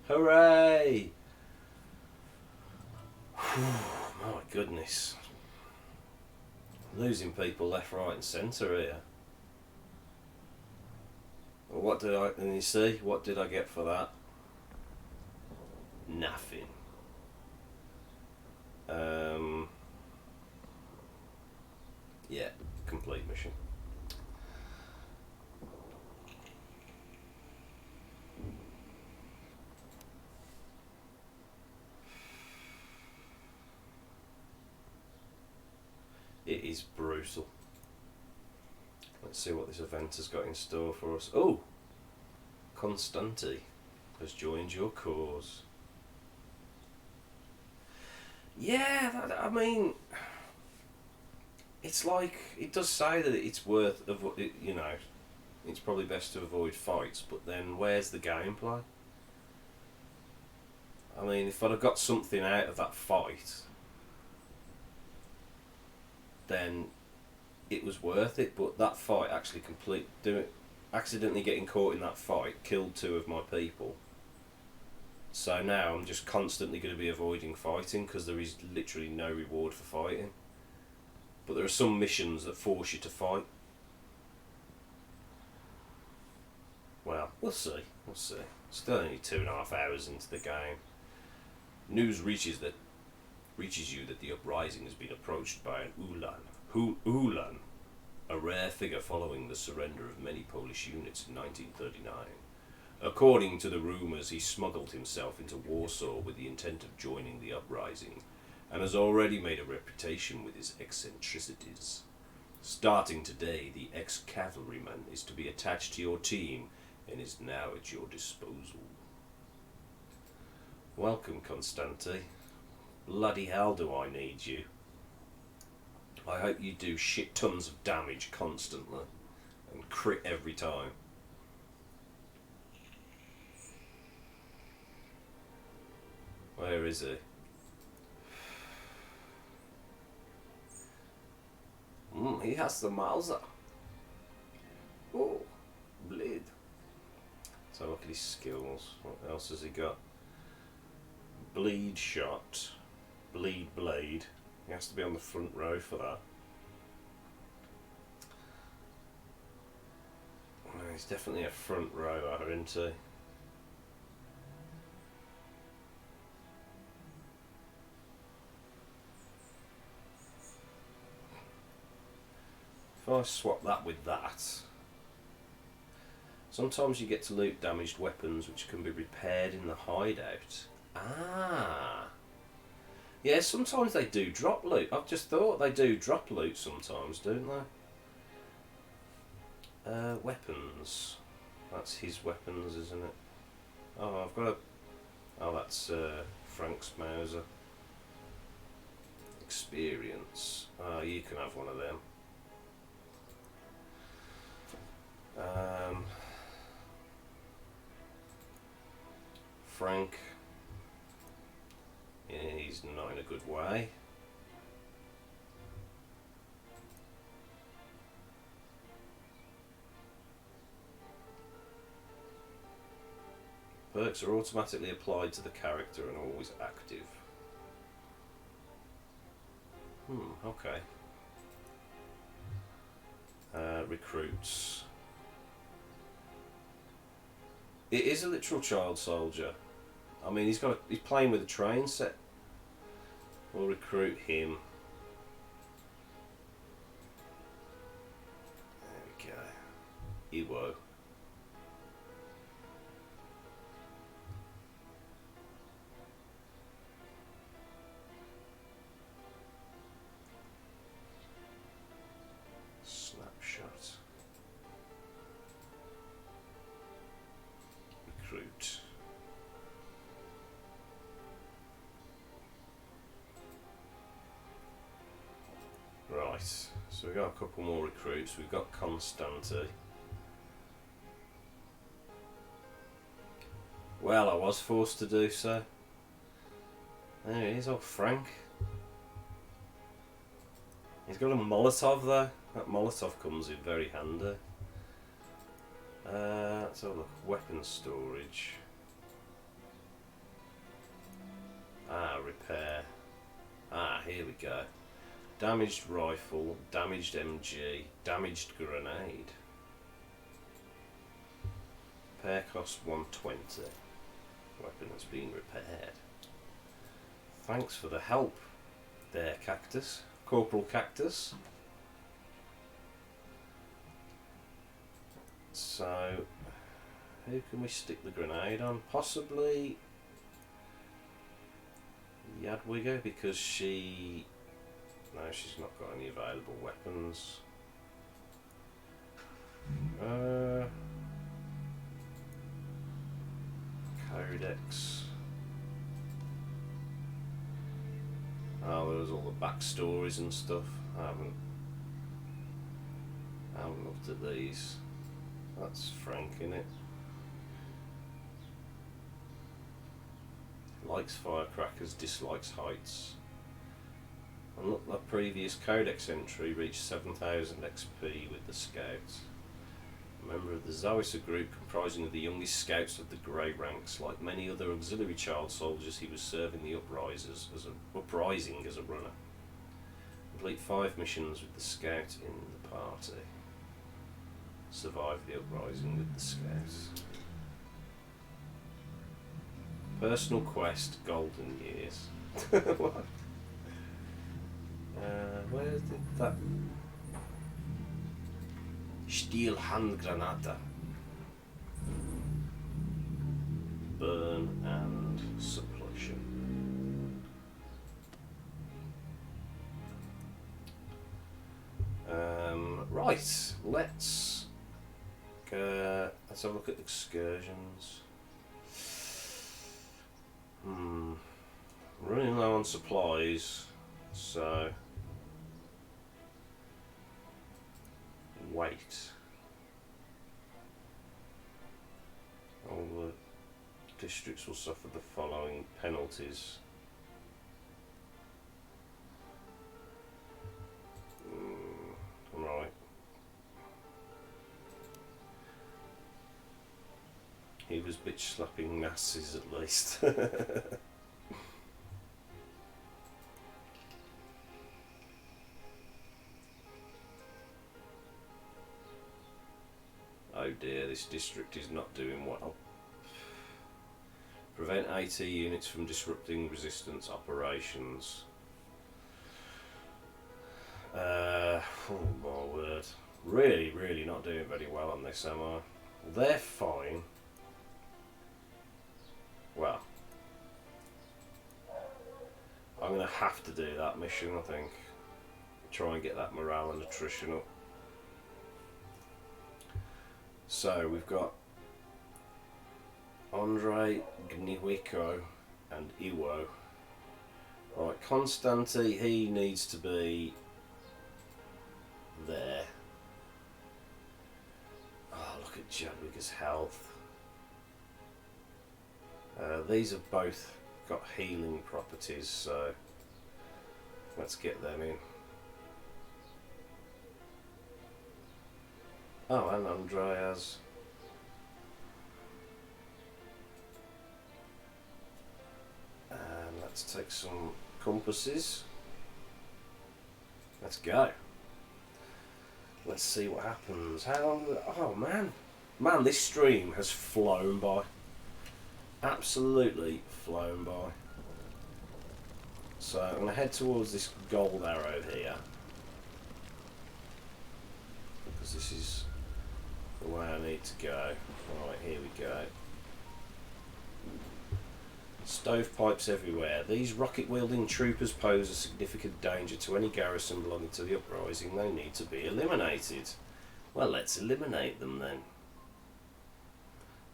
Hooray! My goodness. Losing people left, right, and centre here. Well, what did I? And you see, what did I get for that? Nothing. Yeah, complete mission. It is brutal. Let's see what this event has got in store for us. Oh! Constanti has joined your cause. Yeah, I mean, it's like, it does say that it's worth, you know, it's probably best to avoid fights, but then where's the gameplay? I mean, if I'd have got something out of that fight, then it was worth it, but that fight actually accidentally getting caught in that fight killed 2 of my people. So now I'm just constantly going to be avoiding fighting because there is literally no reward for fighting. But there are some missions that force you to fight. Well, we'll see. We'll see. Still only 2.5 hours into the game. News reaches you that the uprising has been approached by an Ulan, a rare figure following the surrender of many Polish units in 1939. According to the rumours, he smuggled himself into Warsaw with the intent of joining the uprising, and has already made a reputation with his eccentricities. Starting today, the ex-cavalryman is to be attached to your team and is now at your disposal. Welcome, Constanti. Bloody hell do I need you. I hope you do shit tons of damage constantly and crit every time. Where is he? He has the Mauser. Oh, bleed. So look at his skills. What else has he got? Bleed shot. Bleed blade. He has to be on the front row for that. Well, he's definitely a front rower, isn't he? If I swap that with that, sometimes you get to loot damaged weapons which can be repaired in the hideout. Ah! Yeah, sometimes they do drop loot. I've just thought they do drop loot sometimes, don't they? Weapons. That's his weapons, isn't it? Oh, I've got a... Oh, that's Frank's Mauser. Experience. Oh, you can have one of them. Frank. Yeah, he's not in a good way. Perks are automatically applied to the character and always active. Okay. Recruits. It is a literal child soldier. I mean, he's playing with a train set. We'll recruit him. There we go. Ewo. Snapshot. Recruit. Right, so we've got a couple more recruits. We've got Constanti. Well, I was forced to do so. There he is, old Frank. He's got a Molotov though. That Molotov comes in very handy. Let's have a look. Weapon storage. Repair. Here we go. damaged rifle, damaged MG, damaged grenade. Repair cost 120. Weapon has been repaired. Thanks for the help there, Cactus. Corporal Cactus. So, who can we stick the grenade on? Possibly Jadwiga, because she... No, she's not got any available weapons. Codex. Oh, there was all the backstories and stuff. I haven't looked at these. That's Frank, innit? Likes firecrackers, dislikes heights. And look, the previous Codex entry reached 7,000 XP with the Scouts. A member of the Zoisa group, comprising of the youngest Scouts of the Grey ranks. Like many other auxiliary child soldiers, he was serving the uprising as a runner. Complete 5 missions with the Scout in the party. Survive the uprising with the Scouts. Personal quest, Golden Years. What? Where did that... Steel hand granata. Burn and suppression. Right, let's have a look at excursions. Running low on supplies, so wait. All the districts will suffer the following penalties. Right. He was bitch slapping Nazis at least. Oh dear, this district is not doing well. Prevent AT units from disrupting resistance operations. Oh my word. Really not doing very well on this, am I? They're fine. Well, I'm going to have to do that mission, I think. Try and get that morale and attrition up. So we've got Andre, Gniwiko and Iwo. Right, Constanti, he needs to be there. Oh, look at Jadwiga's health. These have both got healing properties, so let's get them in. Oh, and Andreas. And let's take some compasses. Let's go. Let's see what happens. How long? Oh man, this stream has flown by. Absolutely flown by. So I'm going to head towards this gold arrow here, because this is the way I need to go. Right, here we go. Stovepipes everywhere. These rocket-wielding troopers pose a significant danger to any garrison belonging to the uprising. They need to be eliminated. Well, let's eliminate them then.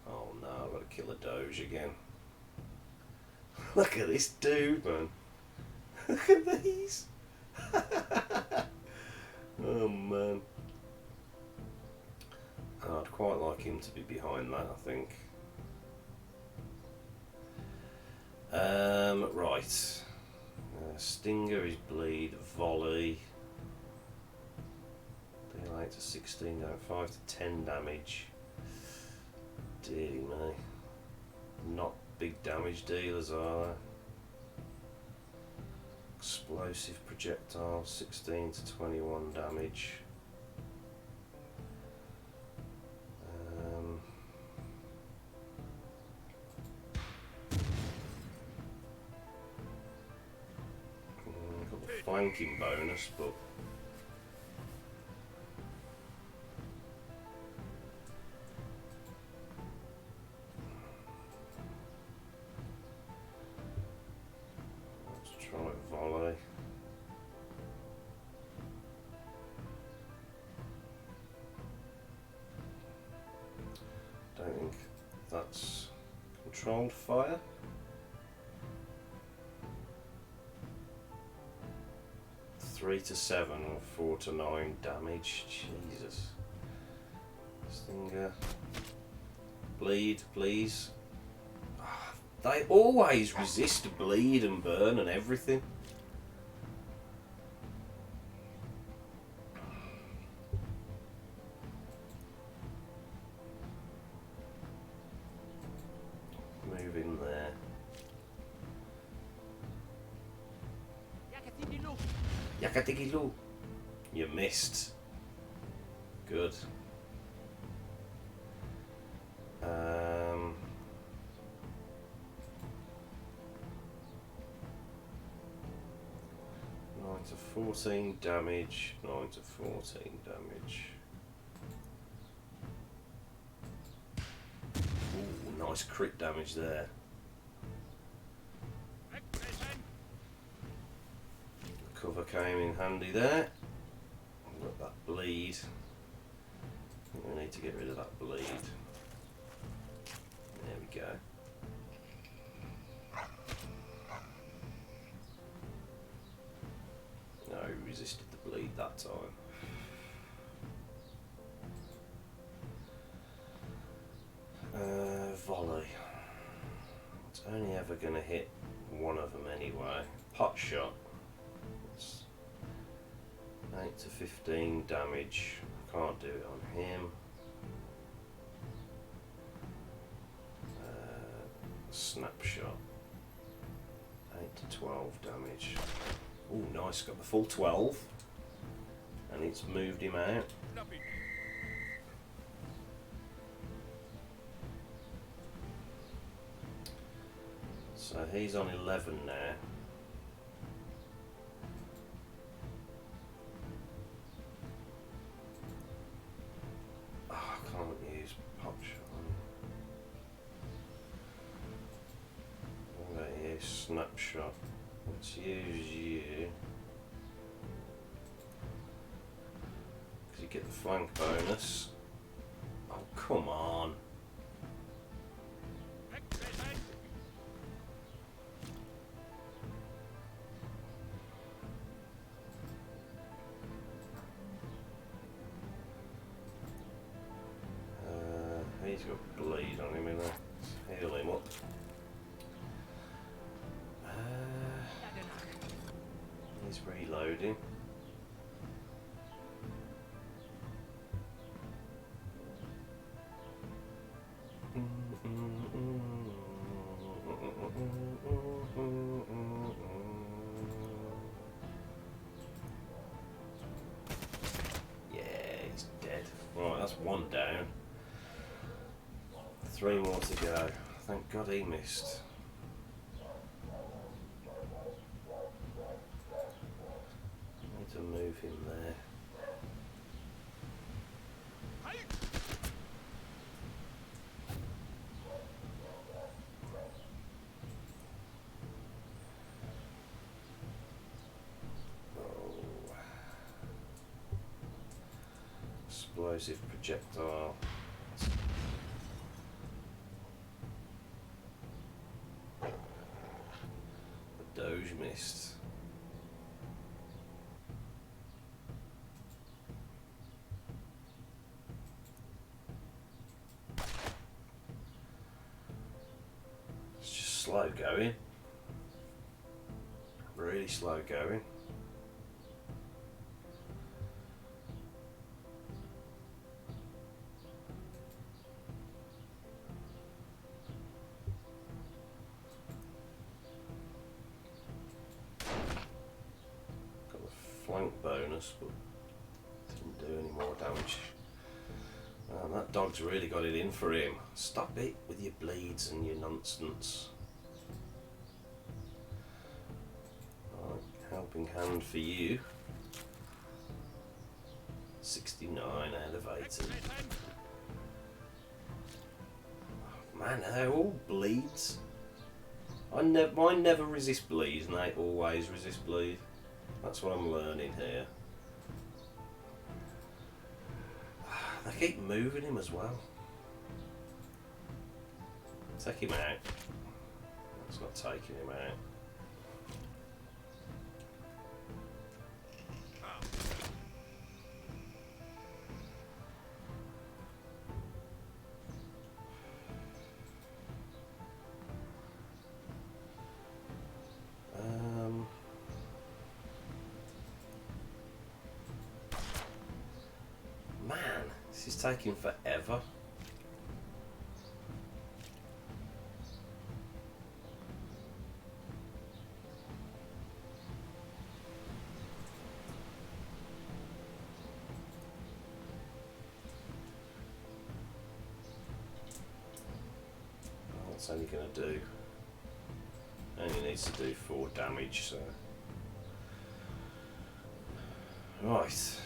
Oh no, I've got to kill a Doge again. Look at this dude, man. Look at these. Oh man. I'd quite like him to be behind that, I think. Right. Stinger is bleed, volley. Deal 8 to 16, 5 to 10 damage. Dear me. Not big damage dealers, are they? Explosive projectile, 16 to 21 damage. Got the flanking bonus, but let's try volley. Don't think that's controlled fire. Three to 7 or 4 to 9 damage. Jesus. This thing, bleed, please. Ah, they always resist bleed and burn and everything. Move in there. Yakatigilu. You missed. Good. 9 to 14 damage. 9 to 14 damage. Ooh, nice crit damage there. Cover came in handy there. Let that bleed. I think we need to get rid of that bleed. There we go. No, he resisted the bleed that time. Volley. It's only ever going to hit one of them anyway. Pot shot. 8 to 15 damage. Can't do it on him. Snapshot. 8 to 12 damage. Oh, nice. Got the full 12. And it's moved him out. So he's on 11 now. Snapshot. Let's use you because you get the flank bonus. Oh, come on. He's got bleed on him, innit? Let's heal him up. He's reloading. Yeah, he's dead. Right, that's one down. 3 more to go. Thank God he missed. Need to move him there. Oh. Explosive projectile. The Doge missed. It's just slow going. Really slow going. flank bonus, but didn't do any more damage. And that dog's really got it in for him. Stop it with your bleeds and your nonsense. Right, helping hand for you. 69 out of 80. Man, they all bleeds. Mine never resist bleed, and they always resist bleed. That's what I'm learning here. They keep moving him as well. Take him out. It's not taking him out. Man, this is taking forever. What's only going to do? Only needs to do 4 damage, so. Right.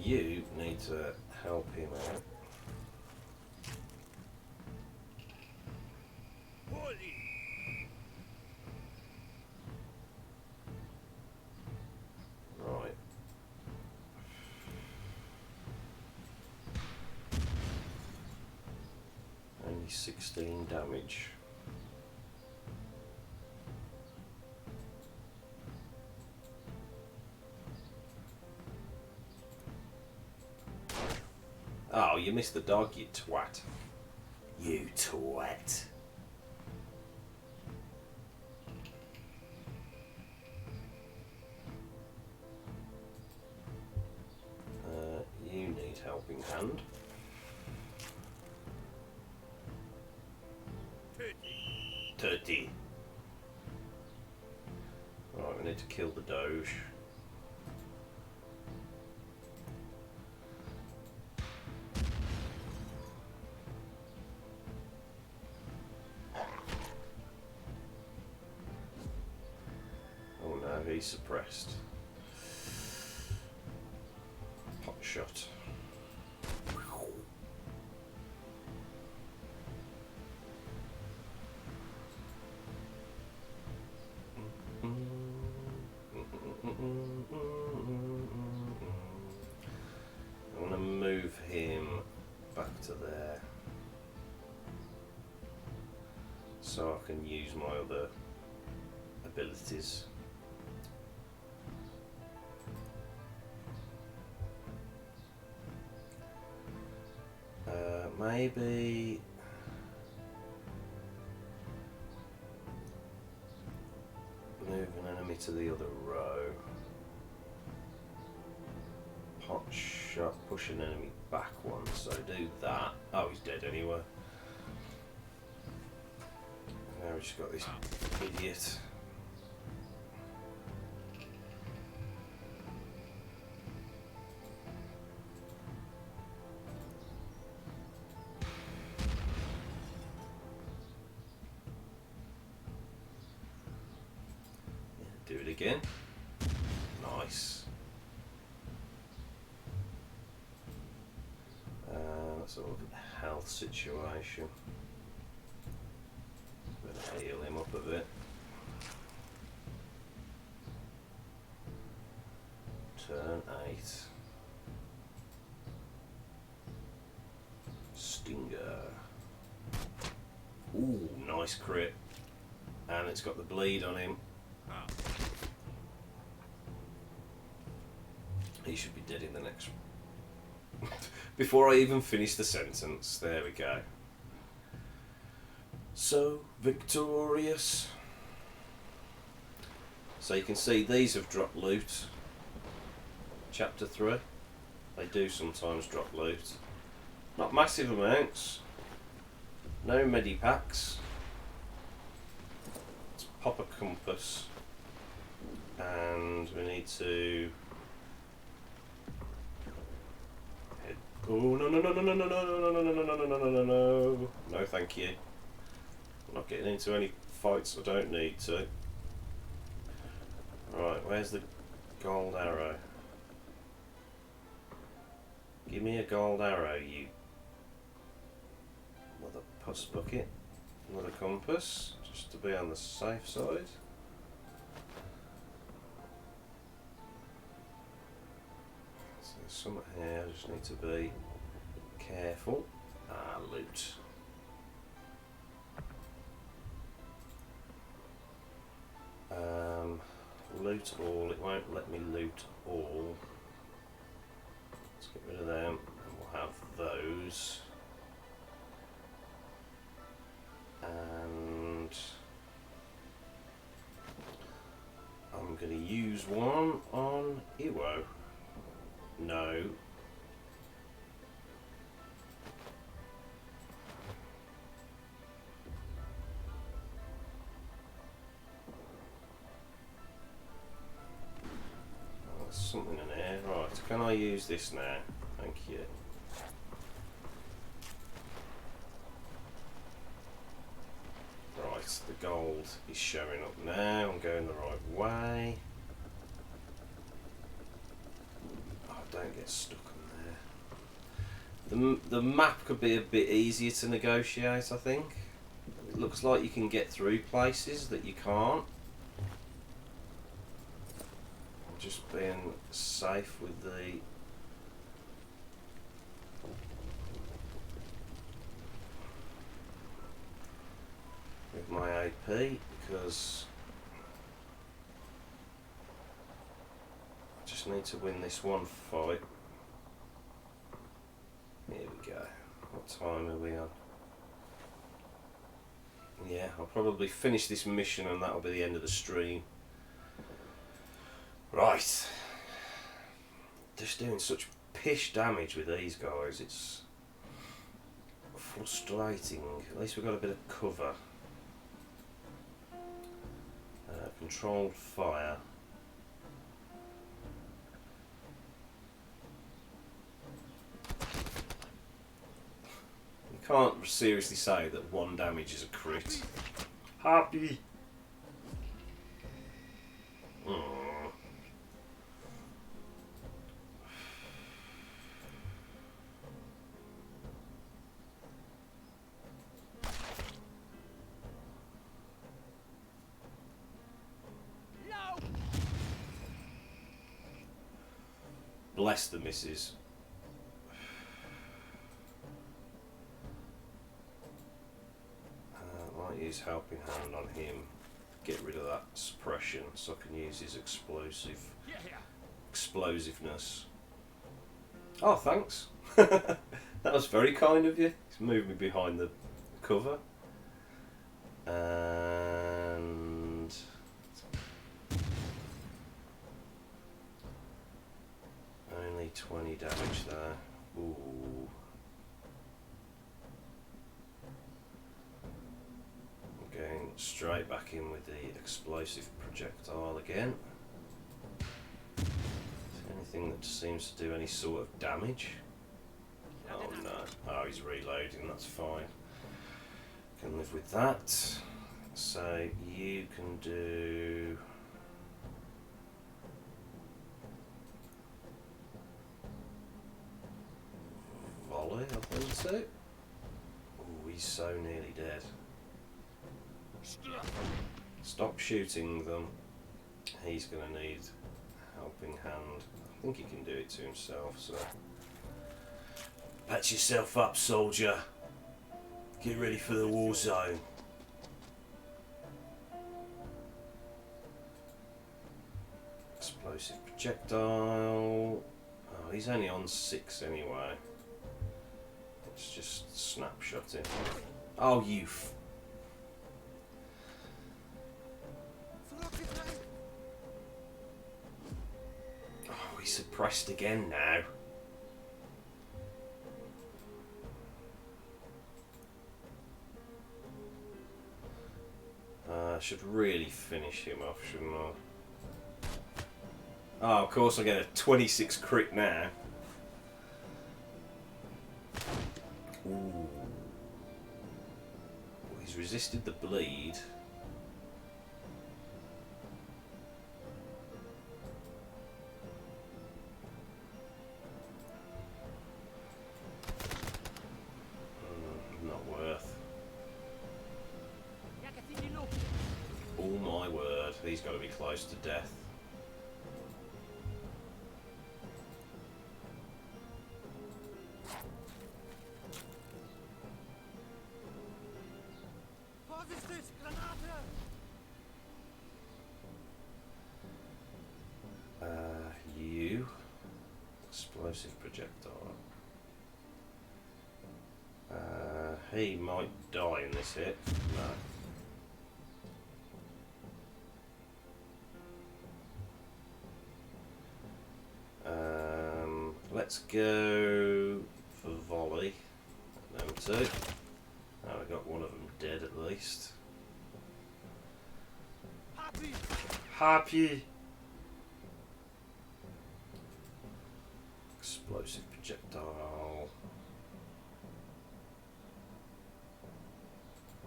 You need to help him out. Right. Only 16 damage. Oh, you missed the dog, you twat. You twat. You need helping hand. 30. Right, we need to kill the Doge. Oh no, he's suppressed. Pot shot. I want to move him back to there so I can use my other abilities. Maybe move an enemy to the other row. Pot shot, push an enemy back one, so do that. Oh, he's dead anyway. Now we've just got this idiot. Do it again. Nice. Sort of health situation. Better heal him up a bit. Turn 8. Stinger. Ooh, nice crit. And it's got the bleed on him. He should be dead in the next. Before I even finish the sentence, there we go. So victorious. So you can see these have dropped loot. Chapter 3. They do sometimes drop loot. Not massive amounts. No medipacks. pop a compass, and we need to head. Oh no no no no no no no no no no no no no no no no! No, thank you. I'm not getting into any fights I don't need to. Right, where's the gold arrow? Give me a gold arrow, you mother puss bucket. Another compass, just to be on the safe side. So there's something here, I just need to be careful. Ah, loot. Loot all, it won't let me loot all. Let's get rid of them and we'll have those. And I'm going to use one on Iwo. No. There's something in here. Right, can I use this now? Thank you. Right, the gold is showing up now. I'm going the right way. Oh, don't get stuck on there. The map could be a bit easier to negotiate, I think. It looks like you can get through places that you can't. Just being safe with the my AP, because I just need to win this one fight. Here we go. What time are we on? Yeah, I'll probably finish this mission and that'll be the end of the stream. Right. Just doing such pish damage with these guys, it's frustrating. At least we've got a bit of cover. Controlled fire. You can't seriously say that 1 damage is a crit. Happy. Bless the missus. I might use helping hand on him. Get rid of that suppression so I can use his explosiveness. Oh, thanks. That was very kind of you. He's moved me behind the cover. And only 20 damage there. Ooh. I'm going straight back in with the explosive projectile again. Anything that seems to do any sort of damage. Oh no. Oh, he's reloading, that's fine. Can live with that. So you can do volley, I think so. Oh, he's so nearly dead. Stop shooting them. He's going to need a helping hand. I think he can do it to himself, so patch yourself up, soldier. Get ready for the war zone. Explosive projectile. Oh, he's only on 6 anyway. Let's just snapshot him. Oh, you Oh, he's suppressed again now. I should really finish him off, shouldn't I? Oh, of course I get a 26 crit now. Ooh. He's resisted the bleed. Not worth. Oh my word, he's got to be close to death. You. Explosive projectile. He might die in this hit. No. Let's go for volley. Them two. Oh, I got one of them dead at least. Happy. Explosive projectile.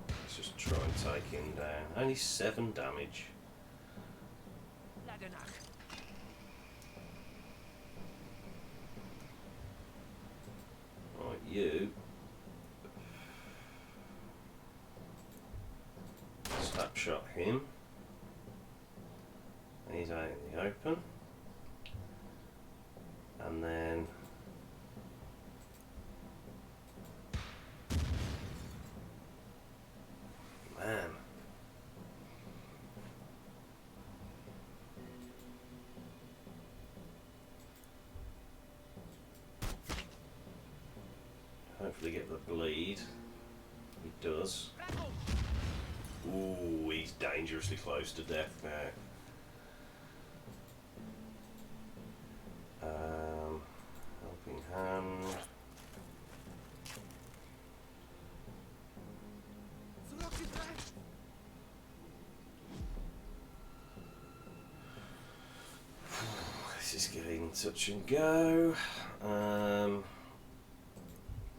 Let's just try and take him down. Only 7 damage. Right, you. Snapshot him. He's out in the open. And then man, hopefully get the bleed. He does. Ooh, he's dangerously close to death now. Helping hand. This is getting touch and go.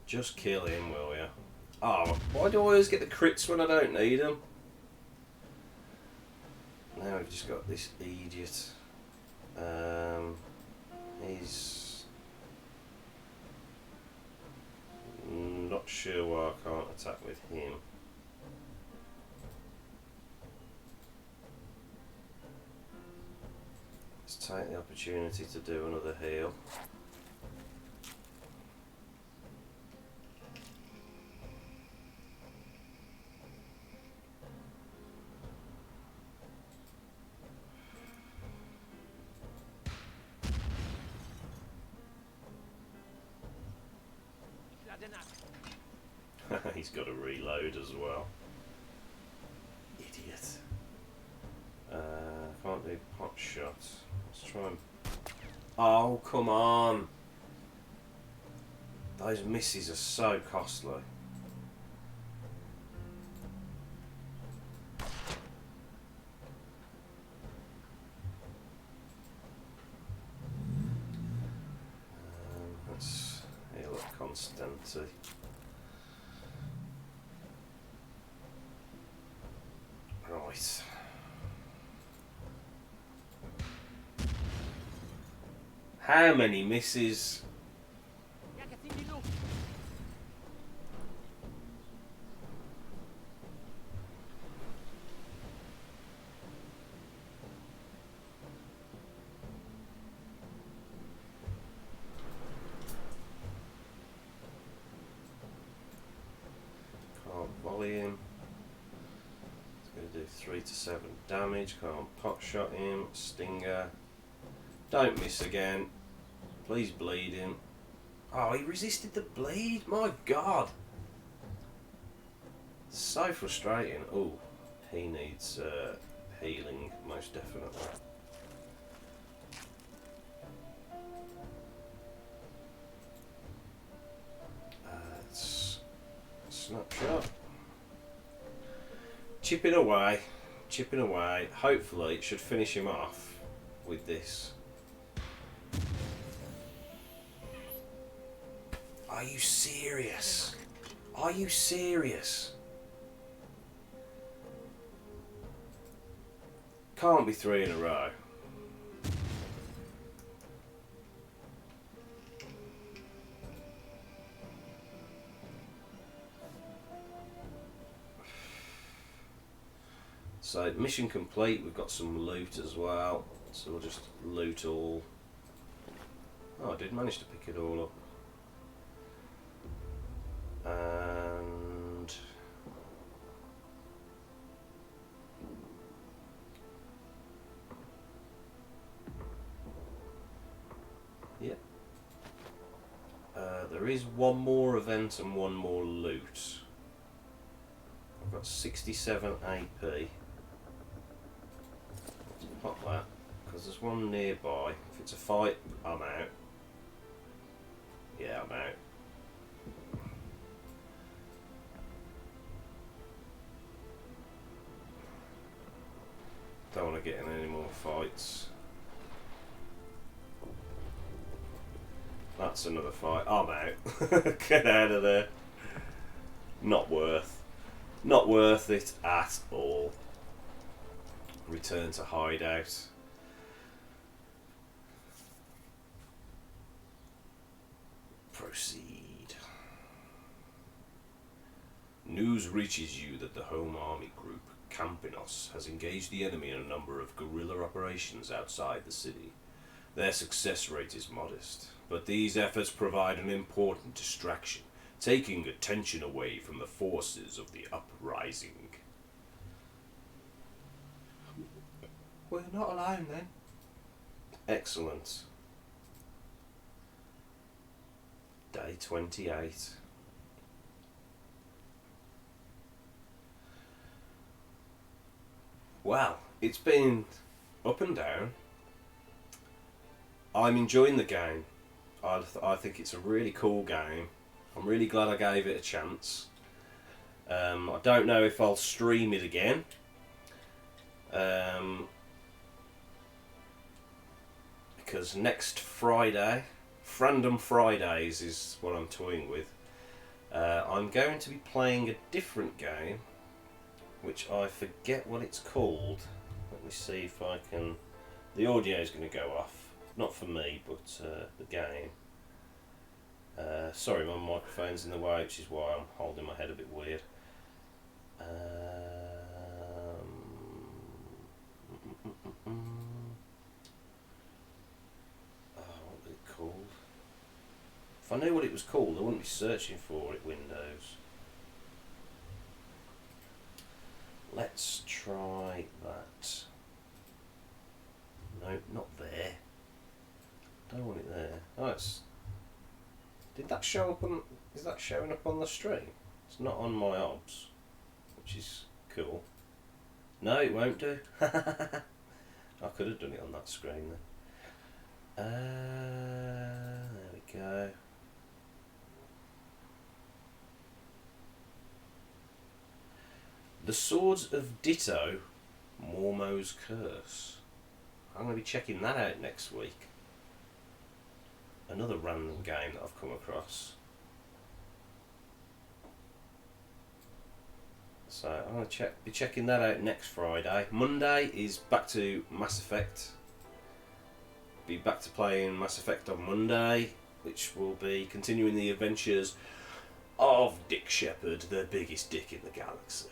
Just kill him, will ya? Oh, why do I always get the crits when I don't need them? Now we've just got this idiot. He's not sure why I can't attack with him. Let's take the opportunity to do another heal. He's got to reload as well. Idiot. Can't do pot shots. Let's try and... Oh, come on! Those misses are so costly. Let's heal up Constanti. Right. How many misses? Can't volley him. 3 to 7 damage, can't pot shot him, stinger. Don't miss again. Please bleed him. Oh, he resisted the bleed? My god. So frustrating. Oh, he needs healing, most definitely. Snapshot. Chipping away, chipping away. Hopefully it should finish him off with this. Are you serious? Are you serious? Can't be 3 in a row. So mission complete. We've got some loot as well, so we'll just loot all. Oh, I did manage to pick it all up. And yeah, there is one more event and one more loot. I've got 67 AP. Pop that, because there's one nearby. If it's a fight, I'm out. Yeah, I'm out. Don't want to get in any more fights. That's another fight. I'm out. Get out of there. Not worth. Not worth it at all. Return to hideout. Proceed. News reaches you that the Home Army Group, Campinos, has engaged the enemy in a number of guerrilla operations outside the city. Their success rate is modest, but these efforts provide an important distraction, taking attention away from the forces of the uprising. We're not alone then. Excellent. Day 28. Well, it's been up and down. I'm enjoying the game. I think it's a really cool game. I'm really glad I gave it a chance. I don't know if I'll stream it again. Because next Friday, Frandom Fridays is what I'm toying with. I'm going to be playing a different game, which I forget what it's called. Let me see if I can. The audio is going to go off, not for me, but the game. Sorry, my microphone's in the way, which is why I'm holding my head a bit weird. What was it called? If I knew what it was called, I wouldn't be searching for it. Windows. Let's try that. No, not there. Don't want it there. Oh, it's. Did that show up on? Is that showing up on the stream? It's not on my obs, which is cool. No, it won't do. I could have done it on that screen then. There we go. The Swords of Ditto, Mormo's Curse. I'm going to be checking that out next week. Another random game that I've come across. So I'm going to be checking that out next Friday. Monday is back to Mass Effect. Be back to playing Mass Effect on Monday, which will be continuing the adventures of Dick Shepherd, the biggest dick in the galaxy.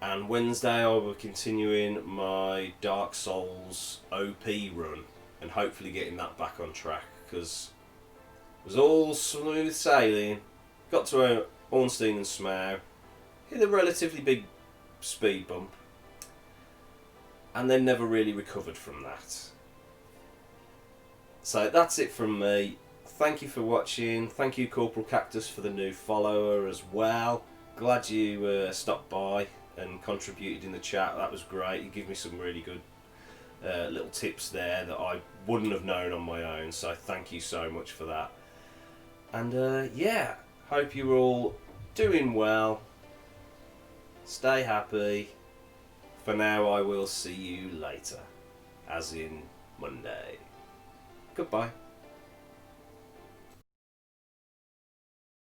And Wednesday I will be continuing my Dark Souls OP run and hopefully getting that back on track, because it was all smooth sailing. Got to Ornstein and Smough, hit a relatively big speed bump, and then never really recovered from that. So that's it from me. Thank you for watching. Thank you, Corporal Cactus, for the new follower as well. Glad you stopped by and contributed in the chat. That was great. You give me some really good little tips there that I wouldn't have known on my own, so thank you so much for that. And yeah, hope you're all doing well. Stay happy. For now, I will see you later, as in Monday. Goodbye.